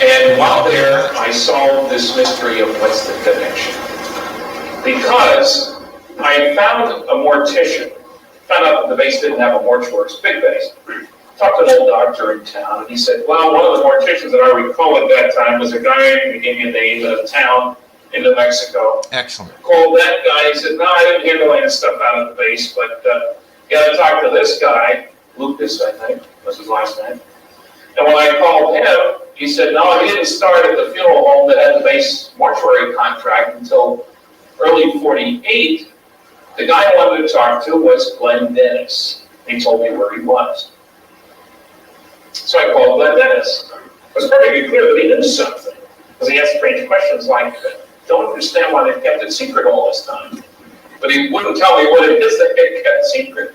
And while there, I solved this mystery of what's the connection. Because I found a mortician, found out that the base didn't have a mortuary, it's a big base. Talked to an old doctor in town, and he said, well, one of the morticians that I recall at that time was a guy, he gave me a name of a town in New Mexico. excellent. Called that guy, he said, no, I didn't handle any stuff out of the base, but you gotta talk to this guy, Lucas, I think, was his last name. And when I called him, he said, no, he didn't start at the funeral home that had the base mortuary contract until early 48. The guy I wanted to talk to was Glenn Dennis. He told me where he was. So I called Glenn Dennis. It was perfectly clear that he knew something, because he asked strange questions like, don't understand why they kept it secret all this time. But he wouldn't tell me what it is that they kept secret.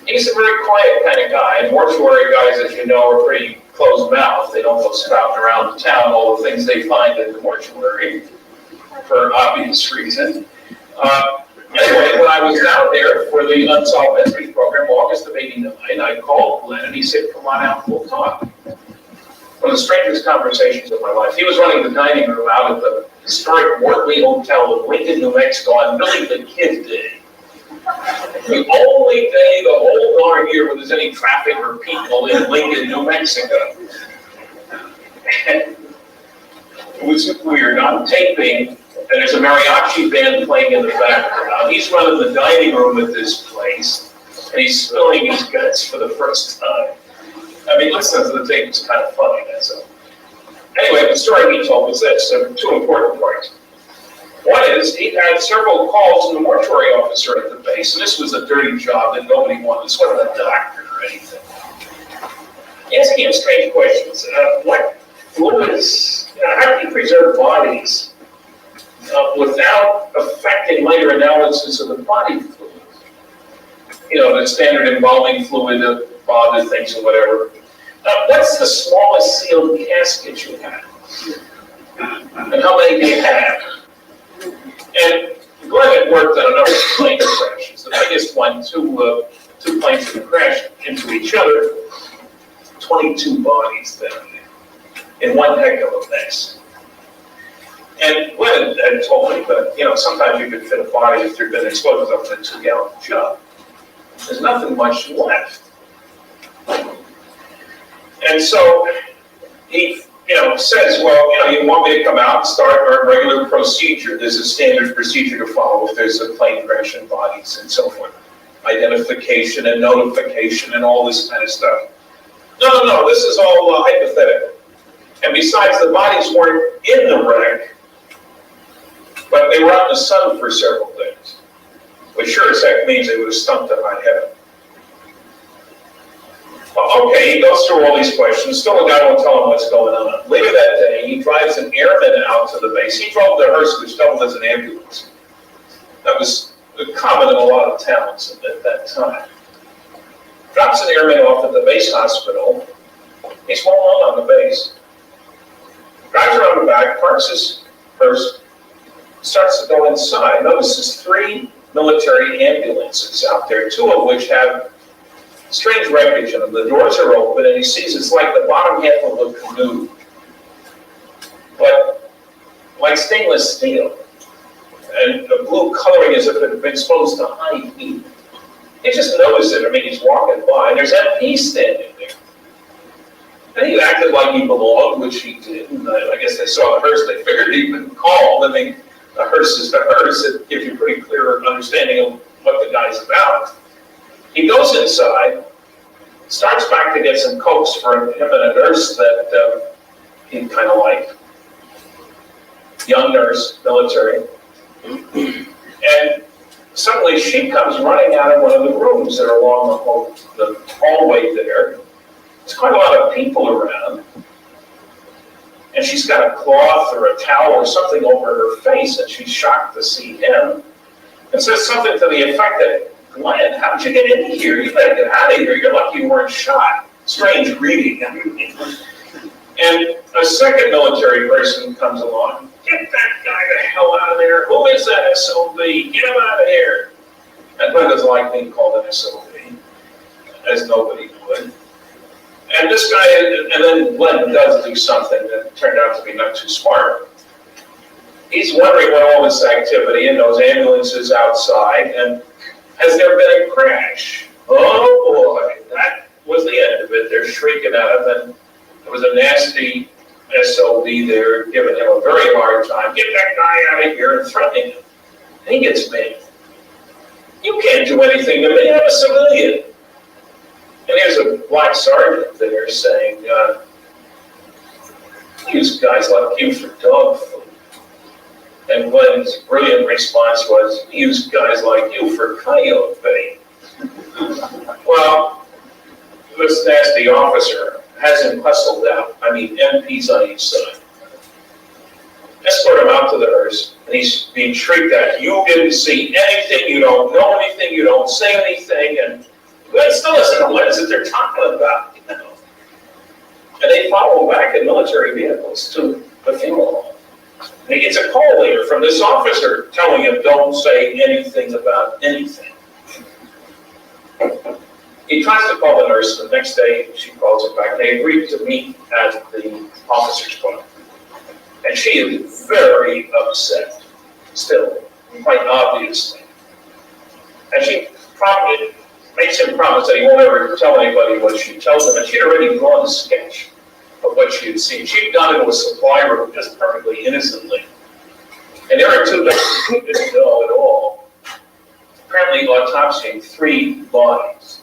He's a very quiet kind of guy, and mortuary guys, as you know, are pretty closed-mouthed. They don't go spouting around the town all the things they find in the mortuary, for obvious reason. Anyway, when I was down there for the Unsolved Mysteries program, August of '89, I called Glenn, and he said, come on out, we'll talk. One of the strangest conversations of my life. He was running the dining room out at the historic Wortley Hotel in Lincoln, New Mexico on Billy the Kid Day. The only day the whole darn year when there's any traffic or people in Lincoln, New Mexico. And was weird. I'm taping, and there's a mariachi band playing in the background. He's running the dining room at this place, and he's spilling his guts for the first time. I mean, listen to the tape, it's kind of funny, that's all. Anyway, the story he told was this, so two important parts. One is, he had several calls from the mortuary officer at the base, and this was a dirty job that nobody wanted. This wasn't a doctor or anything. Asking him strange questions. What fluids, how do you preserve bodies without affecting later analysis of the body fluid? You know, the standard embalming fluid, bother things or whatever. What's the smallest sealed casket you have? And how many do you have? And Glenn had worked on a number of plane crashes. The biggest one, two planes that crashed into each other, 22 bodies down there, in one heck of a mess. And Glenn had told me, but you know, sometimes you could fit a body if there'd been explosives up in a 2-gallon jug. There's nothing much left. And so he, says, well, you want me to come out and start our regular procedure. There's a standard procedure to follow if there's a plane crash and bodies and so forth. Identification and notification and all this kind of stuff. No, this is all hypothetical. And besides, the bodies weren't in the wreck, but they were out in the sun for several days, which sure as heck means they would have stunk to high heaven. Okay, he goes through all these questions. Still, the guy won't tell him what's going on. Later that day, he drives an airman out to the base. He drove the hearse, which doubled as an ambulance. That was common in a lot of towns at that time. Drops an airman off at the base hospital. He's home alone on the base. Drives around the back, parks his hearse, starts to go inside. Notices 3 military ambulances out there, 2 of which have strange wreckage in them. The doors are open, and he sees it's like the bottom half of a canoe, but like stainless steel, and the blue coloring as if it had been exposed to high heat. He just noticed it. I mean, he's walking by, and there's MP standing there. And he acted like he belonged, which he did. And I guess they saw the hearse. They figured he'd been called. I mean, the hearse is the hearse. It gives you a pretty clear understanding of what the guy's about. He goes inside, starts back to get some Cokes for him and a nurse that he kind of liked. Young nurse, military. And suddenly she comes running out of one of the rooms that are along the hallway there. There's quite a lot of people around. And she's got a cloth or a towel or something over her face, and she's shocked to see him. And says something to the effect that, Glenn, how'd you get in here? You better get out of here. You're lucky you weren't shot. Strange reading. And a second military person comes along. Get that guy the hell out of there. Who is that SOB? Get him out of here. And Glenn doesn't like being called an SOB, as nobody would. And this guy, and then Glenn does do something that turned out to be not too smart. He's wondering what all this activity in those ambulances outside, and has there been a crash? Oh boy, that was the end of it. They're shrieking at him, and there was a nasty SOB there giving him a very hard time. Get that guy out of here and threatening him. And he gets mad. You can't do anything to me, I'm a civilian. And there's a black sergeant there saying, use guys like you for dog food. And Glenn's brilliant response was, use guys like you for coyote bait. Well, this nasty officer has him hustled out. I mean, MPs on each side. Escort him out to the hearse, and he's being shrieked at. You didn't see anything, you don't know anything, you don't say anything, and Glenn still doesn't know what is it they're talking about, And they follow back in military vehicles to the funeral home. And he gets a call later from this officer telling him, don't say anything about anything. He tries to call the nurse. The next day, she calls him back. They agreed to meet at the officer's club. And she is very upset, still, quite obviously. And she makes him promise that he won't ever tell anybody what she tells him. And she'd already drawn a sketch of what she had seen. She'd gone into a supply room just perfectly innocently. And there are two doctors who didn't know at all. Apparently autopsying 3 bodies.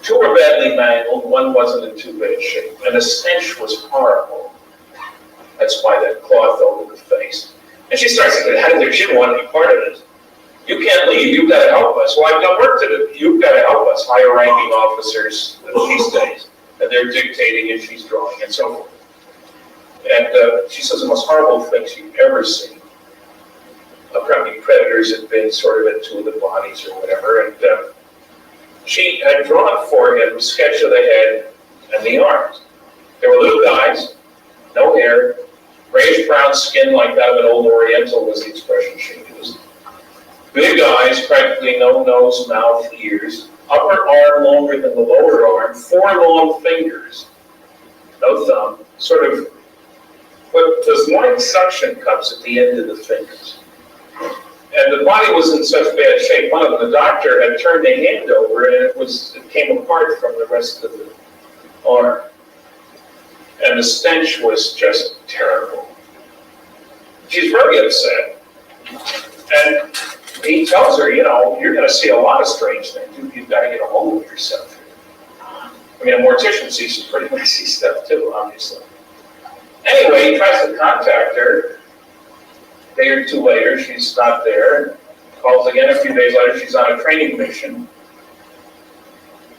2 were badly mangled, 1 wasn't in too bad shape. And the stench was horrible. That's why that cloth over the face. And she starts to get out of there. She didn't want to be part of this. You can't leave, you've got to help us. Well, I've got work to do. You've got to help us. Higher ranking officers these days. And they're dictating and she's drawing and so forth. And she says the most horrible things you've ever seen. Apparently predators had been sort of at 2 of the bodies or whatever. And she had drawn for him a sketch of the head and the arms. They were little guys, no hair, grayish brown skin like that of an old Oriental was the expression she used. Big eyes, practically no nose, mouth, ears. Upper arm longer than the lower arm. 4 long fingers. No thumb. Sort of what was like suction cups at the end of the fingers. And the body was in such bad shape. One of them, the doctor, had turned the hand over and it came apart from the rest of the arm. And the stench was just terrible. She's very upset. And he tells her, you know, you're going to see a lot of strange things. You've got to get a hold of yourself. I mean, a mortician sees some pretty messy stuff too, obviously. Anyway, he tries to contact her. A day or 2 later, she's not there. Calls again a few days later, she's on a training mission.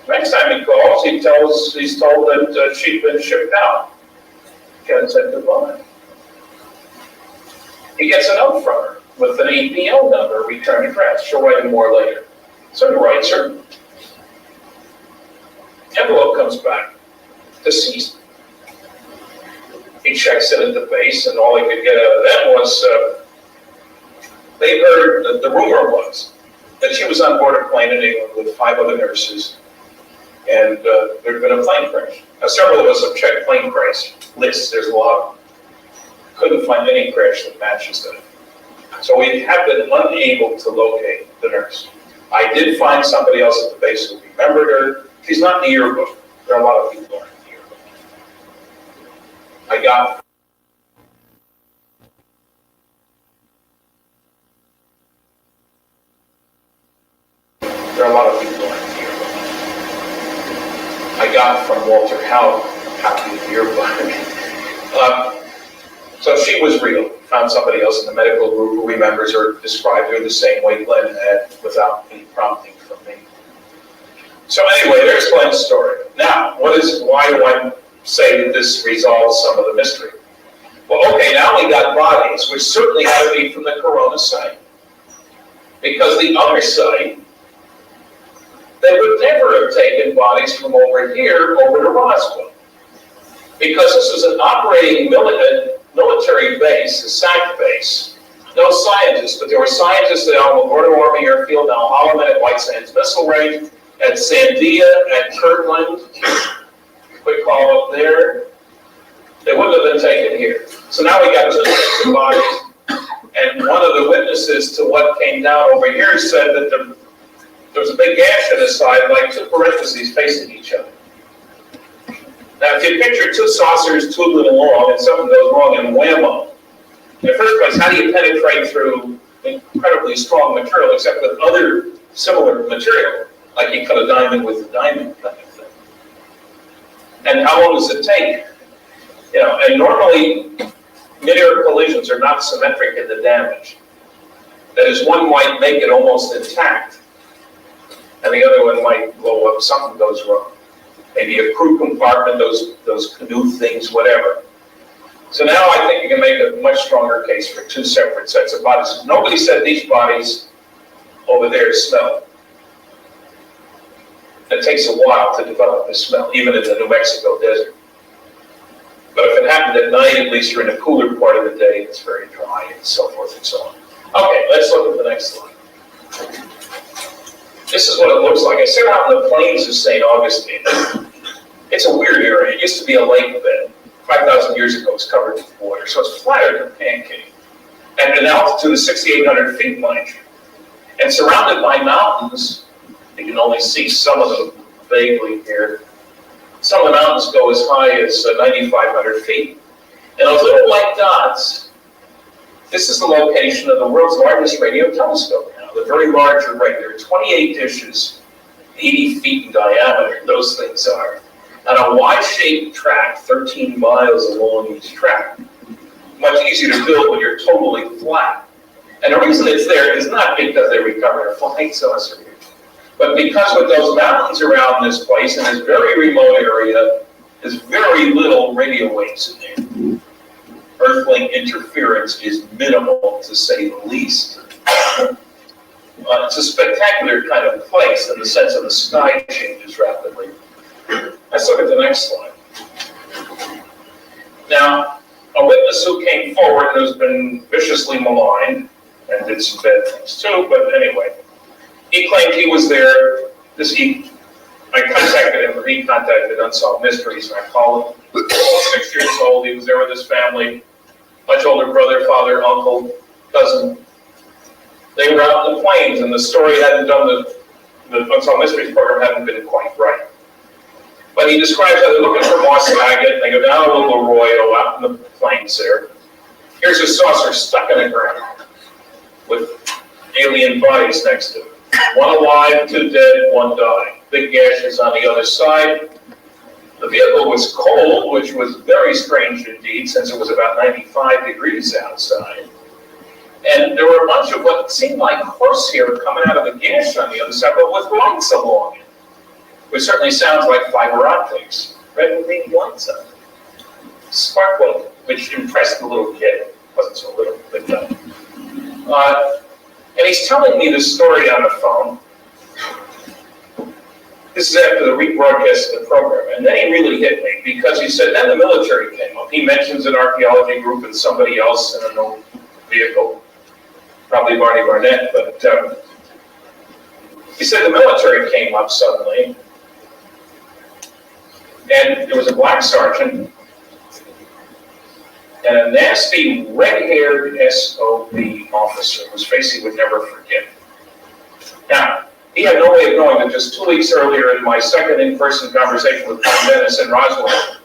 Next time he calls, he's told that she'd been shipped out. She hadn't said goodbye. He gets a note from her with an APL number, return address. She'll write him more later. So he writes her. Envelope comes back. Deceased. He checks it at the base, and all he could get out of that was, they heard that the rumor was that she was on board a plane in England with 5 other nurses, and there had been a plane crash. Now, several of us have checked plane crash lists. There's a lot of them. Couldn't find any crash that matches that. So we have been unable to locate the nurse. I did find somebody else at the base who remembered her. She's not in the yearbook. There are a lot of people who aren't in the yearbook. I got from Walter Howell a copy of the yearbook. So she was real. Found somebody else in the medical group who remembers her, described her the same way Glenn had without any prompting from me. So anyway, there's Glenn's story. Now, why do I say that this resolves some of the mystery? Well, okay, now we got bodies, which certainly had to be from the Corona site. Because the other site, they would never have taken bodies from over here over to Roswell. Because this was an operating military base, a SAC base. No scientists, but there were scientists at Alamogordo Army Airfield, now Holloman at White Sands Missile Range, at Sandia, at Kirtland, quick call up there. They wouldn't have been taken here. So now we got 2 sets of bodies, and one of the witnesses to what came down over here said that there was a big gash in his side, like 2 parentheses facing each other. Now, if you picture 2 saucers twiddling along and something goes wrong and whammo, in the first place, how do you penetrate through incredibly strong material except with other similar material, like you cut a diamond with a diamond kind of thing? And how long does it take? You know, and normally mid-air collisions are not symmetric in the damage. That is, one might make it almost intact, and the other one might blow up. Something goes wrong. Maybe a crew compartment, those canoe things, whatever. So now I think you can make a much stronger case for 2 separate sets of bodies. Nobody said these bodies over there smell. It takes a while to develop the smell, even in the New Mexico desert. But if it happened at night, at least you're in a cooler part of the day, it's very dry and so forth and so on. Okay, let's look at the next slide. This is what it looks like. I sit out in the plains of St. Augustine. It's a weird area. It used to be a lake bed. 5,000 years ago, it was covered with water, so it's flatter than a pancake. At an altitude of 6,800 feet, mind you. And surrounded by mountains, you can only see some of them vaguely here. Some of the mountains go as high as 9,500 feet. And those little white dots, this is the location of the world's largest radio telescope now, the very large array. There are 28 dishes, 80 feet in diameter, those things are, on a Y-shaped track, 13 miles along each track. Much easier to build when you're totally flat. And the reason it's there is not because they recovered a flying saucer, but because with those mountains around this place, in this very remote area, there's very little radio waves in there. Earthling interference is minimal, to say the least. It's a spectacular kind of place in the sense of the sky changes rapidly. Let's look at the next slide. Now, a witness who came forward and has been viciously maligned and did some bad things too, but anyway, he claimed he was there. I contacted him, or he contacted Unsolved Mysteries, and I called him. 6 years old, he was there with his family, much older brother, father, uncle, cousin. They were out in the plains, and the story hadn't done the Unsolved Mysteries program hadn't been quite right. But he describes how they're looking for Moss Agate. They go down a little arroyo out in the plains there. Here's a saucer stuck in the ground with alien bodies next to it. One alive, 2 dead, 1 died. Big gashes on the other side. The vehicle was cold, which was very strange indeed, since it was about 95 degrees outside. And there were a bunch of what seemed like horsehair coming out of the gash on the other side, but with lights along it, which certainly sounds like fiber optics. Red and green lights on it. Sparkling, which impressed the little kid. Wasn't so little, but and he's telling me this story on the phone. This is after the rebroadcast of the program, and then he really hit me, because he said, then the military came up. He mentions an archaeology group and somebody else in an old vehicle, probably Barney Barnett, but he said the military came up suddenly, and there was a black sergeant and a nasty red-haired SOB officer whose face he would never forget. Now, he had no way of knowing that just 2 weeks earlier in my second in-person conversation with Glenn Dennis in Roswell,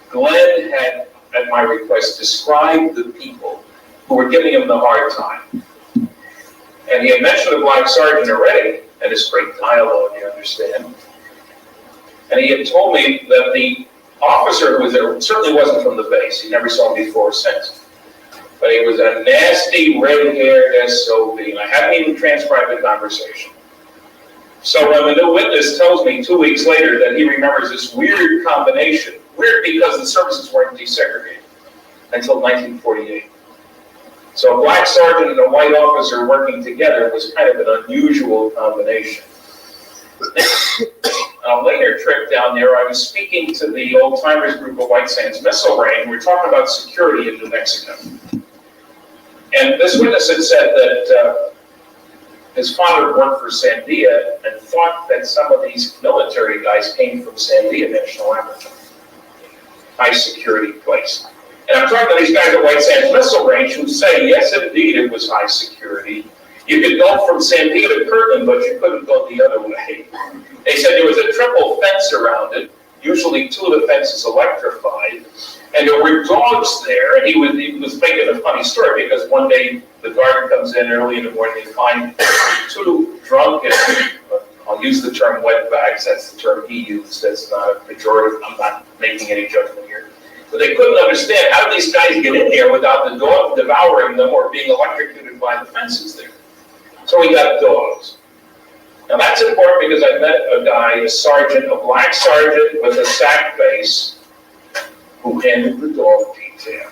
Glenn had, at my request, described the people who were giving him the hard time. And he had mentioned the black sergeant already, and his great dialogue, you understand. And he had told me that the officer who was there certainly wasn't from the base. He never saw him before or since. But he was a nasty, red-haired SOB, and I haven't even transcribed the conversation. So when the new witness tells me 2 weeks later that he remembers this weird combination, weird because the services weren't desegregated until 1948. So a black sergeant and a white officer working together was kind of an unusual combination. On a later trip down there, I was speaking to the old-timers group of White Sands Missile Range. We were talking about security in New Mexico. And this witness had said that his father worked for Sandia and thought that some of these military guys came from Sandia National Laboratory, high security place. And I'm talking to these guys at White Sands Missile Range who say, yes, indeed, it was high security. You could go from Sandia to Kirtland, but you couldn't go the other way. They said there was a triple fence around it, usually 2 of the fences electrified, and there were dogs there, and he was making a funny story because one day the guard comes in early in the morning, they find 2 drunken, I'll use the term wetbacks, that's the term he used, that's not a pejorative, I'm not making any judgment here. But they couldn't understand how did these guys get in here without the dog devouring them or being electrocuted by the fences there. So we got dogs. Now that's important because I met a guy, a sergeant, a black sergeant with a sack face, who handled the dog detail.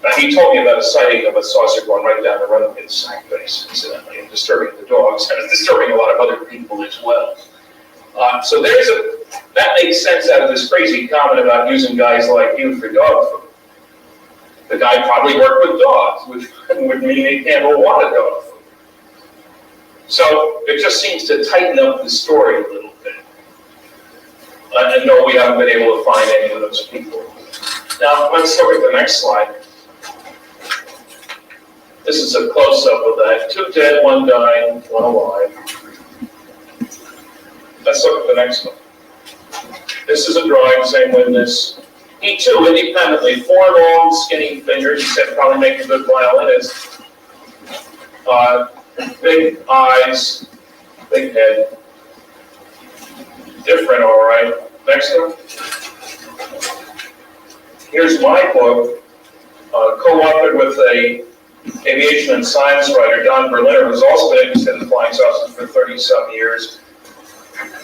Now he told me about a sighting of a saucer going right down the road with his sack face, incidentally, and disturbing the dogs, and disturbing a lot of other people as well. So that makes sense out of this crazy comment about using guys like you for dog food. The guy probably worked with dogs, which would mean he handled a lot of dog food. So it just seems to tighten up the story a little bit. And no, we haven't been able to find any of those people. Now, let's look at the next slide. This is a close-up of that. 2 dead, 1 died, 1 alive. Let's look at the next one. This is a drawing, same witness. He too, independently, 4 long, skinny fingers. He said probably make a good violinist. Big eyes, big head. Different, all right. Next one. Here's my book, co-authored with a aviation and science writer, Don Berliner, who's also been interested in flying saucers for 30-some years,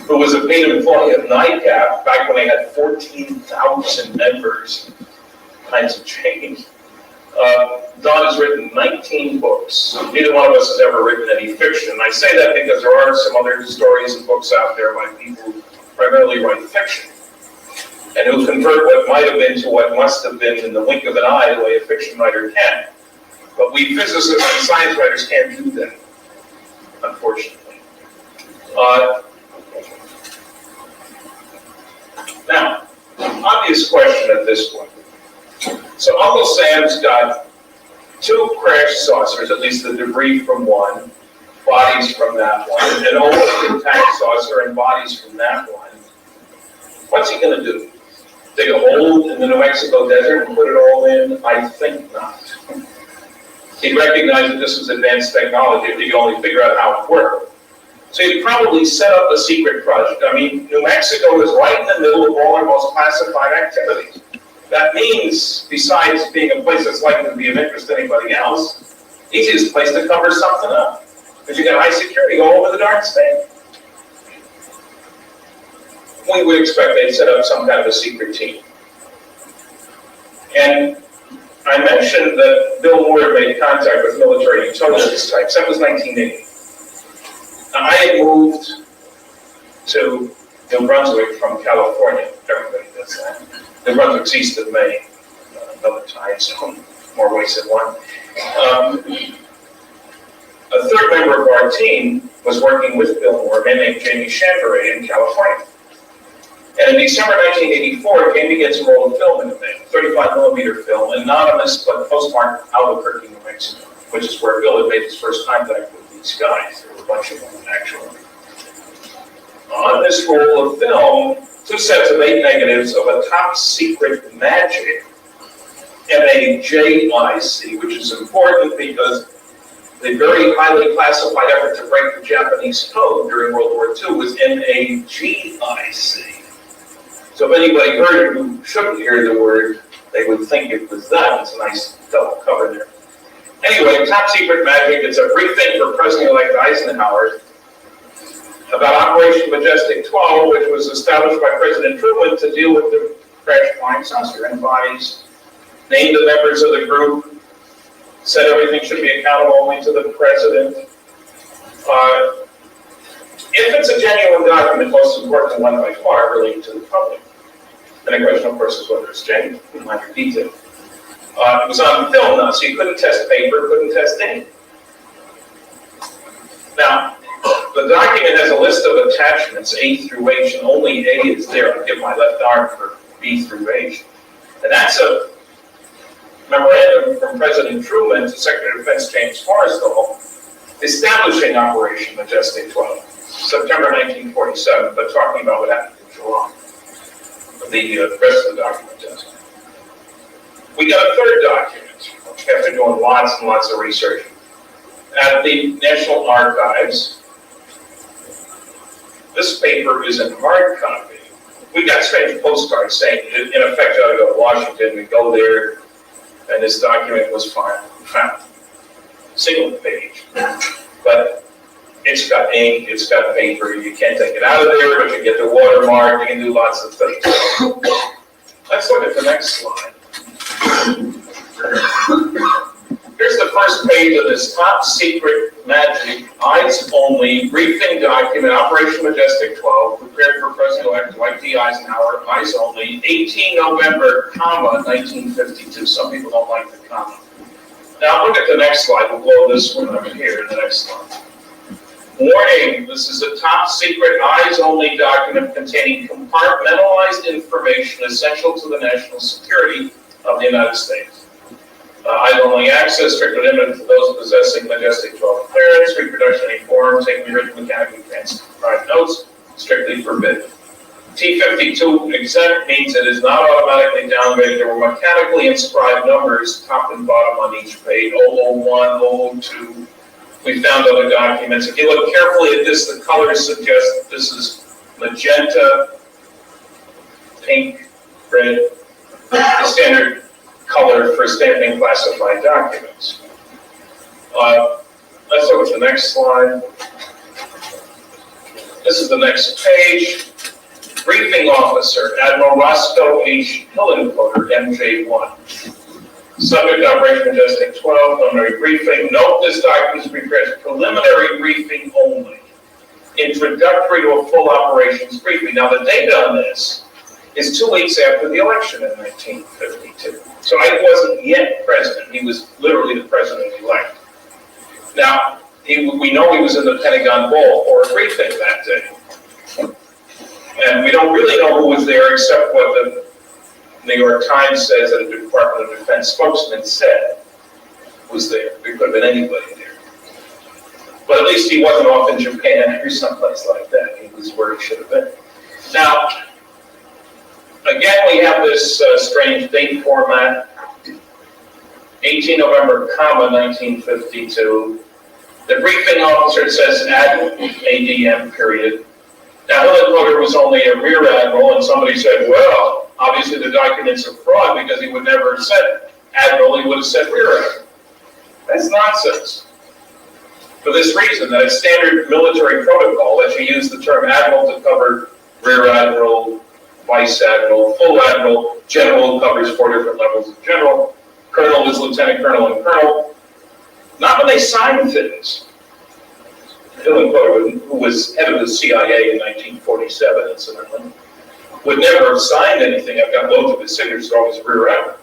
who was a paid employee of NICAP back when they had 14,000 members. Kinds of change. Don has written 19 books. Neither one of us has ever written any fiction. And I say that because there are some other stories and books out there by people who primarily write fiction, and who convert what might have been to what must have been in the wink of an eye, the way a fiction writer can. But we physicists and science writers can't do that, unfortunately. Now, obvious question at this point. So Uncle Sam's got 2 crash saucers, at least the debris from one, bodies from that one, an old intact saucer and bodies from that one. What's he going to do? Dig a hole in the New Mexico desert and put it all in? I think not. He recognized that this was advanced technology, if he could only figure out how it worked. So he'd probably set up a secret project. I mean, New Mexico is right in the middle of all our most classified activities. That means, besides being a place that's likely to be of interest to anybody else, easiest place to cover something up. Because you got high security all over the darn state. We would expect they'd set up some kind of a secret team. And I mentioned that Bill Moore made contact with military intelligence types. That was 1980. Now, I had moved to New Brunswick from California. Everybody does that. New Brunswick's east of Maine. Another time zone, more ways than one. A third member of our team was working with Bill Moore, a man named Jamie Champeray in California. And in December 1984, Jamie gets a roll of film in the mail, 35mm film, anonymous but postmarked Albuquerque, New Mexico, which is where Bill had made his first contact with these guys. There were a bunch of them, actually. On this roll of film, 2 sets of 8 negatives of a top secret magic MAJIC, which is important because the very highly classified effort to break the Japanese code during World War II was MAGIC. So if anybody heard it who shouldn't hear the word, they would think it was that. It's a nice double cover there. Anyway, top secret magic, it's a briefing for President-elect Eisenhower about Operation Majestic 12, which was established by President Truman to deal with the crash flying saucer and bodies, named the members of the group, said everything should be accountable only to the president. If it's a genuine document, most important one by far, relating to the public. And the question, of course, is whether it's genuine, in minor detail. It was on film now, so you couldn't test paper, couldn't test anything. Now, the document has a list of attachments, A through H, and only A is there. I'll give my left arm for B through H. And that's a memorandum from President Truman to Secretary of Defense James Forrestal establishing Operation Majestic 12, September 1947, but talking about what happened in July. The rest of the document does. We got a third document, after doing lots and lots of research, at the National Archives. This paper is in hard copy. We got strange postcards saying, in effect, you ought to go to Washington. We go there, and this document was found. Single page. But it's got ink, it's got paper. You can't take it out of there, but you get the watermark. You can do lots of things. Let's look at the next slide. Here's the first page of this top secret magic, eyes only, briefing document, Operation Majestic 12, prepared for President-elect Dwight D. Eisenhower, eyes only, 18 November, 1952. Some people don't like the comma. Now look at the next slide. We'll blow this one over here in the next slide. Warning, this is a top secret, eyes only document containing compartmentalized information essential to the national security of the United States. Eyes only access strictly limited to those possessing Majestic 12 clearance, reproduction in any form, taking written mechanically transcribed notes, strictly forbidden. T52 exempt means it is not automatically downgraded. There were mechanically inscribed numbers top and bottom on each page, 001, 002. We found other documents. If you look carefully at this, the colors suggest that this is magenta, pink, red, the standard color for stamping classified documents. Let's look at the next slide. This is the next page. Briefing Officer, Admiral Roscoe H. Hillenkotter, MJ1. Subject Operation Majestic 12, preliminary briefing. Note this document is prepared preliminary briefing only. Introductory to a full operations briefing. Now the date on this is 2 weeks after the election in 1952. So I wasn't yet president. He was literally the president-elect. Now, we know he was in the Pentagon Ball for a briefing that day. And we don't really know who was there except what the New York Times says that a Department of Defense spokesman said was there. There could have been anybody there. But at least he wasn't off in Japan or someplace like that. He was where he should have been. Now, again, we have this strange date format. 18 November, 1952. The briefing officer says ADM, period. Now, Hillenkotter was only a rear admiral, and somebody said, well, obviously the documents are fraud because he would never have said admiral, he would have said rear admiral. That's nonsense. For this reason, that it's standard military protocol that you use the term admiral to cover rear admiral, vice admiral, full admiral, general covers 4 different levels of general, colonel is lieutenant colonel and colonel. Not when they sign things. Hillenkotter, who was head of the CIA in 1947, incidentally, would never have signed anything. I've got loads of his signatures, always rear admiral,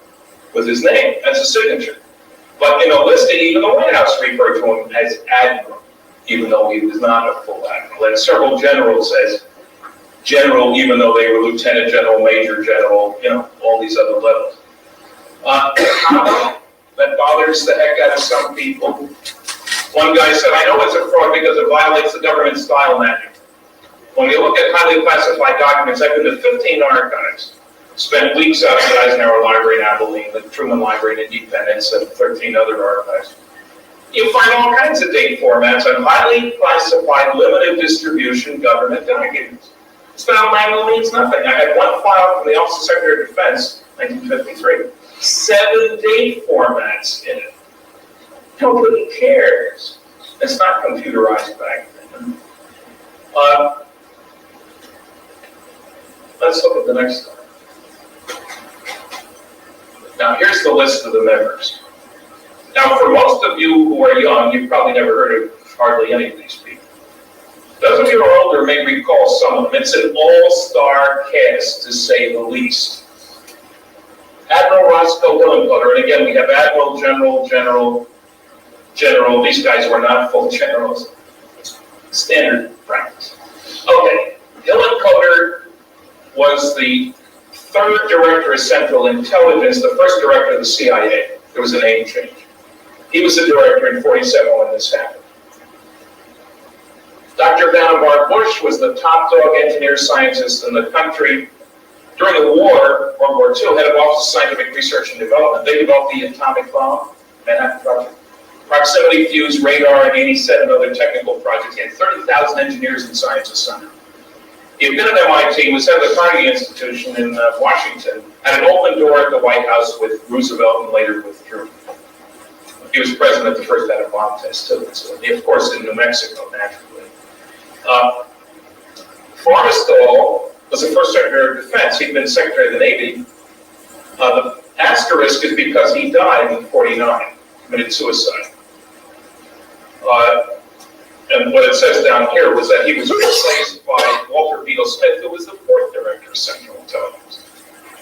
with his name as a signature. But in a listing, even the White House referred to him as admiral, even though he was not a full admiral. And several generals says general, even though they were lieutenant general, major general, all these other levels. That bothers the heck out of some people. One guy said, I know it's a fraud because it violates the government style manual. When you look at highly classified documents, I've been to 15 archives, spent weeks out at the Eisenhower Library in Abilene, the Truman Library in Independence, and 13 other archives. You find all kinds of date formats on highly classified, limited distribution government documents. Style manual means nothing. I had one file from the Office of Secretary of Defense, 1953. 7 date formats in it. Nobody cares. It's not computerized back then. Let's look at the next slide. Now, here's the list of the members. Now, for most of you who are young, you've probably never heard of hardly any of these people. Those of you who are older may recall some of them. It's an all-star cast, to say the least. Admiral Roscoe Hillenkotter, and again, we have Admiral, General. These guys were not full generals. Standard practice. Okay, Hillenkotter was the 3rd Director of Central Intelligence, the 1st Director of the CIA. There was a name change. He was the Director in 47 when this happened. Dr. Vannevar Bush was the top dog engineer scientist in the country. During the war, World War II, head of Office of Scientific Research and Development. They developed the atomic bomb, Manhattan Project, proximity fuse, radar, and 87 other technical projects. He had 30,000 engineers and scientists under him. He had been at MIT, was head of the Carnegie Institution in Washington, had an open door at the White House with Roosevelt and later with Truman. He was president of the first atom bomb test, too. So, of course, in New Mexico, naturally. Forrestal was the 1st Secretary of Defense. He'd been Secretary of the Navy. The asterisk is because he died in 49, committed suicide. And what it says down here was that he was replaced by Walter Beadle Smith, who was the 4th Director of Central Intelligence.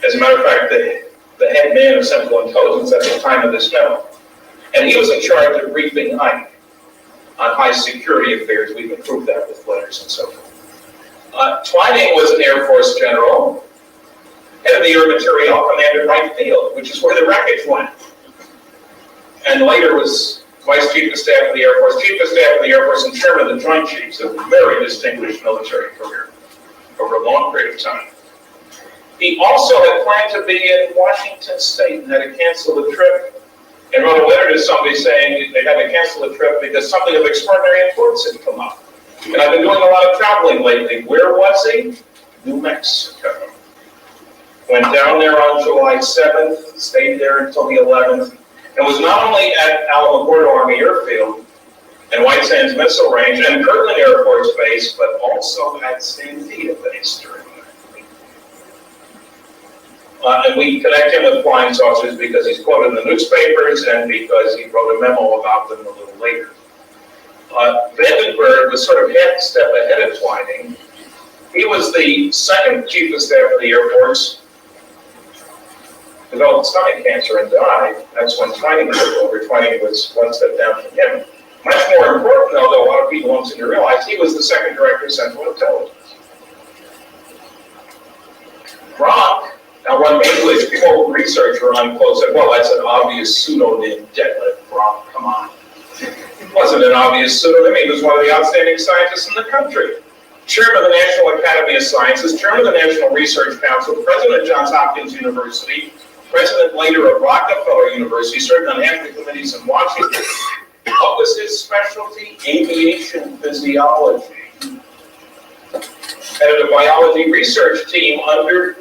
As a matter of fact, the head man of Central Intelligence at the time of this memo. And he was in charge of briefing Ike on high security affairs. We can prove that with letters and so forth. Twining was an Air Force general, head of the Air Materiel, commanded Wright Field, which is where the wreckage went. And later was Vice Chief of Staff of the Air Force, Chief of Staff of the Air Force, and Chairman of the Joint Chiefs, a very distinguished military career. over a long period of time. He also had planned to be in Washington State and had to cancel the trip and wrote a letter to somebody saying they had to cancel the trip because something of extraordinary importance had come up. And I've been doing a lot of traveling lately. Where was he? New Mexico. Went down there on July 7th, stayed there until the 11th, and was not only at Alamogordo Army Airfield and White Sands Missile Range and Kirtland Air Force Base, but also at Sandia Base during that. And we connect him with flying saucers because he's quoted in the newspapers and because he wrote a memo about them a little later. Vandenberg was sort of half a step ahead of Twining. He was the second chief of staff of the Air Force, developed stomach cancer and died. That's when Twining took over. Twining was one step down from him. Much more important, though a lot of people don't seem to realize, he was the second director of Central Intelligence. Gronk, now one English quote researcher unquote said, well, that's an obvious pseudonym, Detlef Gronk, come on. It wasn't an obvious pseudonym, he was one of the outstanding scientists in the country. Chairman of the National Academy of Sciences, Chairman of the National Research Council, President of Johns Hopkins University, President later of Rockefeller University, served on half the committees in Washington. What was his specialty? Aviation physiology. Head of the biology research team under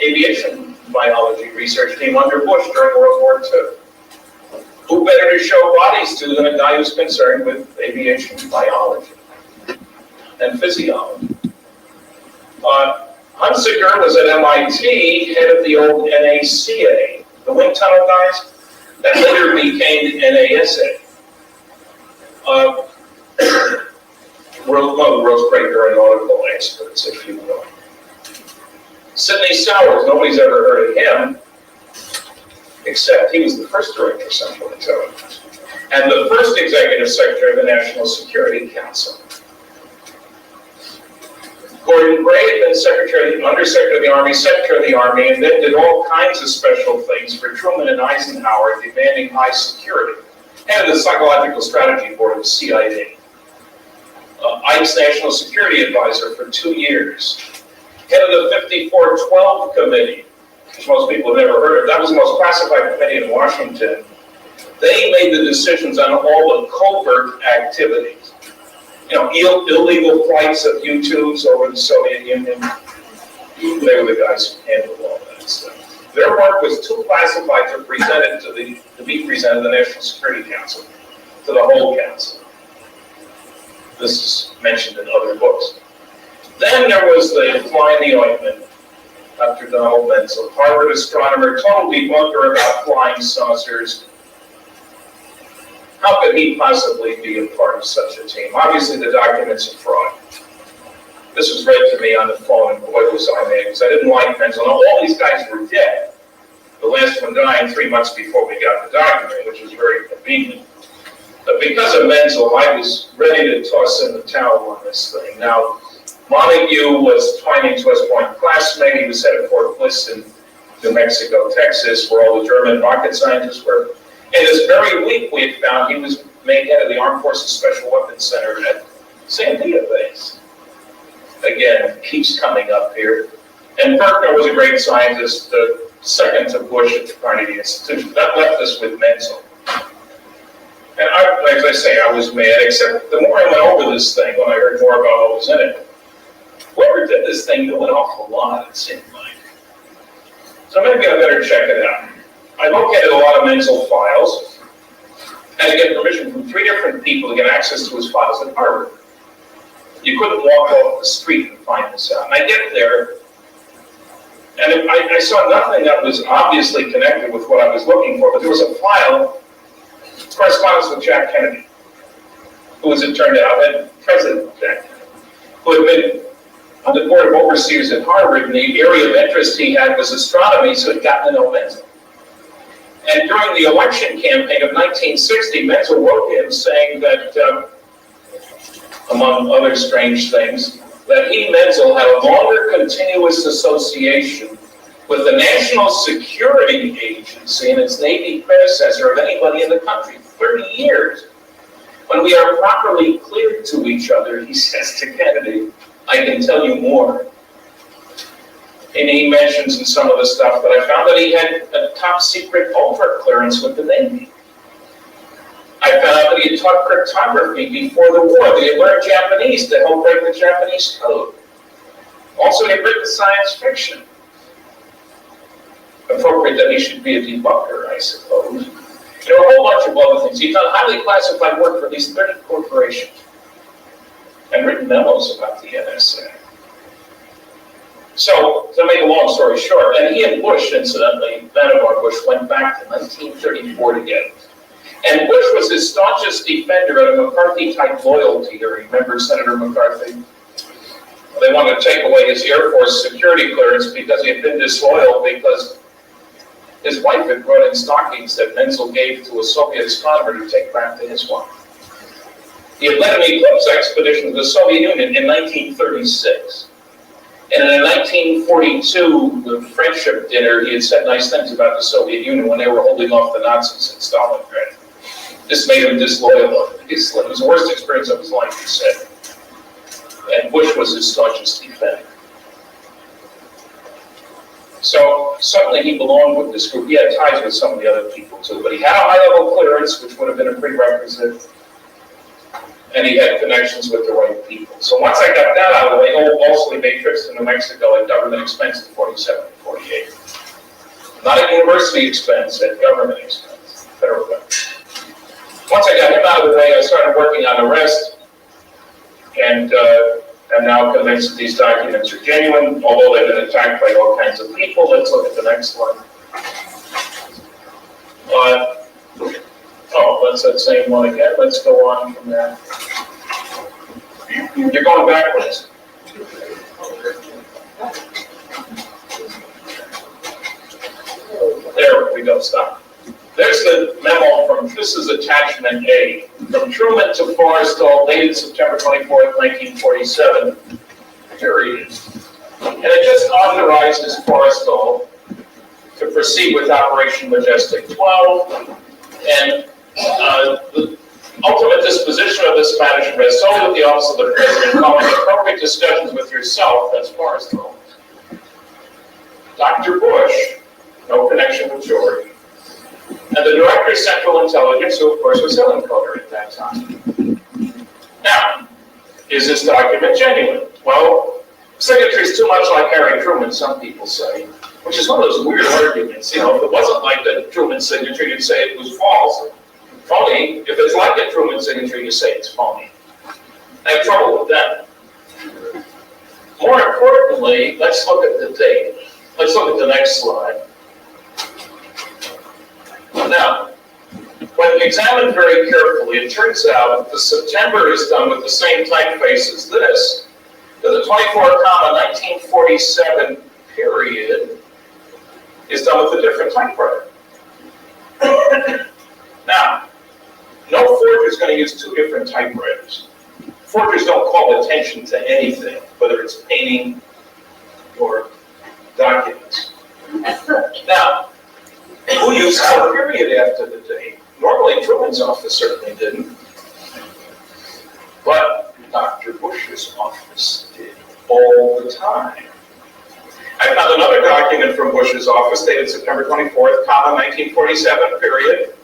aviation biology research team under Bush during World War II. Who better to show bodies to than a guy who's concerned with aviation biology and physiology? Hunziker was at MIT, head of the old NACA, the wind tunnel guys, that later became NASA. One of the Rosebreaker and nautical experts, if you will. Sidney Sowers, nobody's ever heard of him, except he was the first director of Central Intelligence and the first executive secretary of the National Security Council. Gordon Gray had been Undersecretary of the Army, Secretary of the Army, and then did all kinds of special things for Truman and Eisenhower, demanding high security. Head of the Psychological Strategy Board of the CIA. Ike's National Security Advisor for 2 years. Head of the 5412 Committee, which most people have never heard of. That was the most classified committee in Washington. They made the decisions on all the covert activities. You know, illegal flights of U-2s over the Soviet Union. They were the guys who handled all that stuff. Their work was too classified to be presented to the National Security Council, to the whole council. This is mentioned in other books. Then there was the fly in the ointment, Dr. Donald Menzel, Harvard astronomer, total debunker about flying saucers. How could he possibly be a part of such a team? Obviously, the documents are fraud. This was read to me on the phone, and boy, was I mad, because I didn't like Menzel. Now, all these guys were dead. The last one dying 3 months before we got the document, which was very convenient. But because of Menzel, I was ready to toss in the towel on this thing. Now, Montague was Twining's West Point classmate. He was head of Fort Bliss in New Mexico, Texas, where all the German rocket scientists were. And this very week, we had found he was made head of the Armed Forces Special Weapons Center at Sandia Base. Again, keeps coming up here. And Berkner was a great scientist, second to Bush at the Carnegie Institution. That left us with Menzel. And as I say, I was mad, except the more I went over this thing, when I heard more about what was in it, whoever did this thing knew an awful lot, it seemed like. So maybe I better check it out. I located a lot of Menzel files, had to get permission from 3 different people to get access to his files at Harvard. You couldn't walk off the street and find this out. And I get there, and I saw nothing that was obviously connected with what I was looking for, but there was a file, correspondence with Jack Kennedy, who, as it turned out, had President Jack Kennedy, who had been on the board of overseers at Harvard, and the area of interest he had was astronomy, so he'd gotten to know Menzel. And during the election campaign of 1960, Menzel wrote him saying that, among other strange things, that he, Menzel, had a longer continuous association with the National Security Agency and its Navy predecessor of anybody in the country, 30 years. When we are properly cleared to each other, he says to Kennedy, I can tell you more And he mentions in some of the stuff that I found that he had a top secret overt clearance with the Navy. I found out that he had taught cryptography before the war. That he had learned Japanese to help break the Japanese code. Also, he had written science fiction. Appropriate that he should be a debunker, I suppose. There were a whole bunch of other things. He'd done highly classified work for at least 30 corporations and written memos about the NSA. So, to make a long story short, and he and Bush, incidentally, Vannevar Bush, went back to 1934 together. And Bush was his staunchest defender of McCarthy-type loyalty. You remember Senator McCarthy? They wanted to take away his Air Force security clearance because he had been disloyal because his wife had brought in stockings that Menzel gave to a Soviet astronomer to take back to his wife. He had led an eclipse expedition to the Soviet Union in 1936. And in 1942, the friendship dinner, he had said nice things about the Soviet Union when they were holding off the Nazis in Stalingrad. This made him disloyal. It was the worst experience of his life, he said. And Bush was his staunchest defender. So certainly he belonged with this group. He had ties with some of the other people too, but he had a high-level clearance, which would have been a prerequisite, and he had connections with the right people. So once I got that out of the way, also he made trips to New Mexico at government expense in 47 and 48. Not at university expense, at government expense, federal government. Once I got him out of the way, I started working on the rest, and I'm now convinced that these documents are genuine, although they've been attacked by all kinds of people. Let's look at the next one. That's that same one again. Let's go on from that. You're going backwards. There we go, stop. There's the memo from, this is attachment A, from Truman to Forrestal, dated September 24th, 1947, period. And it just authorizes Forrestal to proceed with Operation Majestic 12, and the ultimate disposition of this matter should rest solely with the office of the President, following appropriate discussions with yourself, that's Forrestal. Dr. Bush, no connection with George, and the Director of Central Intelligence, who of course was Helen Coder at that time. Now, is this document genuine? Well, signature is too much like Harry Truman, some people say, which is one of those weird arguments. You know, if it wasn't like the Truman signature, you'd say it was false. Phony. If it's like a Truman signature, you say it's phony. I have trouble with that. More importantly, let's look at the date. Let's look at the next slide. Now, when examined very carefully, it turns out that the September is done with the same typeface as this. The 24-1947 period is done with a different typewriter. Now, no forger is going to use two different typewriters. Forgers don't call attention to anything, whether it's painting or documents. Now, who used a period after the date? Normally, Truman's office certainly didn't. But Dr. Bush's office did all the time. I found another document from Bush's office dated September 24th, 1947, period.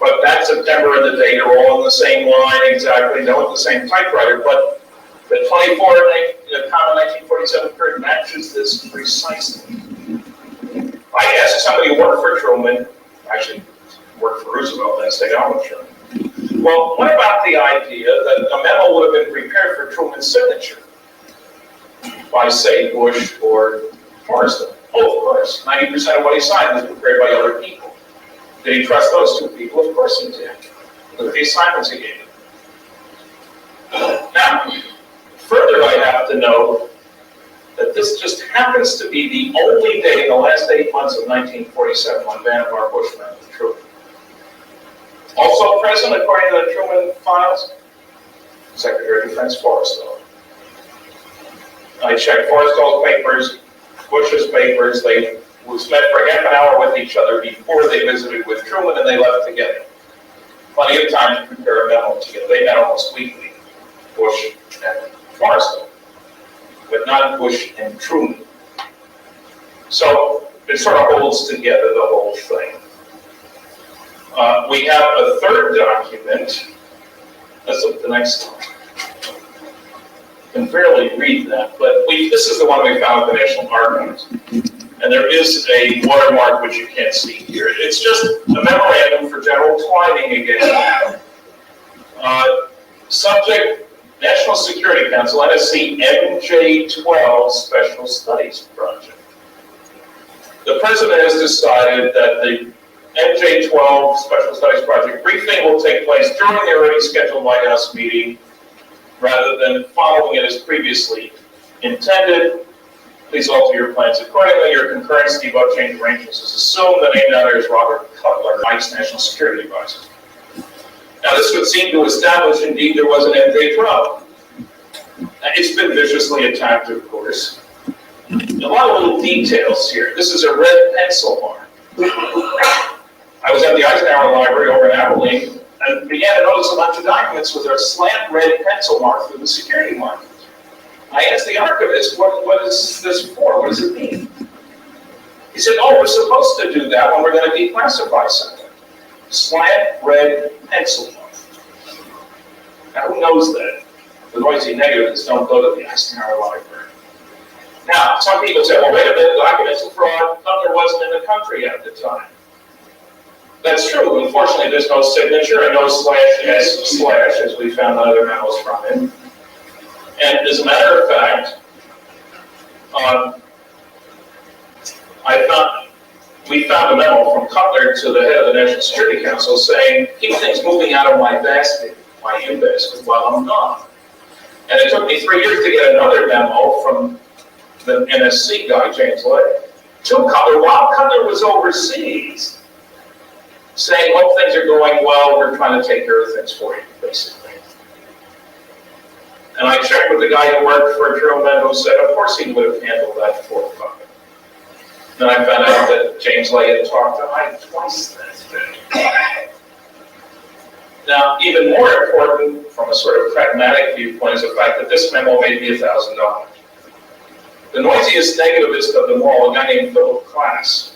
But that September and the date are all in the same line exactly, no, with the same typewriter. But the 1947 period matches this precisely. I asked somebody who worked for Truman, actually worked for Roosevelt, then stayed on with Truman. Well, what about the idea that a memo would have been prepared for Truman's signature by, say, Bush or Forrestal? Oh, of course. 90% of what he signed was prepared by other people. Did he trust those two people? Of course he did. Look at the assignments he gave him. Now, further, I have to note that this just happens to be the only day in the last 8 months of 1947 when Vannevar Bush met with Truman. Also present, according to the Truman files, Secretary of Defense Forrestal. I checked Forrestal's papers, Bush's papers. They met for half an hour with each other before they visited with Truman, and they left together. Plenty of time to prepare a memo together. They met almost weekly, Bush and Forrestal, but not Bush and Truman. So it sort of holds together the whole thing. We have a third document. Let's look at the next slide. I can barely read that, but this is the one we found at the National Archives. And there is a watermark which you can't see here. It's just a memorandum for general Twining again. Subject, National Security Council, NSC MJ12 Special Studies Project. The President has decided that the MJ12 Special Studies Project briefing will take place during the already scheduled White House meeting rather than following it as previously intended. Please alter your plans accordingly. Your concurrence to debug change arrangements is assumed. The name down there is Robert Cutler, Vice National Security Advisor. Now, this would seem to establish, indeed, there was an MJ12. It's been viciously attacked, of course. A lot of little details here. This is a red pencil mark. I was at the Eisenhower Library over in Abilene and began to notice a bunch of documents with a slant red pencil mark through the security markings. I asked the archivist, what is this for? What does it mean? He said, oh, we're supposed to do that when we're going to declassify something. Slant red pencil mark. Now, who knows that? The noisy negatives don't go to the Eisenhower Library. Now, some people say, well, wait a minute, documents of fraud, Cutler wasn't in the country at the time. That's true. Unfortunately, there's no signature and no /S/ as we found other memos from him. And as a matter of fact, we found a memo from Cutler to the head of the National Security Council saying, keep things moving out of my basket, my in-basket, while I'm gone. And it took me 3 years to get another memo from the NSC guy, James Lay, to Cutler while Cutler was overseas, saying, hope things are going well, we're trying to take care of things for you, basically. And I checked with the guy who worked for Truman, who said, of course he would have handled that for Cutler. Then I found out that James Lay had talked to Ike twice that day. Now, even more important from a sort of pragmatic viewpoint is the fact that this memo made me $1,000. The noisiest negativist of them all, a guy named Philip Klass,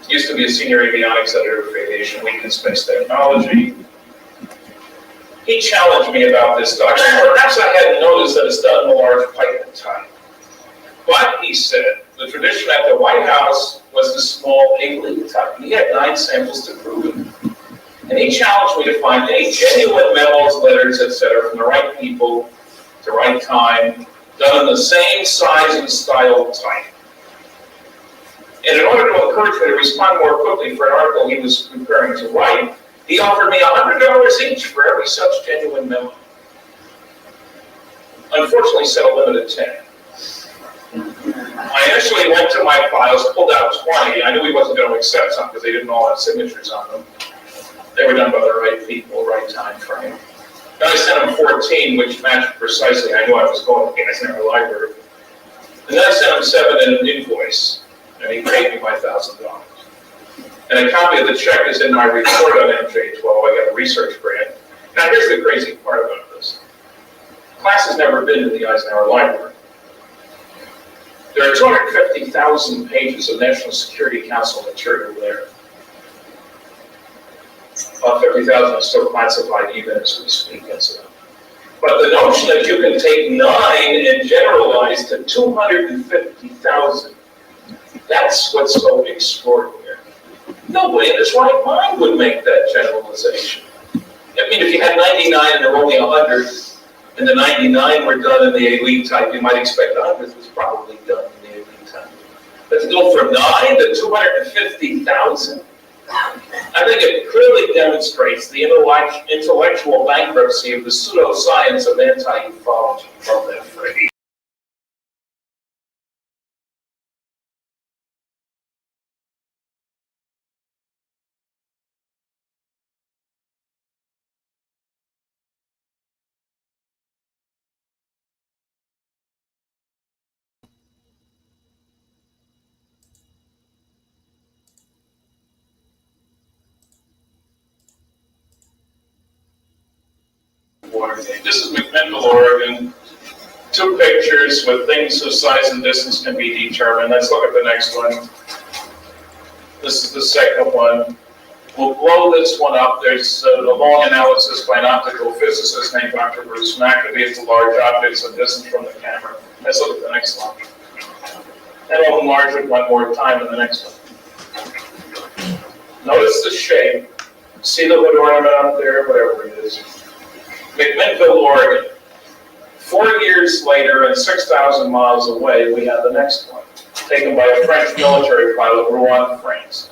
used to be a senior avionics editor for Aviation Week and Space Technology. He challenged me about this document. Perhaps I hadn't noticed that it's done in a large pipe type. But, he said, the tradition at the White House was the small 8-league type. He had 9 samples to prove it. And he challenged me to find any genuine memos, letters, etc., from the right people, at the right time, done in the same size and style type. And in order to encourage me to respond more quickly for an article he was preparing to write, he offered me $100 each for every such genuine memo. Unfortunately, set a limit of 10. I initially went to my files, pulled out 20. I knew he wasn't going to accept some because they didn't all have signatures on them. They were done by the right people, right time frame. Then I sent him 14, which matched precisely. I knew I was going to the Eisenhower Library. And then I sent him 7 in an invoice, and he paid me my $1,000. And a copy of the check is in my report on MJ12. I got a research grant. Now, here's the crazy part about this. Class has never been to the Eisenhower Library. There are 250,000 pages of National Security Council material there. About 50,000 is still classified even as we speak, incidentally. But the notion that you can take 9 and generalize to 250,000, that's what's so extraordinary. Nobody in his right mind would make that generalization. I mean, if you had 99 and there were only 100, and the 99 were done in the elite type, you might expect the 100th was probably done in the elite type. But to go from 9 to 250,000, I think it clearly demonstrates the intellectual bankruptcy of the pseudoscience of anti-ufology from that phrase. This is McMinnville, Oregon. Two pictures with things whose size and distance can be determined. Let's look at the next one. This is the second one. We'll blow this one up. There's a long analysis by an optical physicist named Dr. Bruce McAfee of the large objects and distance from the camera. Let's look at the next one. And we'll enlarge it one more time in the next one. Notice the shape. See the wood ornament up there, whatever it is. McMinnville, Oregon. 4 years later and 6,000 miles away, we have the next one, taken by a French military pilot, Rouen, France.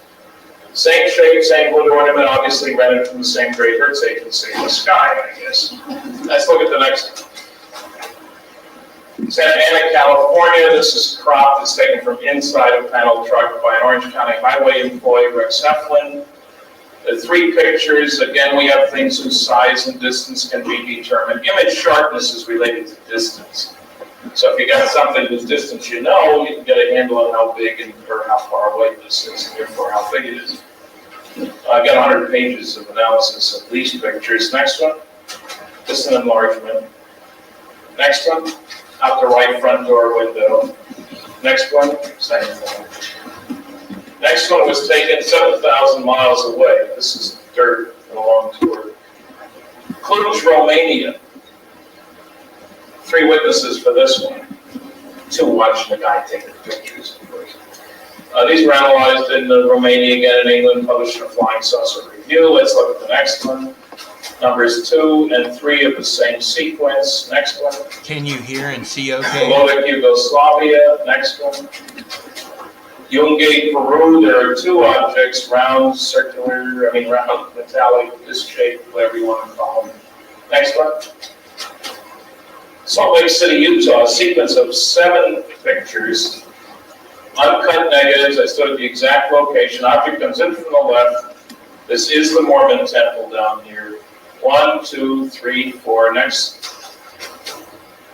Same shape, same wood ornament, obviously rented from the same Great Hertz Agency in the sky, I guess. Let's look at the next one. Santa Ana, California. This is cropped. It's taken from inside a panel truck by an Orange County highway employee, Rex Heflin. The three pictures, again, we have things whose size and distance can be determined. Image sharpness is related to distance. So if you got something whose distance you know, you can get a handle on how big and or how far away this is, and therefore how big it is. I've got 100 pages of analysis of these pictures. Next one, just an enlargement. Next one, out the right front door window. Next one, same thing. Next one was taken 7,000 miles away. This is dirt and a long tour. Cluj, Romania. 3 witnesses for this one. 2 watching the guy take the pictures, of course. These were analyzed in Romania, again in England, published in a Flying Saucer Review. Let's look at the next one. Numbers 2 and 3 of the same sequence. Next one. Can you hear and see okay? Slovak Yugoslavia. Next one. Yungay, Peru. There are 2 objects, round, circular, round, metallic, disc-shaped, whatever you want to call them. Next one. Salt Lake City, Utah, a sequence of 7 pictures, uncut negatives. I stood at the exact location. Object comes in from the left. This is the Mormon temple down here. 1, 2, 3, 4. Next.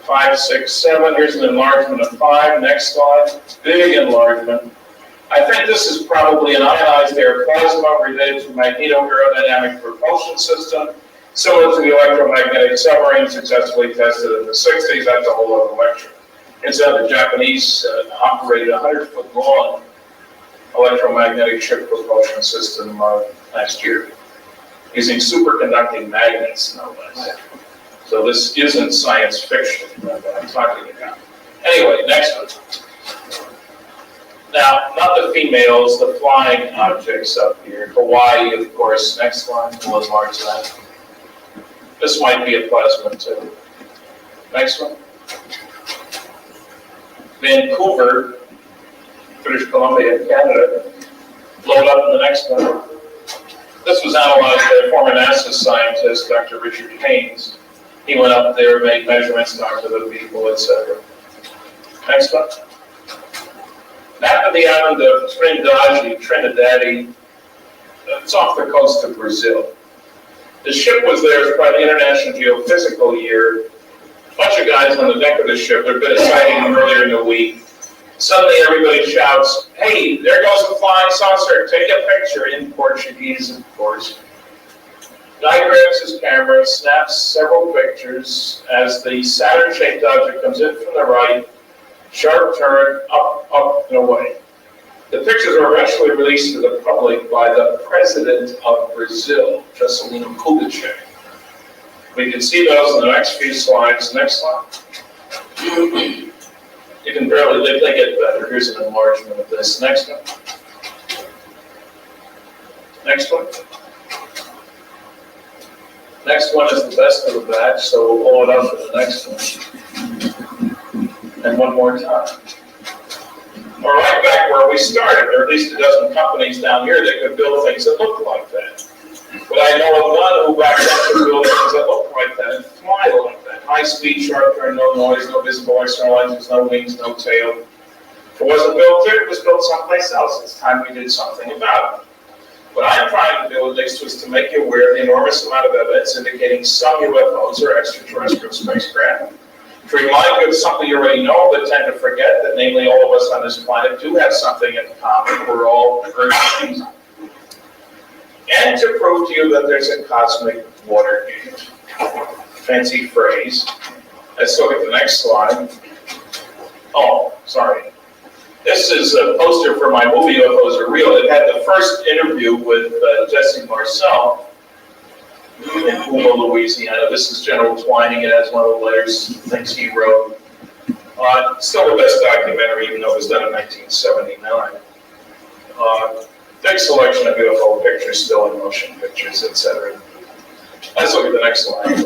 5, 6, 7. Here's an enlargement of 5. Next slide. Big enlargement. I think this is probably an ionized air plasma related to magneto-aerodynamic propulsion system, similar to the electromagnetic submarine successfully tested in the 60s. That's a whole other lecture. The Japanese operated a 100-foot long electromagnetic ship propulsion system last year, using superconducting magnets, no less. So this isn't science fiction that I'm talking about. Anyway, next one. Now, not the females, the flying objects up here. Hawaii, of course. Next one, we'll enlarge that. This might be a plasma too. Next one. Vancouver, British Columbia, Canada. Load up in the next one. This was analyzed by a former NASA scientist, Dr. Richard Haynes. He went up there, made measurements, talked to the people, etc. Next one. Map of the island of Trinidad. It's off the coast of Brazil. The ship was there as part of the International Geophysical Year. A bunch of guys on the deck of the ship. There'd been a sighting earlier in the week. Suddenly everybody shouts, "Hey, there goes a flying saucer, take a picture," in Portuguese, of course. Guy grabs his camera, snaps several pictures as the Saturn-shaped object comes in from the right, sharp turn, up, and away. The pictures were eventually released to the public by the President of Brazil, Juscelino Kubitschek. We can see those in the next few slides. Next slide. You can barely, they get better. Here's an enlargement of this. Next one. Next one. Next one is the best of the batch, so we'll blow it up for the next one. And one more time. We're right back where we started. There are at least a dozen companies down here that could build things that look like that. But I know of none who back then could build things that look like that and fly like that. High speed, sharp turn, no noise, no visible external engines, no wings, no tail. If it wasn't built there, it was built someplace else. It's time we did something about it. What I'm trying to do at least was to make you aware of the enormous amount of evidence indicating some UFOs are extraterrestrial spacecraft. To remind you of something you already know but tend to forget, that namely all of us on this planet do have something in common. We're all Earth beings. And to prove to you that there's a cosmic Watergate. Fancy phrase. Let's look at the next slide. Oh, sorry. This is a poster for my movie UFOs Are Real. It had the first interview with Jesse Marcel in Puma, Louisiana. This is General Twining. It has one of the letters, things he wrote. Still the best documentary, even though it was done in 1979. Big selection of UFO pictures, still in motion pictures, etc. Let's look at the next slide.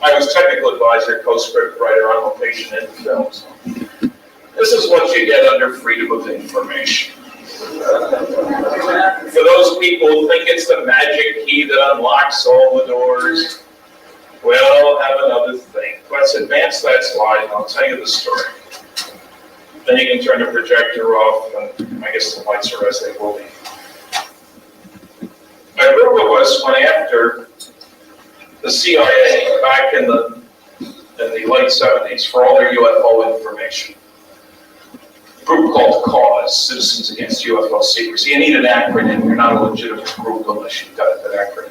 I was technical advisor, co-script writer on location in films. This is what you get under freedom of information. For those people who think it's the magic key that unlocks all the doors, well, have another thing. Let's advance that slide and I'll tell you the story. Then you can turn the projector off and I guess the lights are as they will be. A group of us went after the CIA back in the late 70s for all their UFO information. A group called CAUSE, Citizens Against UFO Secrecy. You need an acronym. You're not a legitimate group unless you've got that acronym.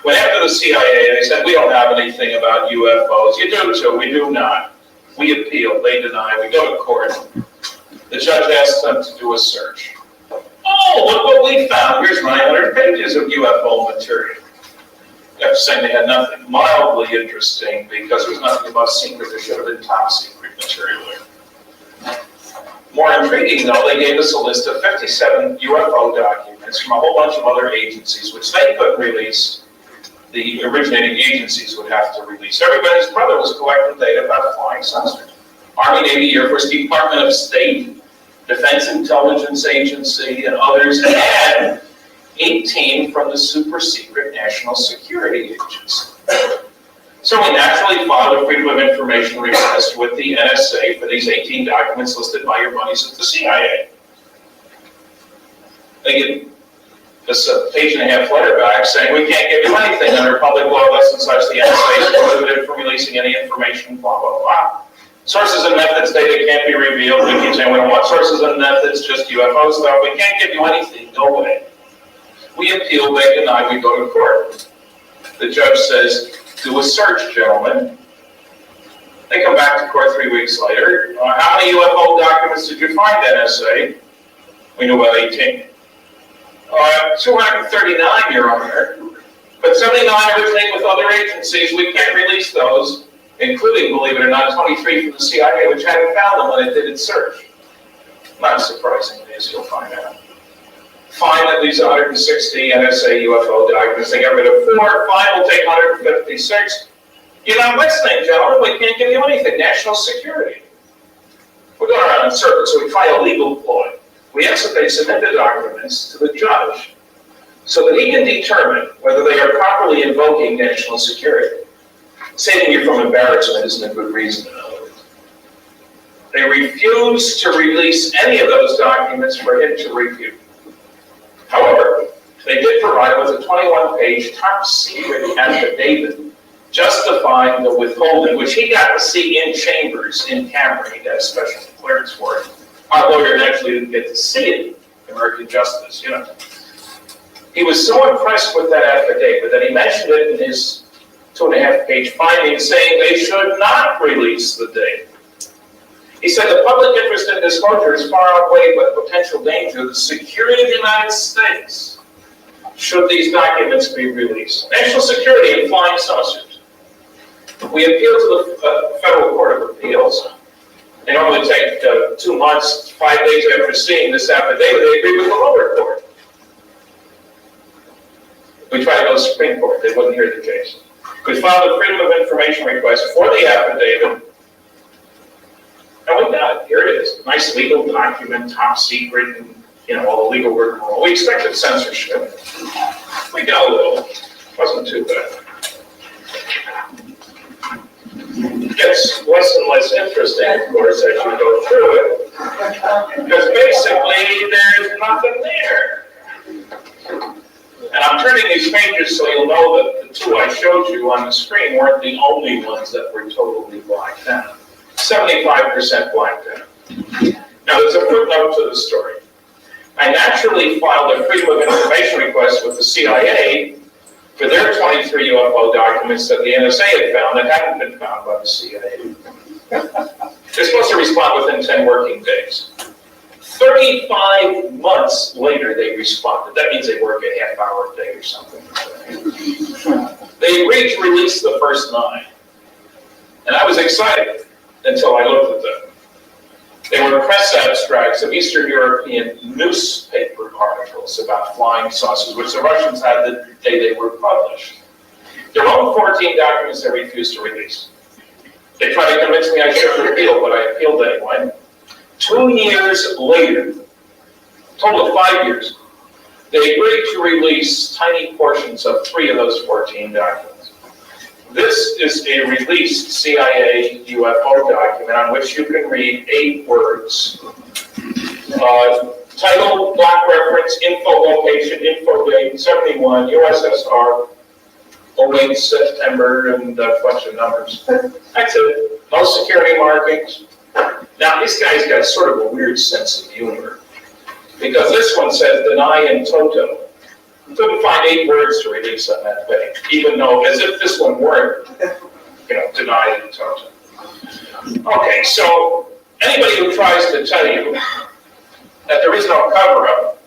Went after the CIA, they said, we don't have anything about UFOs. You do too, we do not. We appeal, they deny, we go to court. The judge asked them to do a search. Oh, look what we found. Here's 900 pages of UFO material. After saying they had nothing mildly interesting because there was nothing about secret, there should have been top secret material there. More intriguing though, they gave us a list of 57 UFO documents from a whole bunch of other agencies, which they couldn't release. The originating agencies would have to release. Everybody's brother was collecting data about flying saucers. Army, Navy, Air Force, Department of State, Defense Intelligence Agency, and others, and 18 from the super secret National Security Agency. So we naturally filed a Freedom of Information request with the NSA for these 18 documents listed by your buddies at the CIA. They get this page-and-a-half letter back saying we can't give you anything under public law less than such. The NSA is prohibited from releasing any information, blah, blah, blah. Sources and methods data can't be revealed. We keep saying we don't want sources and methods, just UFO stuff. We can't give you anything, go away. We appeal, they deny, we go to court. The judge says, do a search, gentlemen. They come back to court 3 weeks later. How many UFO documents did you find, NSA? We knew about 18. 239, Your Honor. But 79 originate with other agencies. We can't release those, including, believe it or not, 23 from the CIA, which hadn't found them when it did its search. Not surprisingly, as you'll find out. Find at least 160 NSA UFO documents. They got rid of 4. Fine, we'll take 156. You're not listening, gentlemen. We can't give you anything. National security. We're going around in circles, so we try a legal ploy. We ask that they submit the documents to the judge so that he can determine whether they are properly invoking national security. Saving you from embarrassment isn't a good reason, in other words. They refuse to release any of those documents for him to review. However, they did provide with a 21-page top secret affidavit justifying the withholding, which he got to see in chambers, in camera. He got a special clearance for it. Our lawyer actually didn't get to see it, American justice, you know. He was so impressed with that affidavit that he mentioned it in his 2.5-page finding, saying they should not release the data. He said the public interest in disclosure is far outweighed by the potential danger to the security of the United States should these documents be released. National security and flying saucers. We appeal to the Federal Court of Appeals. They normally take 2 months, 5 days after seeing this affidavit, they agree with the lower court. We tried to go to the Supreme Court, they wouldn't hear the case. We filed a Freedom of Information request for the affidavit, and we got it. Here it is. Nice legal document, top secret, and all the legal rigmarole. We expected censorship. We got a little. Wasn't too bad. Gets less and less interesting, of course, as you go through it. Because basically, there's nothing there. And I'm turning these pages so you'll know that the 2 I showed you on the screen weren't the only ones that were totally blacked out. 75% blacked out. Now, there's a footnote to the story. I naturally filed a Freedom of Information request with the CIA for their 23 UFO documents that the NSA had found that hadn't been found by the CIA. They're supposed to respond within 10 working days. 35 months later, they responded. That means they work a half-hour a day or something. They agreed to release the first 9. And I was excited until I looked at them. They were press abstracts of Eastern European newspaper articles about flying saucers, which the Russians had the day they were published. Their own 14 documents they refused to release. They tried to convince me I should appeal, but I appealed anyway. 2 years later, total of 5 years, they agreed to release tiny portions of 3 of those 14 documents. This is a released CIA UFO document on which you can read 8 words. Title, block reference, info location, info date, 71, USSR, 08 September, and a bunch of numbers. That's it. No security markings. Now, these guys got sort of a weird sense of humor, because this one says deny in toto. Couldn't find 8 words to release on that page, even though, as if this one weren't, denied in toto. Okay, so anybody who tries to tell you that there is no cover-up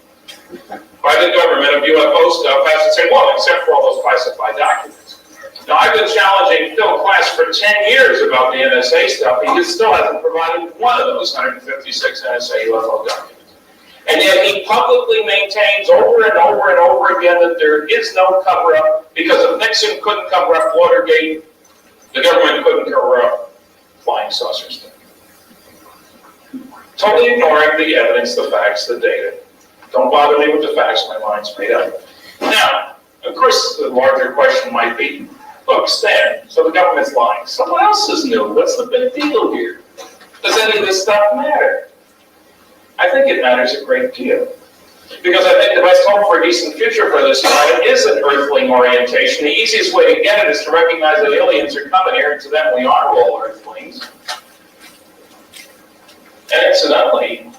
by the government of UFO stuff has to say, well, except for all those classified documents. Now, I've been challenging Phil Klass for 10 years about the NSA stuff. He just still hasn't provided one of those 156 NSA UFO documents. And yet he publicly maintains over and over and over again that there is no cover-up because if Nixon couldn't cover up Watergate, the government couldn't cover up flying saucer stuff. Totally ignoring the evidence, the facts, the data. Don't bother me with the facts, my mind's made up. Now, of course, the larger question might be, look, Stan, so the government's lying. Someone else is new. What's the big deal here? Does any of this stuff matter? I think it matters a great deal. Because I think the best hope for a decent future for this planet is an earthling orientation. The easiest way to get it is to recognize that aliens are coming here, and to them we are all earthlings. And incidentally,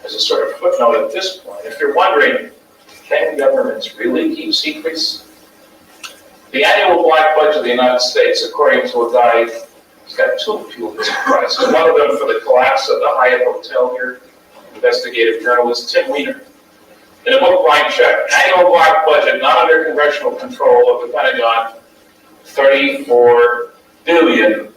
as a sort of footnote at this point, if you're wondering, can governments really keep secrets? The annual black budget of the United States, according to a guy, he's got 2 Pulitzer Prizes. One of them for the collapse of the Hyatt Hotel here, investigative journalist Tim Weiner. In a book, Blank Check, annual black budget, not under congressional control of the Pentagon, $34 billion.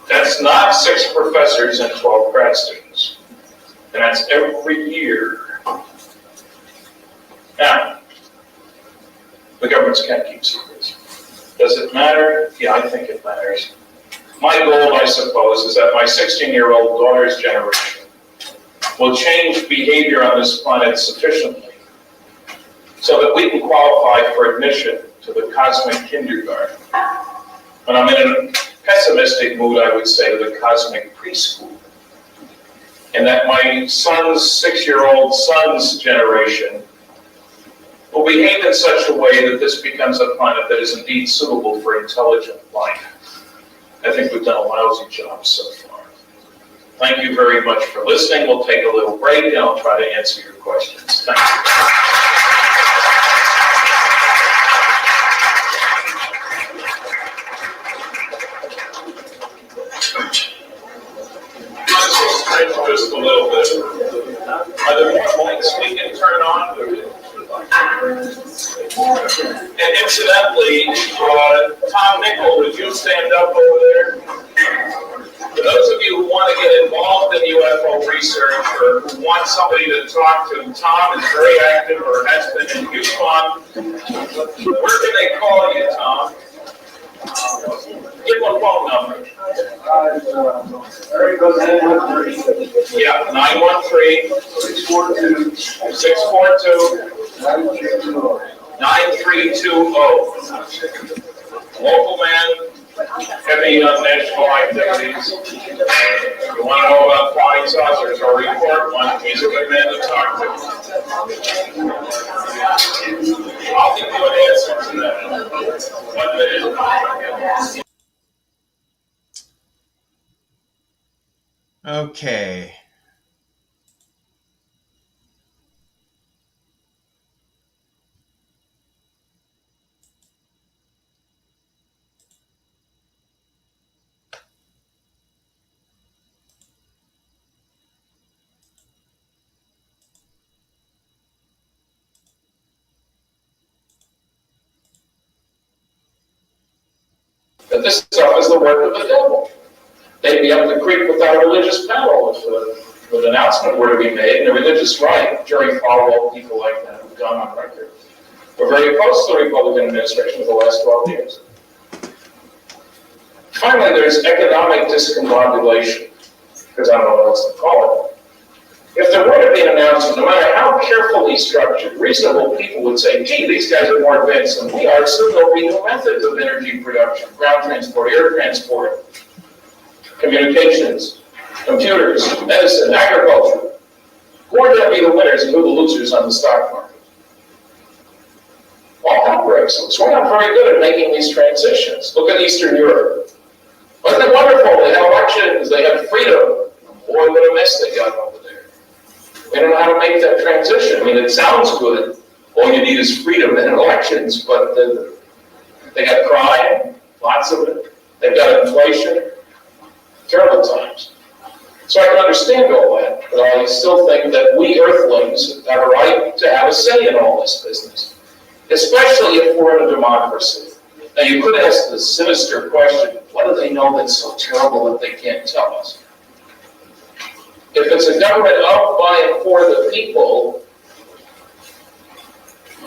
That's not 6 professors and 12 grad students. And that's every year. Now, the governments can't keep secrets. Does it matter? Yeah, I think it matters. My goal, I suppose, is that my 16-year-old daughter's generation will change behavior on this planet sufficiently so that we can qualify for admission to the cosmic kindergarten. When I'm in a pessimistic mood, I would say the cosmic preschool. And that my son's 6-year-old son's generation will behave in such a way that this becomes a planet that is indeed suitable for intelligent life. I think we've done a lousy job so far. Thank you very much for listening. We'll take a little break and I'll try to answer your questions. Thank you. Just a little bit. Are there more lights we can turn on? And incidentally, Tom Nickel, would you stand up over there? For those of you who want to get involved in UFO research or who want somebody to talk to, Tom is very active or has been in Yukon. Where can they call you, Tom? Give them a phone number. Yeah, 913-642-9320. Local man, heavy on national activities. If you want to know about flying saucers or report one, he's a good man to talk to. I'll give you an answer to that. 1 minute. Okay. this stuff is the work of the devil. They'd be up the creek without a religious paddle if an announcement were to be made, and a religious right. Jerry Falwell, people like that who've gone on record. We're very opposed to the Republican administration for the last 12 years. Finally, there's economic discombobulation, because I don't know what else to call it. If there were to be an announcement, no matter how carefully structured, reasonable people would say, gee, these guys are more advanced than we are, so there'll be new methods of energy production, ground transport, air transport, communications, computers, medicine, agriculture. Who are going to be the winners and who the losers on the stock market? All hell breaks loose. We're not very good at making these transitions. Look at Eastern Europe. Wasn't it wonderful? They had elections, they had freedom. Boy, what a mess they got over there. We don't know how to make that transition. I mean, it sounds good. All you need is freedom and elections, but they got crime, lots of it. They've got inflation, terrible times. So I can understand all that, but I still think that we Earthlings have a right to have a say in all this business, especially if we're in a democracy. Now, you could ask the sinister question, what do they know that's so terrible that they can't tell us? If it's a government of, by, and for the people,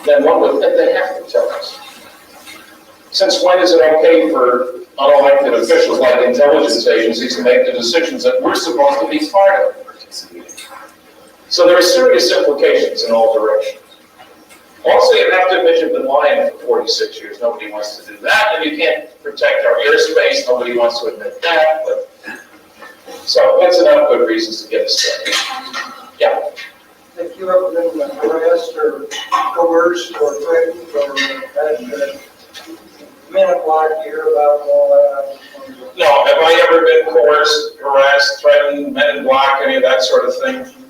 then one would think they have to tell us. Since when is it okay for unelected officials like intelligence agencies to make the decisions that we're supposed to be part of? So there are serious implications in all directions. Also, you have to admit you've been lying for 46 years. Nobody wants to do that, and you can't protect our airspace. Nobody wants to admit that, but so that's enough good reasons to get us started. Yeah. If you ever been harassed or coerced or threatened or had men in black, you hear about all that? No, have I ever been coerced, harassed, threatened, men in black, any of that sort of thing?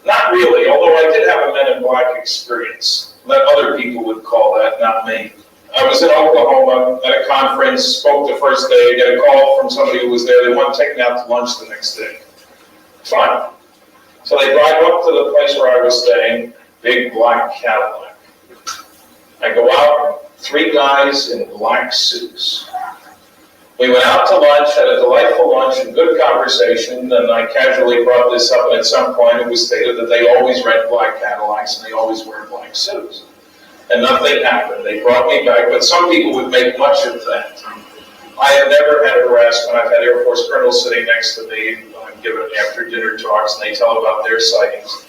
Not really, although I did have a men in black experience. That other people would call that, not me. I was in Oklahoma at a conference, spoke the first day, get a call from somebody who was there. They want to take me out to lunch the next day. Fine. So they drive up to the place where I was staying, big black Cadillac. I go out, 3 guys in black suits. We went out to lunch, had a delightful lunch and good conversation, and I casually brought this up, and at some point it was stated that they always rent black Cadillacs and they always wear black suits. And nothing happened. They brought me back, but some people would make much of that. I have never had harassment. I've had Air Force colonels sitting next to me. I'm giving after-dinner talks, and they tell about their sightings.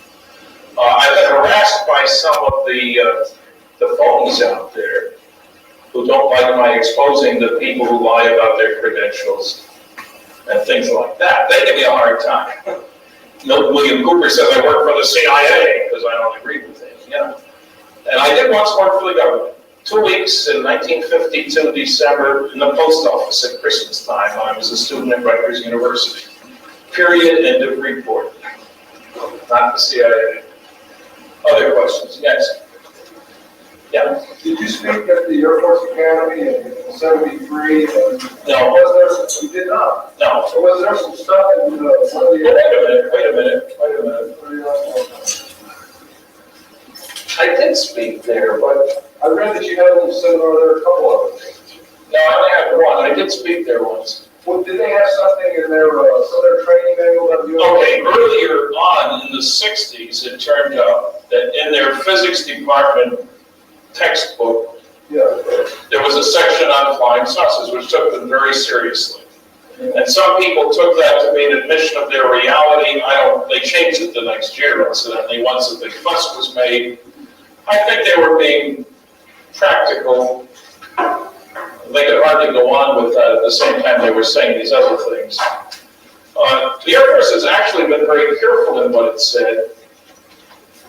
I've been harassed by some of the phonies out there who don't like my exposing the people who lie about their credentials and things like that. They give me a hard time. William Cooper says I work for the CIA because I don't agree with him. Yeah. And I did once work for the government. 2 weeks in 1952, December, in the post office at Christmas time. I was a student at Rutgers University. Period, end of report. Not the CIA. Other questions? Yes? Yeah? Did you speak at the Air Force Academy in '73? No. Was there, you did not? No. So was there some stuff in some of the... Wait a minute. I did speak there, but I read that you had a little seminar there, a couple of them. no, I only had one. I did speak there once. Well, did they have something in their, some of their training manual that you... Okay, earlier on in the 60s, it turned out that in their physics department textbook, there was a section on flying saucers, which took them very seriously. And some people took that to be an admission of their reality. They changed it the next year, incidentally, once a big fuss was made. I think they were being practical. They could hardly go on with that at the same time they were saying these other things. The Air Force has actually been very careful in what it said.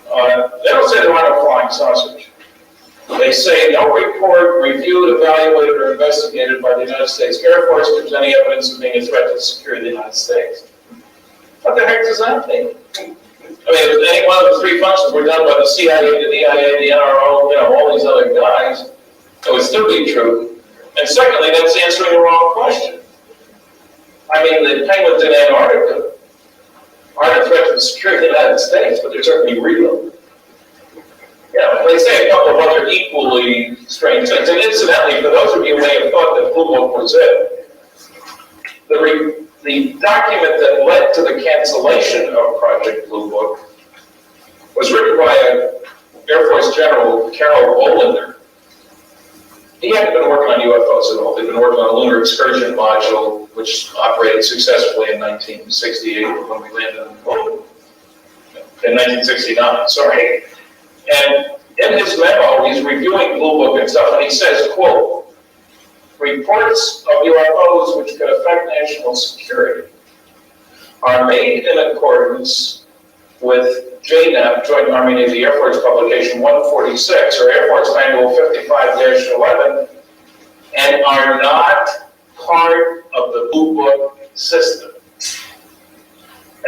They don't say there are no flying saucers. They say no report reviewed, evaluated, or investigated by the United States Air Force gives any evidence of being a threat to the security of the United States. What the heck does that mean? I mean, if any one of the 3 functions were done by the CIA, the DIA, the NRO, all these other guys, it would still be true. And secondly, that's answering the wrong question. I mean, the penguins in Antarctica aren't a threat to the security of the United States, but they're certainly real. They say a couple of other equally strange things. And incidentally, for those of you who may have thought that Blue Book was it, the document that led to the cancellation of Project Blue Book was written by Air Force General Carol Bollinger. He hadn't been working on UFOs at all. He'd been working on a lunar excursion module, which operated successfully in 1968 when we landed on the moon. In 1969, sorry. And in his memo, he's reviewing Blue Book and stuff, and he says, quote, reports of UFOs which could affect national security are made in accordance with JNAP, Joint Army Navy Air Force Publication 146, or Air Force Manual 55-11, and are not part of the Blue Book system.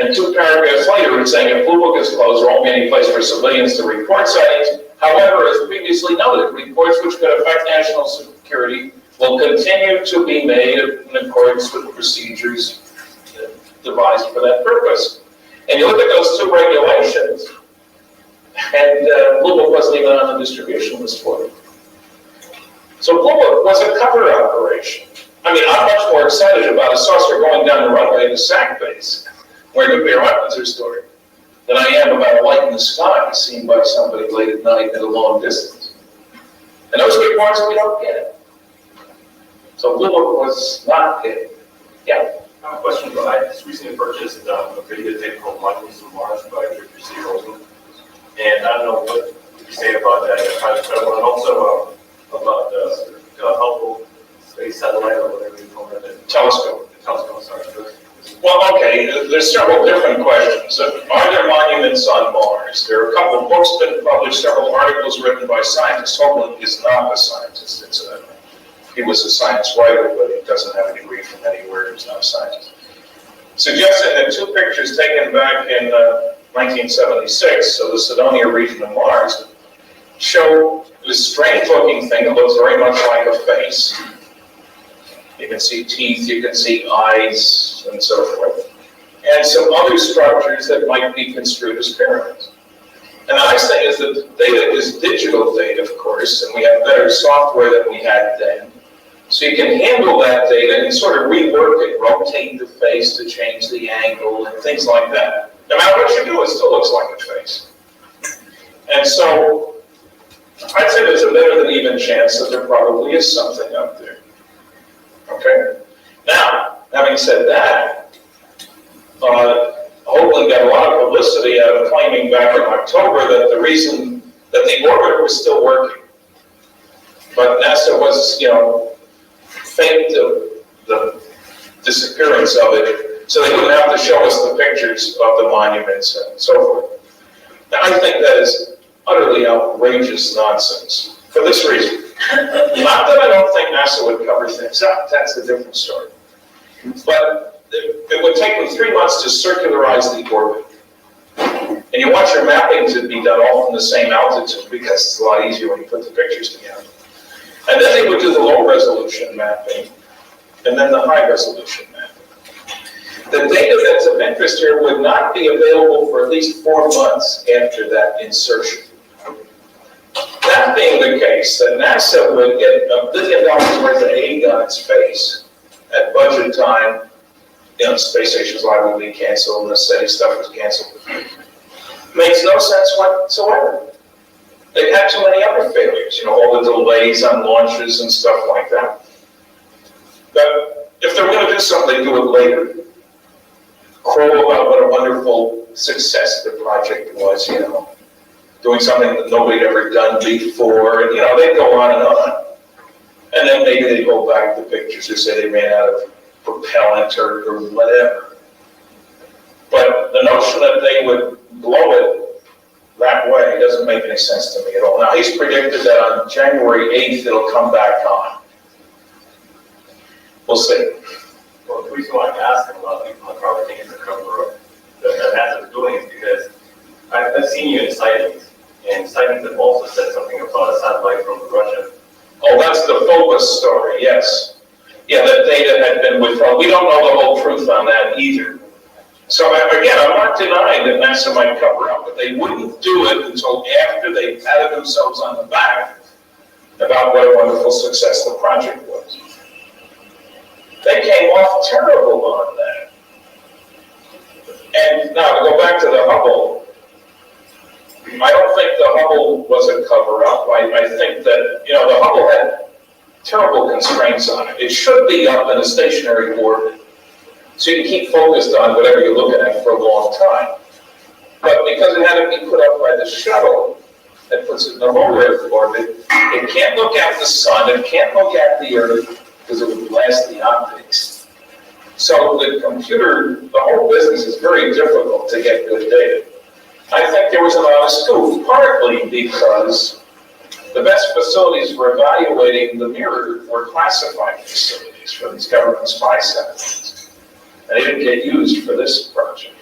And 2 paragraphs later, it's saying if Blue Book is closed, there won't be any place for civilians to report sightings. However, as previously noted, reports which could affect national security will continue to be made in accordance with procedures devised for that purpose. And you look at those 2 regulations, and Blue Book wasn't even on the distribution list for it. So Blue Book was a cover operation. I mean, I'm much more excited about a saucer going down the runway at a SAC base, where nuclear weapons are stored, than I am about a light in the sky seen by somebody late at night at a long distance. And those reports, we don't get it. So Blue Book was not it. Yeah. I have a question. I just recently purchased a video tape called Monkeys from Mars by Victor C. Rosen. And I don't know what you say about that, and also about the Hubble space satellite, or whatever you call it. Telescope. Telescope, sorry. Well, okay, there's several different questions. Are there monuments on Mars? There are a couple of books been published, several articles written by scientists. Hoagland is not a scientist, incidentally. He was a science writer, but he doesn't have a degree from anywhere. He's not a scientist. Suggesting that 2 pictures taken back in 1976, so the Cydonia region of Mars, show this strange-looking thing that looks very much like a face. You can see teeth, you can see eyes, and so forth. And some other structures that might be construed as pyramids. And the nice thing is that the data is digital data, of course, and we have better software than we had then. So you can handle that data and sort of rework it, rotate the face to change the angle and things like that. No matter what you do, it still looks like a face. And so I'd say there's a better than even chance that there probably is something up there. Okay? Now, having said that, Hoagland got a lot of publicity out of claiming back in October that the reason that the orbiter was still working, but NASA was, faked the disappearance of it, so they wouldn't have to show us the pictures of the monuments and so forth. Now, I think that is utterly outrageous nonsense for this reason. Not that I don't think NASA would cover things up, that's a different story. But it would take them 3 months to circularize the orbit. And you want your mapping to be done all from the same altitude because it's a lot easier when you put the pictures together. And then they would do the low resolution mapping, and then the high resolution mapping. The data that's of interest here would not be available for at least 4 months after that insertion. That being the case, then NASA would get $1 billion worth of aid on its face at budget time. Space stations liable to be canceled, and the SETI stuff was canceled. Makes no sense whatsoever. They've had too many other failures, all the delays on launches and stuff like that. But if they're going to do something, do it later. Crow about what a wonderful success the project was, doing something that nobody had ever done before, and they go on and on. And then maybe they go back to pictures or say they ran out of propellant or whatever. But the notion that they would blow it that way doesn't make any sense to me at all. Now, he's predicted that on January 8th, it'll come back on. We'll see. Well, the reason why I'm asking a lot of people probably think it's a cover-up that NASA is doing is because I've seen you in sightings, and sightings have also said something about a satellite from Russia. Oh, that's the Focus story, yes. Yeah, that data had been withdrawn. We don't know the whole truth on that either. So again, I'm not denying that NASA might cover up, but they wouldn't do it until after they patted themselves on the back about what a wonderful success the project was. They came off terrible on that. And now to go back to the Hubble, I don't think the Hubble was a cover-up. I think that, the Hubble had terrible constraints on it. It should be up in a stationary orbit, so you can keep focused on whatever you're looking at for a long time. But because it had to be put up by the shuttle that puts it in the low Earth orbit, it can't look at the sun, it can't look at the Earth, because it would blast the optics. So the computer, the whole business is very difficult to get good data. I think there was a lot of spoof, partly because the best facilities for evaluating the mirror were classified facilities for these government spy satellites. And they didn't get used for this project.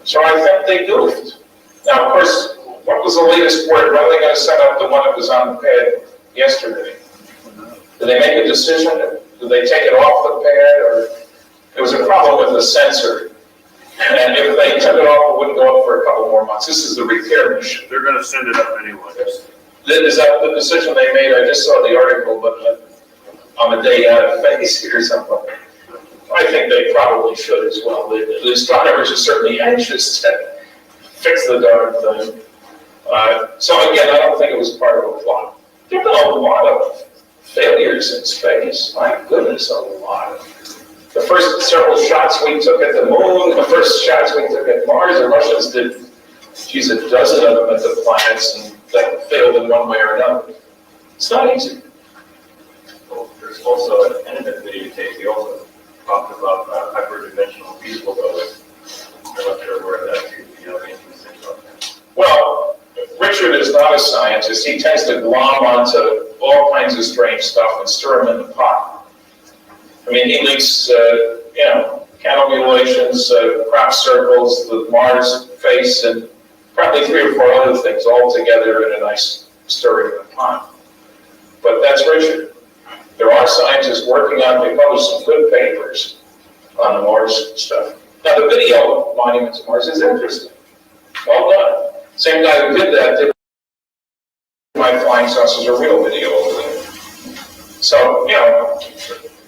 So I think they goofed. Now, of course, what was the latest word? When are they going to set up the one that was on the pad yesterday? Did they make a decision? Did they take it off the pad? Or there was a problem with the sensor. And if they took it off, it wouldn't go up for a couple more months. This is the repair mission. They're going to send it up anyway. Is that the decision they made? I just saw the article, but I'm a day out of phase here or something. I think they probably should as well. The astronomers are certainly anxious to fix the darn thing. So again, I don't think it was part of a plot. There have been a lot of failures in space. My goodness, a lot. The first several shots we took at the moon, the first shots we took at Mars, the Russians did, a dozen of them at the planets, and that failed in one way or another. It's not easy. Well, there's also an internet video tape. We also talked about hyperdimensional people, though. I'm not sure where that is. Anything to say about that? Well, Richard is not a scientist. He tends to glom onto all kinds of strange stuff and stir them in the pot. I mean, he leaks, cattle mutilations, crop circles, the Mars face, and probably 3 or 4 other things all together in a nice stirring in the pot. But that's Richard. There are scientists working on, they published some good papers on the Mars stuff. Now, the video Monuments to Mars is interesting. Well done. Same guy who did that did my Flying Saucers Are Real video over there. So,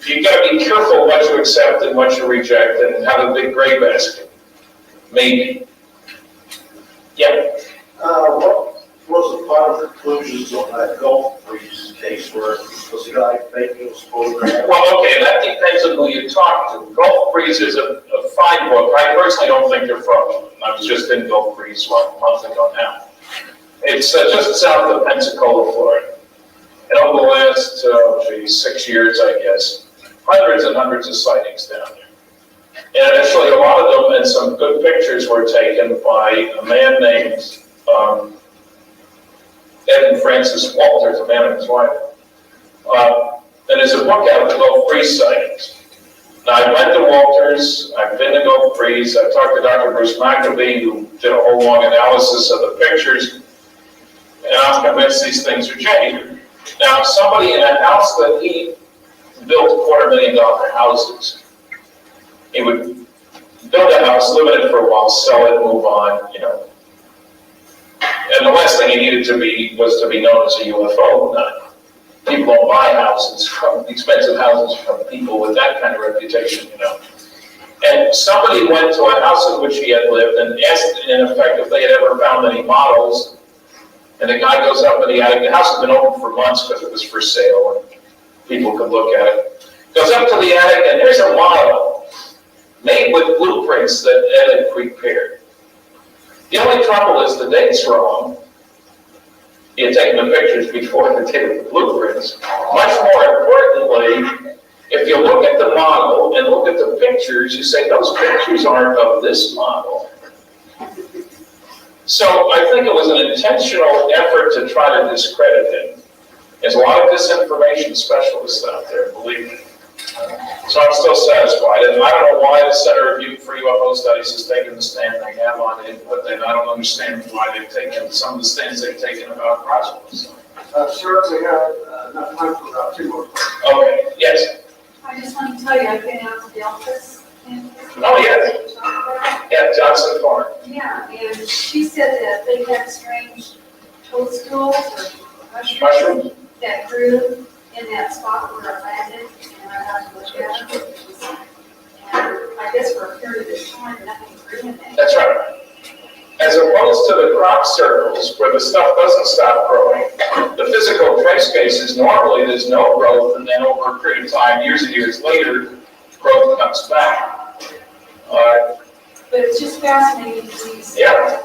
you've got to be careful what you accept and what you reject and have a big gray basket. Maybe. Yeah. What was the final conclusions on that Gulf freeze case where was the guy making those photographs? Well, okay, that depends on who you talk to. Gulf Freeze is a fine book. I personally don't think they're fraudulent. I was just in Gulf Freeze a month ago now. It's just south of Pensacola, Florida. And over the last, 6 years, I guess, hundreds and hundreds of sightings down there. And actually, a lot of them, and some good pictures were taken by a man named Ed and Francis Walters, a man and his wife. And there's a book out, the Gulf Freeze sightings. Now, I went to Walters, I've been to Gulf Freeze, I've talked to Dr. Bruce McAbee, who did a whole long analysis of the pictures, and I'm convinced these things are genuine. Now, somebody in a house that he built $250,000 houses, he would build a house, live in it for a while, sell it, move on, And the last thing he needed to be was to be known as a UFO. People don't buy houses from expensive houses from people with that kind of reputation, And somebody went to a house in which he had lived and asked, in effect, if they had ever found any models. And the guy goes up in the attic. The house had been open for months because it was for sale and people could look at it. Goes up to the attic and there's a model made with blueprints that Ed had prepared. The only trouble is the date's wrong. He had taken the pictures before the date of the blueprints. Much more importantly, if you look at the model and look at the pictures, you say, those pictures aren't of this model. So I think it was an intentional effort to try to discredit him. There's a lot of disinformation specialists out there, believe me. So I'm still satisfied. And I don't know why the Center for UFO Studies has taken the stand they have on it, but then I don't understand why they've taken some of the stands they've taken about Roswell. Sir, we have enough time for about 2 more questions. Okay, yes. I just want to tell you, I've been out to the office. Oh, yes. Yeah, Johnson Farm. Yeah, and she said that they had strange toadstools or mushrooms Mushrooms? that grew in that spot where it landed. And I have to look at it. And I guess for a period of time, nothing's doing that. That's right. As opposed to the crop circles where the stuff doesn't stop growing, the physical trace spaces, normally there's no growth, and then over a period of time, years and years later, growth comes back. But it's just fascinating to see. Yeah,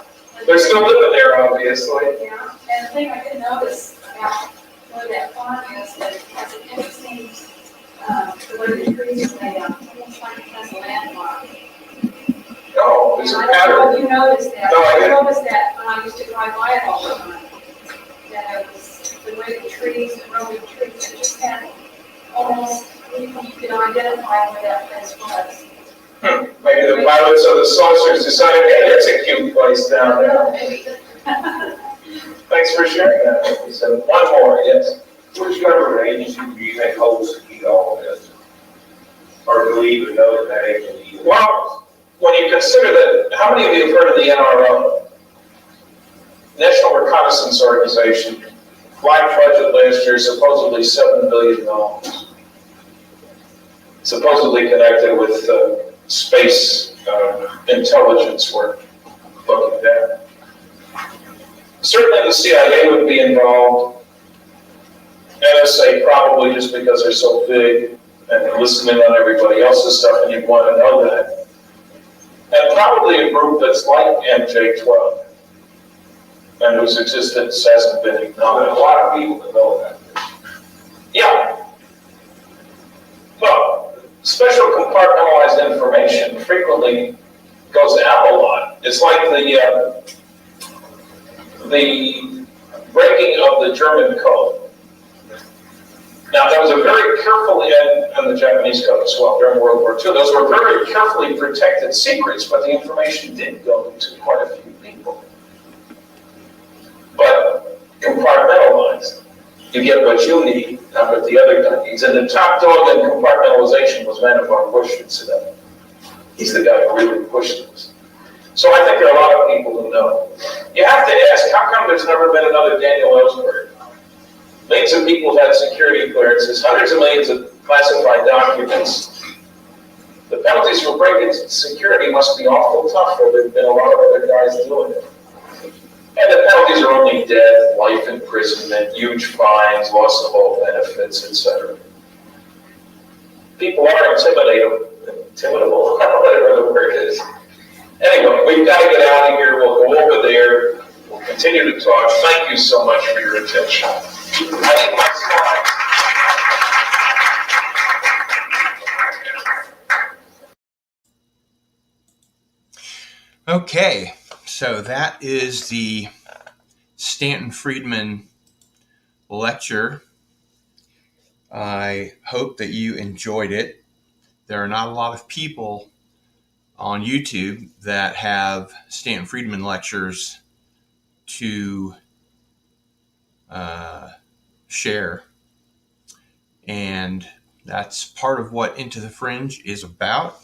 they're still living there, obviously. Yeah, and the thing I did notice about where that farm is, that it has an interesting, the way the trees are made up, almost like it has a landmark. No, there's a And I don't know pattern. if you noticed that. No, I I didn't. noticed that when I used to drive by it all the time. That it was the way the trees, the row of trees, it just had almost, you could identify where that place was. Maybe the pilots of the saucers decided, hey, that's a cute place down there. Maybe. Thanks for sharing that. So one more, yes. Which government agency do you think holds the key to all of this? Or do we even know that agency? Well, when you consider that, how many of you have heard of the NRO? National Reconnaissance Organization, flight budget last year supposedly $7 billion. Supposedly connected with space intelligence work, looking at that. Certainly the CIA would be involved. NSA probably just because they're so big and listening on everybody else's stuff and you want to know that. And probably a group that's like MJ-12 and whose existence hasn't been There's a acknowledged. lot of people that know that. Yeah. Well, special compartmentalized information frequently goes out a lot. It's like the breaking of the German code. Now, that was a very carefully, and the Japanese code as well during World War II, those were very carefully protected secrets, but the information did go to quite a few people. But compartmentalized. You get what you need, not what the other guy needs. And the top dog in compartmentalization was Vannevar Bush, incidentally. He's the guy who really pushed this. So I think there are a lot of people who know. You have to ask, how come there's never been another Daniel Ellsberg? Millions of people have had security clearances, hundreds of millions of classified documents. The penalties for breaking security must be awful tough, for there have been a lot of other guys doing it. And the penalties are only death, life imprisonment, huge fines, loss of all benefits, etc. People are intimidable, whatever the word is. Anyway, we've got to get out of here. We'll go over there. We'll continue to talk. Thank you so much for your attention. I need my slides. Okay, so that is the Stanton Friedman lecture. I hope that you enjoyed it. There are not a lot of people on YouTube that have Stanton Friedman lectures to share. And that's part of what Into the Fringe is about.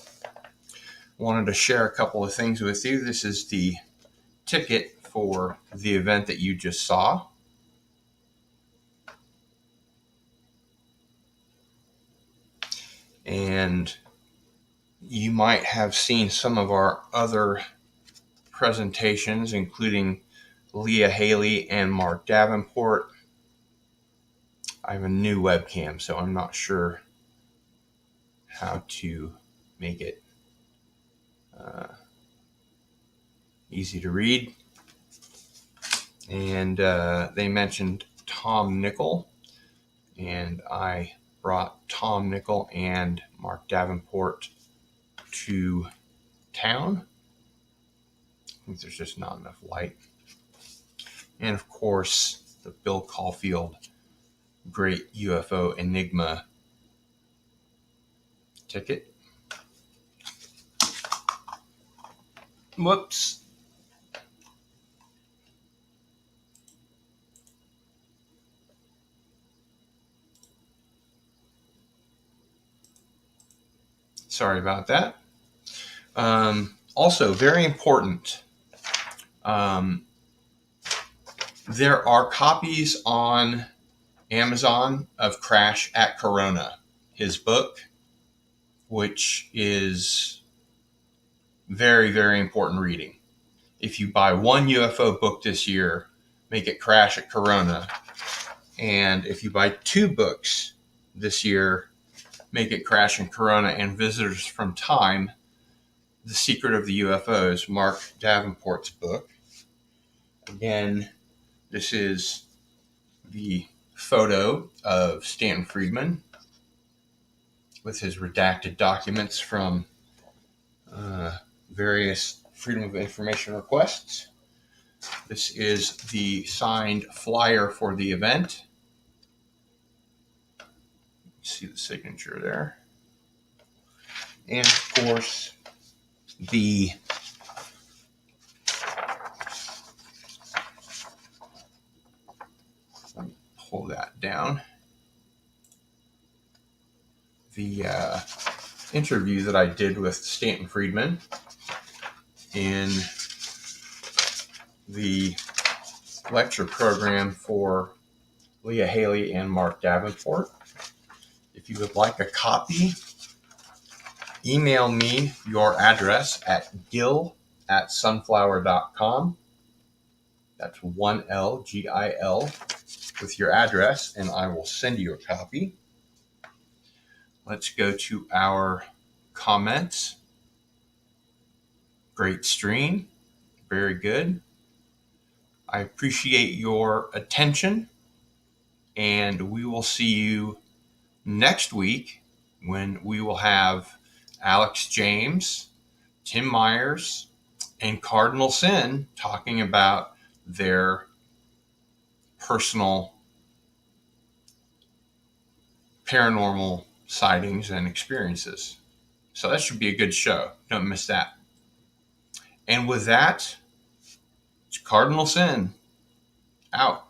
Wanted to share a couple of things with you. This is the ticket for the event that you just saw. And you might have seen some of our other presentations, including Leah Haley and Mark Davenport. I have a new webcam, so I'm not sure how to make it easy to read. And they mentioned Tom Nickel, and I brought Tom Nickel and Mark Davenport to town. I think there's just not enough light. And of course, the Bill Caulfield Great UFO Enigma ticket. Whoops. Sorry about that. Also, very important, there are copies on Amazon of Crash at Corona, his book, which is very, very important reading. If you buy one UFO book this year, Make It Crash at Corona. And if you buy 2 books this year, Make It Crash in Corona and Visitors from Time, The Secret of the UFOs, Mark Davenport's book. Again, this is the photo of Stanton Friedman with his redacted documents from various Freedom of Information requests. This is the signed flyer for the event. See the signature there. And of course, let me pull that down. The interview that I did with Stanton Friedman in the lecture program for Leah Haley and Mark Davenport. If you would like a copy, email me your address at gil@sunflower.com. That's 1LGIL with your address, and I will send you a copy. Let's go to our comments. Great stream. Very good. I appreciate your attention, and we will see you next week when we will have Alex James, Tim Myers, and Cardinal Sin talking about their personal paranormal sightings and experiences. So that should be a good show. Don't miss that. And with that, it's Cardinal Sin out.